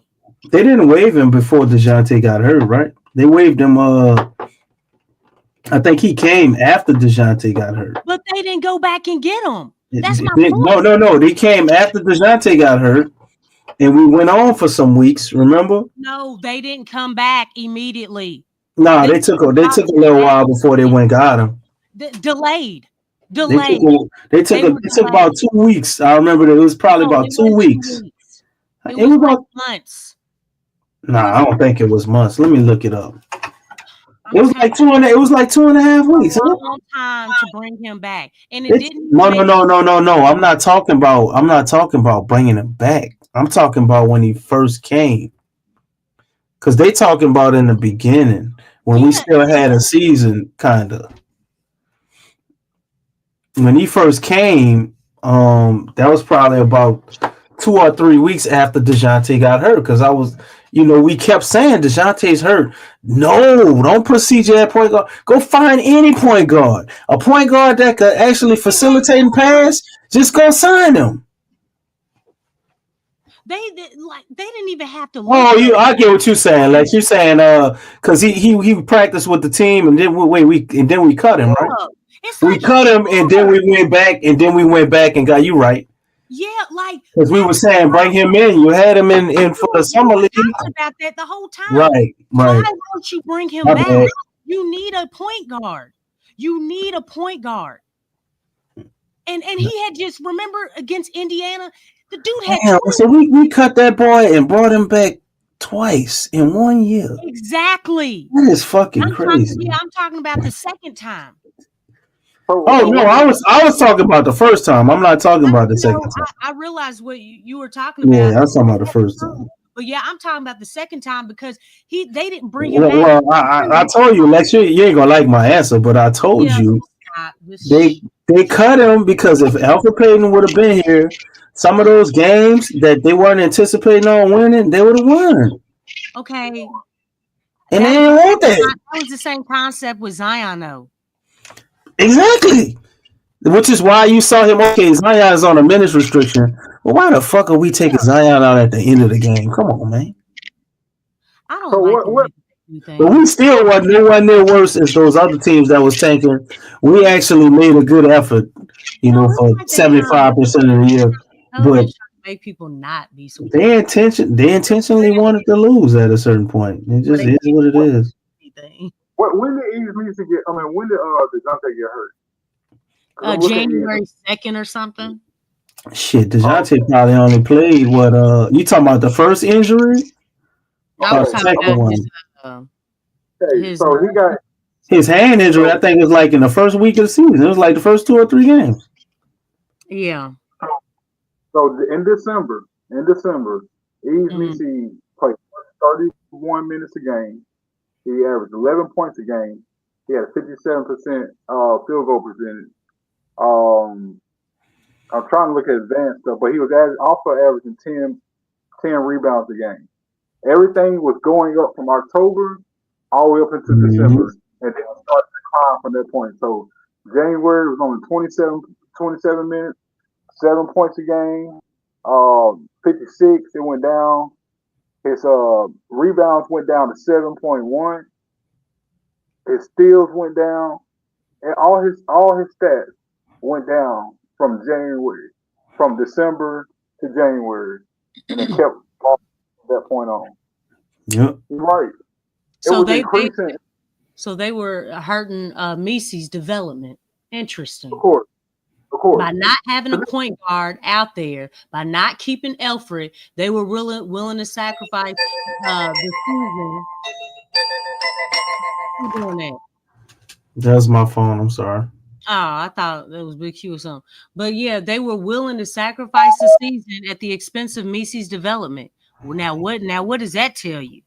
They didn't waive him before DeJounte got hurt, right? They waived him. I think he came after DeJounte got hurt. But they didn't go back and get him. That's my point. No. They came after DeJounte got hurt, and we went on for some weeks. Remember? No, they didn't come back immediately. No, they took a little while before they went got him. Delayed. They took about 2 weeks. I remember it was probably about 2 weeks. It was about months. Nah, I don't think it was months. Let me look it up. It was like 2.5 weeks. A long time to bring him back, and it didn't. No. I'm not talking about bringing him back. I'm talking about when he first came. Because they talking about in the beginning when we still had a season, kind of. When he first came, that was probably about 2 or 3 weeks after DeJounte got hurt. Because I was, we kept saying DeJounte's hurt. No, don't put CJ at point guard. Go find any point guard. A point guard that could actually facilitate and pass. Just go sign him. They didn't even have to. I get what you're saying. Like you're saying, because he practiced with the team, and then we cut him, right? We cut him, and then we went back, and got you right. Yeah, like because we were saying bring him in. You had him in for the summer league. About that the whole time, right? Why don't you bring him back? You need a point guard. And he had just remember against Indiana. The dude had. So we cut that boy and brought him back twice in 1 year. Exactly. That is fucking crazy. I'm talking about the second time. Oh no, I was talking about the first time. I'm not talking about the second time. I realized what you were talking about. Yeah, I was talking about the first time. But yeah, I'm talking about the second time because they didn't bring him back. Well, I told you, Lexxah, you ain't gonna like my answer, but I told you They cut him because if Alfred Payton would have been here, some of those games that they weren't anticipating on winning, they would have won. Okay. And they didn't want that. That was the same concept with Zion, though. Exactly. Which is why you saw him. Okay, Zion is on a minutes restriction. Well, why the fuck are we taking Zion out at the end of the game? Come on, man. I don't like But we still wasn't nowhere near worse as those other teams that was tanking. We actually made a good effort, for 75% of the year. But make people not be so. They intentionally wanted to lose at a certain point. It just is what it is. When did Easley get? I mean, when did DeJounte get hurt? January 2nd or something. Shit, DeJounte probably only played what? You talking about the first injury? I was talking about so he got his hand injury. I think it was like in the first week of the season. It was like the first 2 or 3 games. Yeah. So in December, Easley played 31 minutes a game. He averaged 11 points a game. He had a 57% field goal percentage. I'm trying to look at advanced stuff, but he was also averaging 10 rebounds a game. Everything was going up from October all the way up into December, and then it started to climb from that point. So January was only 27 minutes, 7 points a game, 56. It went down. His rebounds went down to 7.1. His steals went down, and all his stats went down from December to January, and it kept from that point on. Yep. Right. So they were hurting Misi's development. Interesting. Of course. By not having a point guard out there, by not keeping Alfred, they were willing to sacrifice the season. Who's doing that? That's my phone. I'm sorry. Oh, I thought that was Big Q or something. But yeah, they were willing to sacrifice the season at the expense of Misi's development. Now what does that tell you?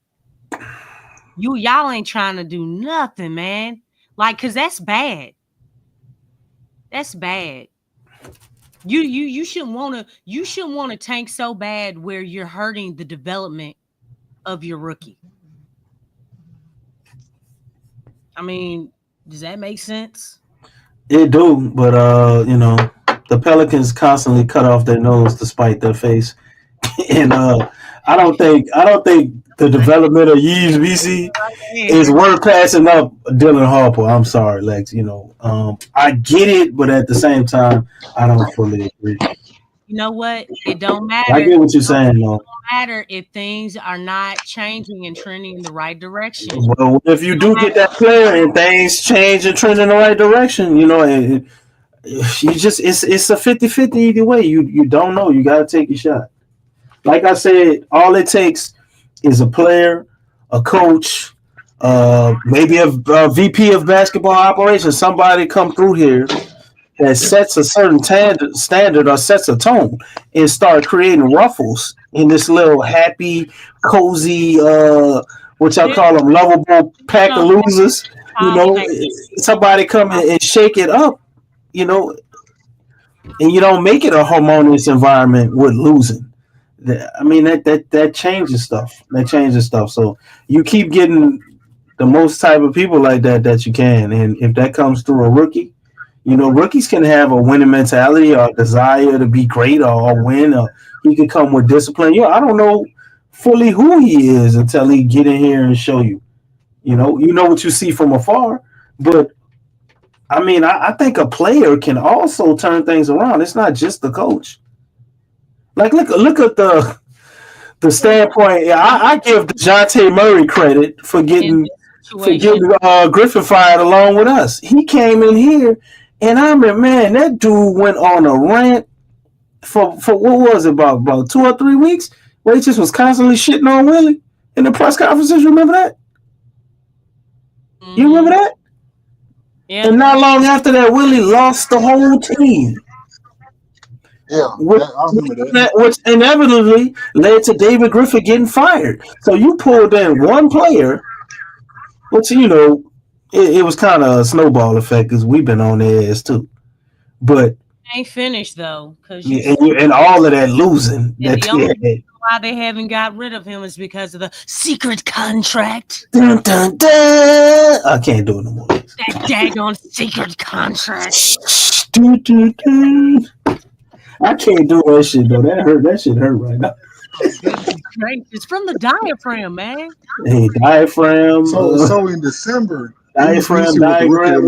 Y'all ain't trying to do nothing, man. Like, cause that's bad. That's bad. You shouldn't want to tank so bad where you're hurting the development of your rookie. I mean, does that make sense? It do, but the Pelicans constantly cut off their nose to spite their face, and I don't think the development of Yves BC is worth passing up Dylan Harper. I'm sorry, Lex. I get it, but at the same time, I don't fully agree. You know what? It don't matter. I get what you're saying, though. It don't matter if things are not changing and trending in the right direction. Well, if you do get that player and things change and trend in the right direction, it's a 50-50 either way. You don't know. You got to take your shot. Like I said, all it takes is a player, a coach, maybe a VP of Basketball Operations, somebody come through here that sets a certain standard or sets a tone and start creating ruffles in this little happy, cozy, which I call them lovable pack of losers. Somebody come in and shake it up, and you don't make it a harmonious environment with losing. I mean, that changes stuff. That changes stuff. So you keep getting the most type of people like that you can. And if that comes through a rookie, rookies can have a winning mentality or a desire to be great or win, or he can come with discipline. I don't know fully who he is until he get in here and show you. You know what you see from afar. But, I mean, I think a player can also turn things around. It's not just the coach. Like, look at the standpoint. I give DeJounte Murray credit for getting Griffin fired along with us. He came in here, and I mean, man, that dude went on a rant for what was it, about 2 or 3 weeks, where he just was constantly shitting on Willie in the press conferences. Remember that? You remember that? Yeah. And not long after that, Willie lost the whole team. Yeah, I remember that. Which inevitably led to David Griffin getting fired. So you pulled in one player, which, it was kind of a snowball effect because we've been on their ass too. But ain't finished though, because and all of that losing that the only reason why they haven't got rid of him is because of the secret contract. Dun, dun, dun. I can't do it no more. That daggone secret contract. I can't do that shit though. That hurt. That shit hurt right now. It's from the diaphragm, man. Hey, diaphragm. So in December, diaphragm diagram.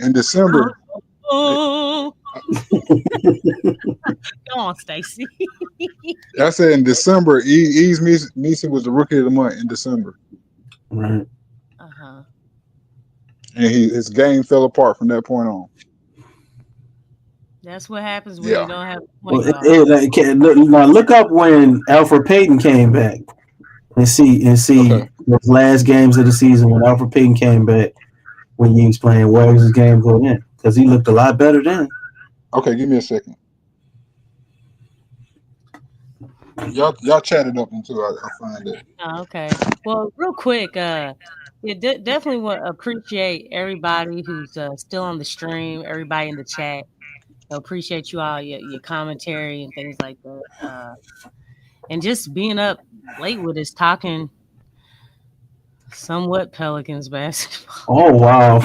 In December. Oh. Go on, Stacy. I said in December, Ease Meese was the rookie of the month in December. Right. And his game fell apart from that point on. That's what happens when you don't have a point guard. Now look up when Alfred Payton came back and see those last games of the season when Alfred Payton came back when he was playing. Where was his game going in? Because he looked a lot better then. Okay, give me a second. Y'all chat it up until I find it. Oh, okay. Well, real quick, definitely want to appreciate everybody who's still on the stream, everybody in the chat. I appreciate you all, your commentary and things like that. And just being up late with us, talking somewhat Pelicans basketball. Oh, wow.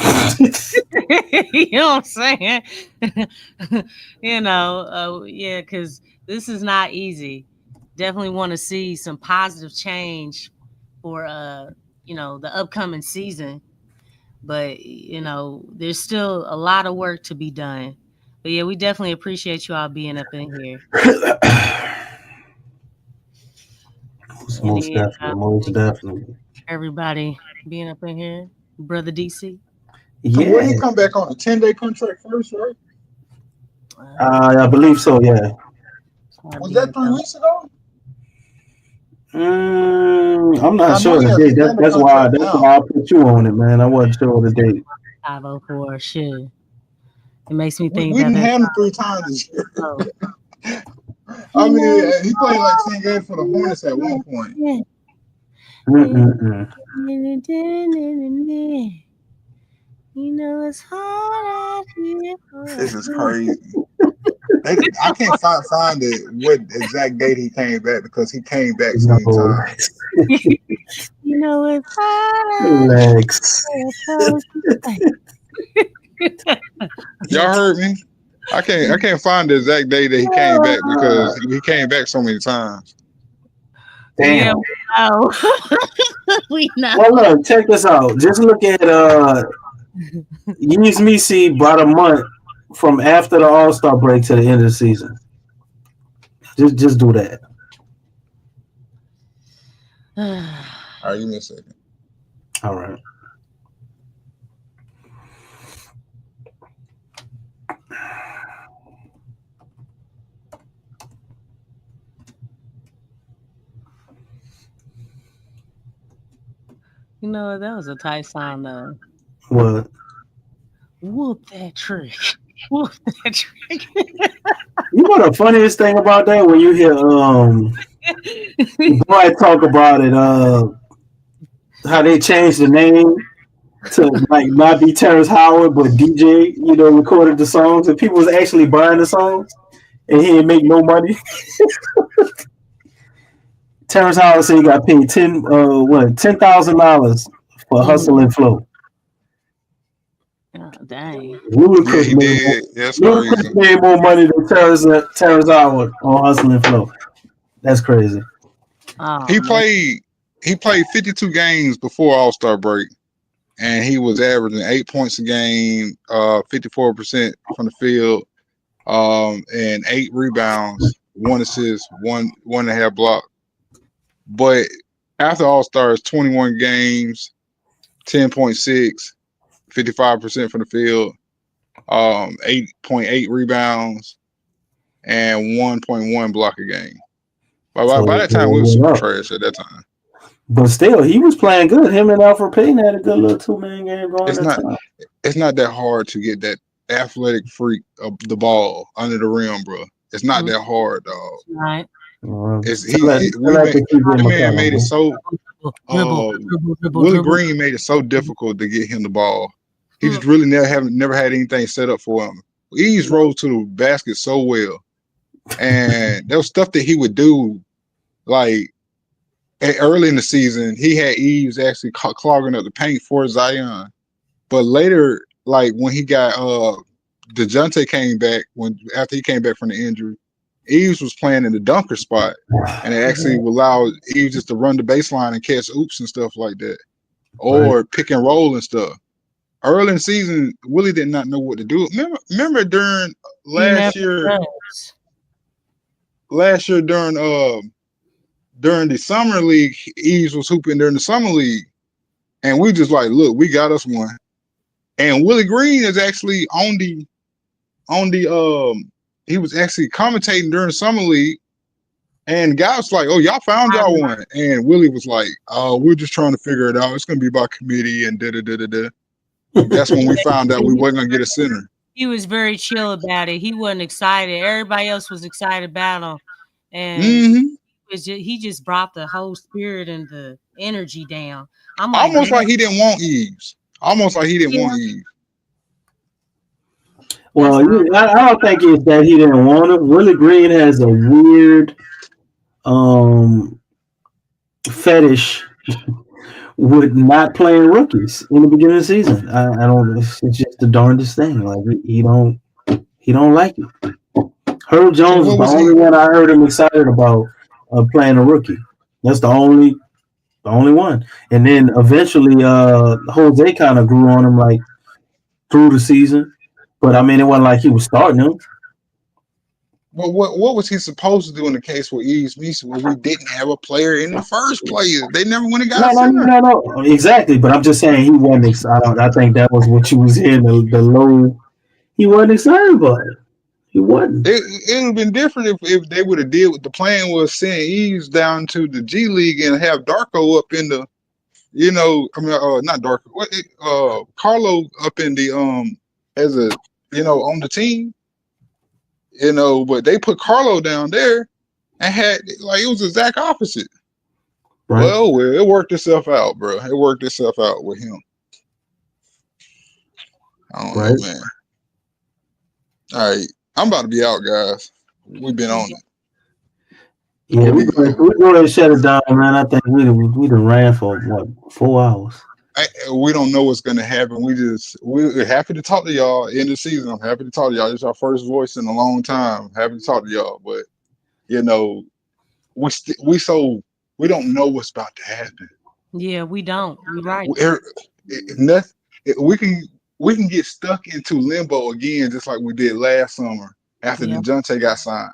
You know what I'm saying? Because this is not easy. Definitely want to see some positive change for, the upcoming season. But, there's still a lot of work to be done. But, yeah, we definitely appreciate you all being up in here. Most definitely. Everybody being up in here. Brother DC. Yeah. So when he come back on a 10-day contract first, right? I believe so, yeah. Was that 3 weeks ago? I'm not sure the date. That's why I put you on it, man. I wasn't sure the date. 504, shit. It makes me think we didn't have him 3 times this year. I mean, he played like 10 games for the Hornets at one point. It's hard out here. This is crazy. I can't find it what exact date he came back because he came back so many times. It's hard. Relax. Y'all heard me? I can't find the exact day that he came back because he came back so many times. Damn. We know. Well, look, check this out. Just look at Use Me See about a month from after the All-Star break to the end of the season. Just do that. All right, give me a second. All right. That was a tight sound though. What? Whoop that trick. Whoop that trick. You know the funniest thing about that when you hear boy talk about it, how they changed the name to like not be Terrence Howard but DJ, recorded the songs and people was actually buying the songs and he didn't make no money. Terrence Howard said he got paid $10,000 for Hustle and Flow. Oh, dang. Ludacris made more money than Terrence Howard on Hustle and Flow. That's crazy. Oh, he played 52 games before All-Star break, and he was averaging 8 points a game, 54% from the field, and 8 rebounds, 1 assist, 1.5 block. But after All-Stars, 21 games, 10.6, 55% from the field, 8.8 rebounds, and 1.1 block a game. By that time, we were super trash at that time. But still, he was playing good. Him and Alfred Payton had a good little 2-man game going. It's not that hard to get that athletic freak of the ball under the rim, bro. It's not that hard, dog. Right. Willie Green made it so difficult to get him the ball. He just really never had anything set up for him. Eves rose to the basket so well, and there was stuff that he would do, like early in the season. He had Eves actually clogging up the paint for Zion, but later, like when he got DeJounte came back after he came back from the injury, Eves was playing in the dunker spot, and it actually allowed Eves just to run the baseline and catch oops and stuff like that, or pick and roll and stuff. Early in the season, Willie did not know what to do. Remember during last year during the summer league, Eves was hooping during the summer league, and we just like, look, we got us one. And Willie Green is actually on the he was actually commentating during the summer league, and guys was like, oh, y'all found y'all one. And Willie was like, oh, we're just trying to figure it out. It's gonna be by committee and da. That's when we found out we wasn't gonna get a center. He was very chill about it. He wasn't excited. Everybody else was excited about him, and he just brought the whole spirit and the energy down. I'm like, almost like he didn't want Eves. Almost like he didn't want Eves. Well, I don't think it's that he didn't want him. Willie Green has a weird fetish with not playing rookies in the beginning of the season. I don't. It's just the darndest thing. Like he don't like it. Herb Jones is the only one I heard him excited about playing a rookie. That's the only one. And then eventually, Jose kind of grew on him like through the season. But I mean, it wasn't like he was starting him. Well, what was he supposed to do in the case with Eves Meese when we didn't have a player in the first place? They never went and got a center. No, exactly. But I'm just saying he wasn't excited. I think that was what you was hearing, the low. He wasn't excited about it. He wasn't. It would have been different if they would have did what the plan was, send Eves down to the G League and have Darko up in the, not Darko, Carlo up in the as a on the team. But they put Carlo down there and had it was exact opposite. Right. Well, it worked itself out, bro. It worked itself out with him. I don't know, man. All right, I'm about to be out, guys. We've been on it. Yeah, we go ahead and shut it down, man. I think we done ran for 4 hours. We don't know what's going to happen. We're happy to talk to y'all in the season. I'm happy to talk to y'all. It's our first voice in a long time. I'm happy to talk to y'all, but we don't know what's about to happen. Yeah, we don't. You're right. We can get stuck into limbo again, just like we did last summer after DeJounte got signed.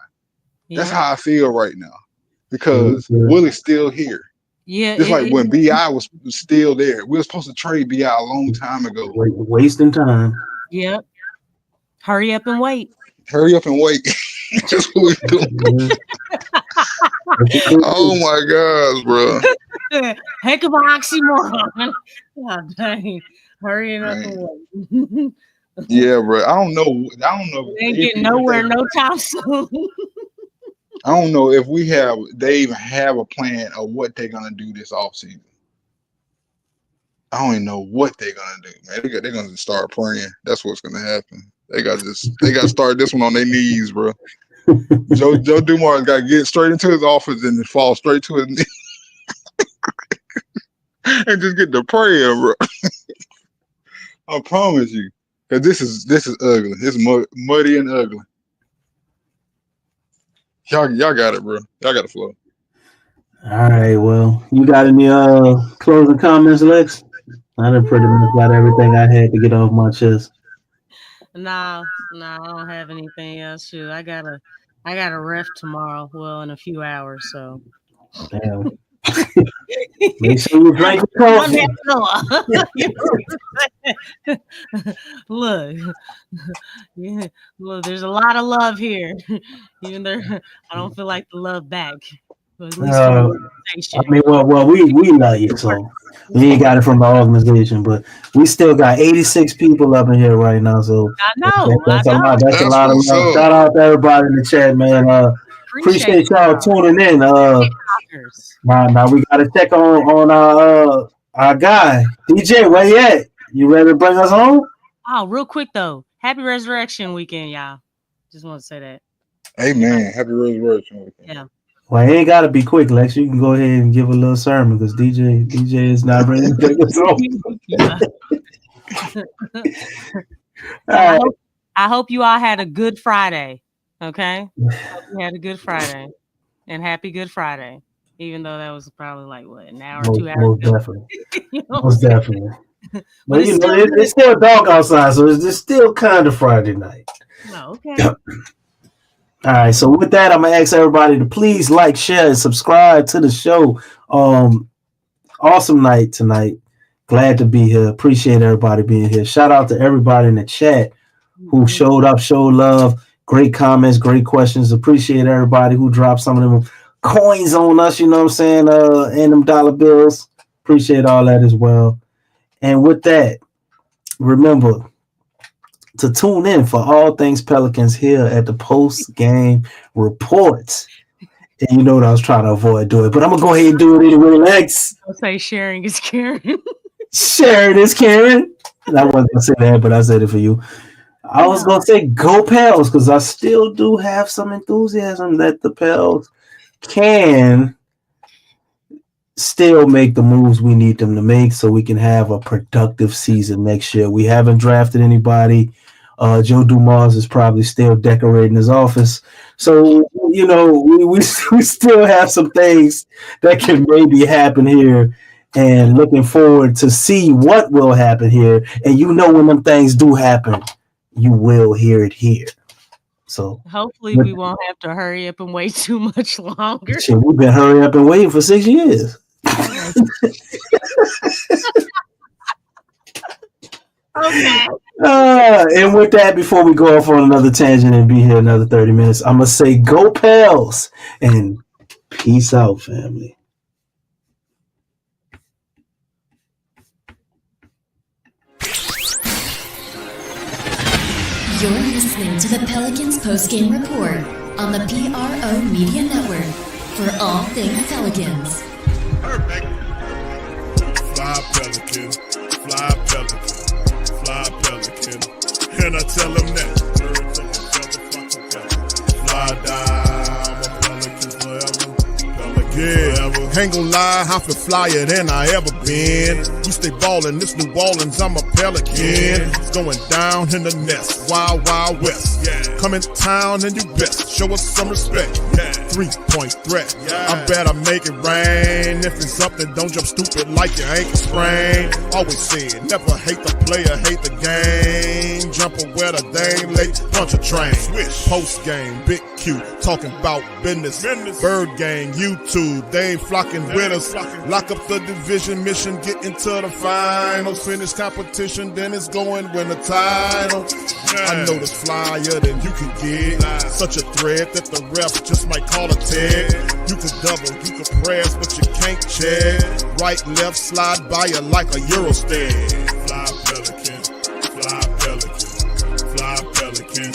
That's how I feel right now because Willie's still here. Yeah, just like when BI was still there. We were supposed to trade BI a long time ago. Wasting time. Yep. Hurry up and wait. Hurry up and wait. That's what we're doing. Oh my gosh, bro. Heck of an oxymoron. God dang. Hurry up and wait. Yeah, bro. I don't know. We ain't getting nowhere no time soon. I don't know if they even have a plan of what they're gonna do this offseason. I don't even know what they're gonna do, man. They're gonna start praying. That's what's gonna happen. They got to start this one on their knees, bro. Joe Dumars got to get straight into his office and fall straight to his knees and just get to praying, bro. I promise you, because this is ugly. It's muddy and ugly. Y'all got it, bro. Y'all got the flow. All right. Well, you got any closing comments, Lex? I done pretty much got everything I had to get off my chest. No, I don't have anything else. Shoot, I got a ref tomorrow. Well, in a few hours. So. Damn. Make sure you drink the coffee. Look, there's a lot of love here. Even though I don't feel like the love back. But at least we love you, so we ain't got it from the organization, but we still got 86 people up in here right now. So I know that's a lot of love. Shout out to everybody in the chat, man. Appreciate y'all tuning in. Now we gotta check on our guy DJ. Where you at? You ready to bring us home? Oh, real quick though. Happy Resurrection Weekend, y'all. Just want to say that. Amen. Happy Resurrection Weekend. Yeah. Well, it ain't got to be quick, Lex. You can go ahead and give a little sermon because DJ is not ready to take us home. I hope you all had a good Friday. Okay? Hope you had a good Friday. And happy Good Friday. Even though that was probably like, what, an hour, 2 hours Most ago? definitely. You know Most definitely. But it's you know, still it's still dark outside, so it's still kind of Friday night. Oh, okay. All right, so with that, I'm gonna ask everybody to please like, share, and subscribe to the show. Awesome night tonight. Glad to be here. Appreciate everybody being here. Shout out to everybody in the chat who showed up, showed love. Great comments, great questions. Appreciate everybody who dropped some of them coins on us. You know what I'm saying? And them dollar bills. Appreciate all that as well. And with that, remember to tune in for all things Pelicans here at the post-game reports. And you know what I was trying to avoid doing, but I'm going to go ahead and do it anyway, Lex. I'll say sharing is caring. Sharing is caring. And I wasn't going to say that, but I said it for you. I was going to say go Pels because I still do have some enthusiasm that the Pels can still make the moves we need them to make so we can have a productive season next year. We haven't drafted anybody. Joe Dumars is probably still decorating his office. So, you know, we still have some things that can maybe happen here and looking forward to see what will happen here. And you know when them things do happen, you will hear it here. So hopefully we won't have to hurry up and wait too much longer. Shit, we've been hurrying up and waiting for 6 years. Okay. And with that, before we go off on another tangent and be here another 30 minutes, I'm going to say go Pels and peace out, family. You're listening to the Pelicans postgame report on the PRO Media Network for all things Pelicans. Perfect. Fly Pelican, fly Pelican, fly Pelican. And I tell them that. Birds of a feather flock together. Fly down, I'm a Pelican forever. Pelican forever. Ain't gon' lie, I feel flyer than I ever been. We stay ballin', this New Orleans, I'm a Pelican. It's going down in the nest, wild, wild west. Come in town and do best, show us some respect. 3-point threat, I better make it rain. If it's up, then don't jump stupid like your ankle sprain. Always said, never hate the player, hate the game. Jumper where the dame late, punch a train. Post game, big Q, talking about business. Bird gang, YouTube, they ain't flocking with us. Lock up the division mission, get into the finals. Finish competition, then it's going win the title. I know this flyer than you can get. Such a threat that the refs just might call a tag. You can double, you can press, but you can't check. Right, left, slide by you like a Eurostep. Fly Pelican, fly Pelican, fly Pelican.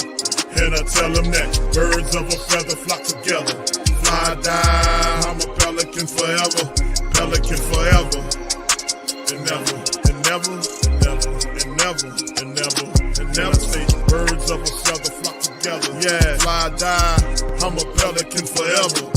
And I tell them that birds of a feather flock together. Fly down, I'm a Pelican forever, Pelican forever. And never, and never, and never, and never, and never, and never say birds of a feather flock together. Yeah, fly down, I'm a Pelican forever.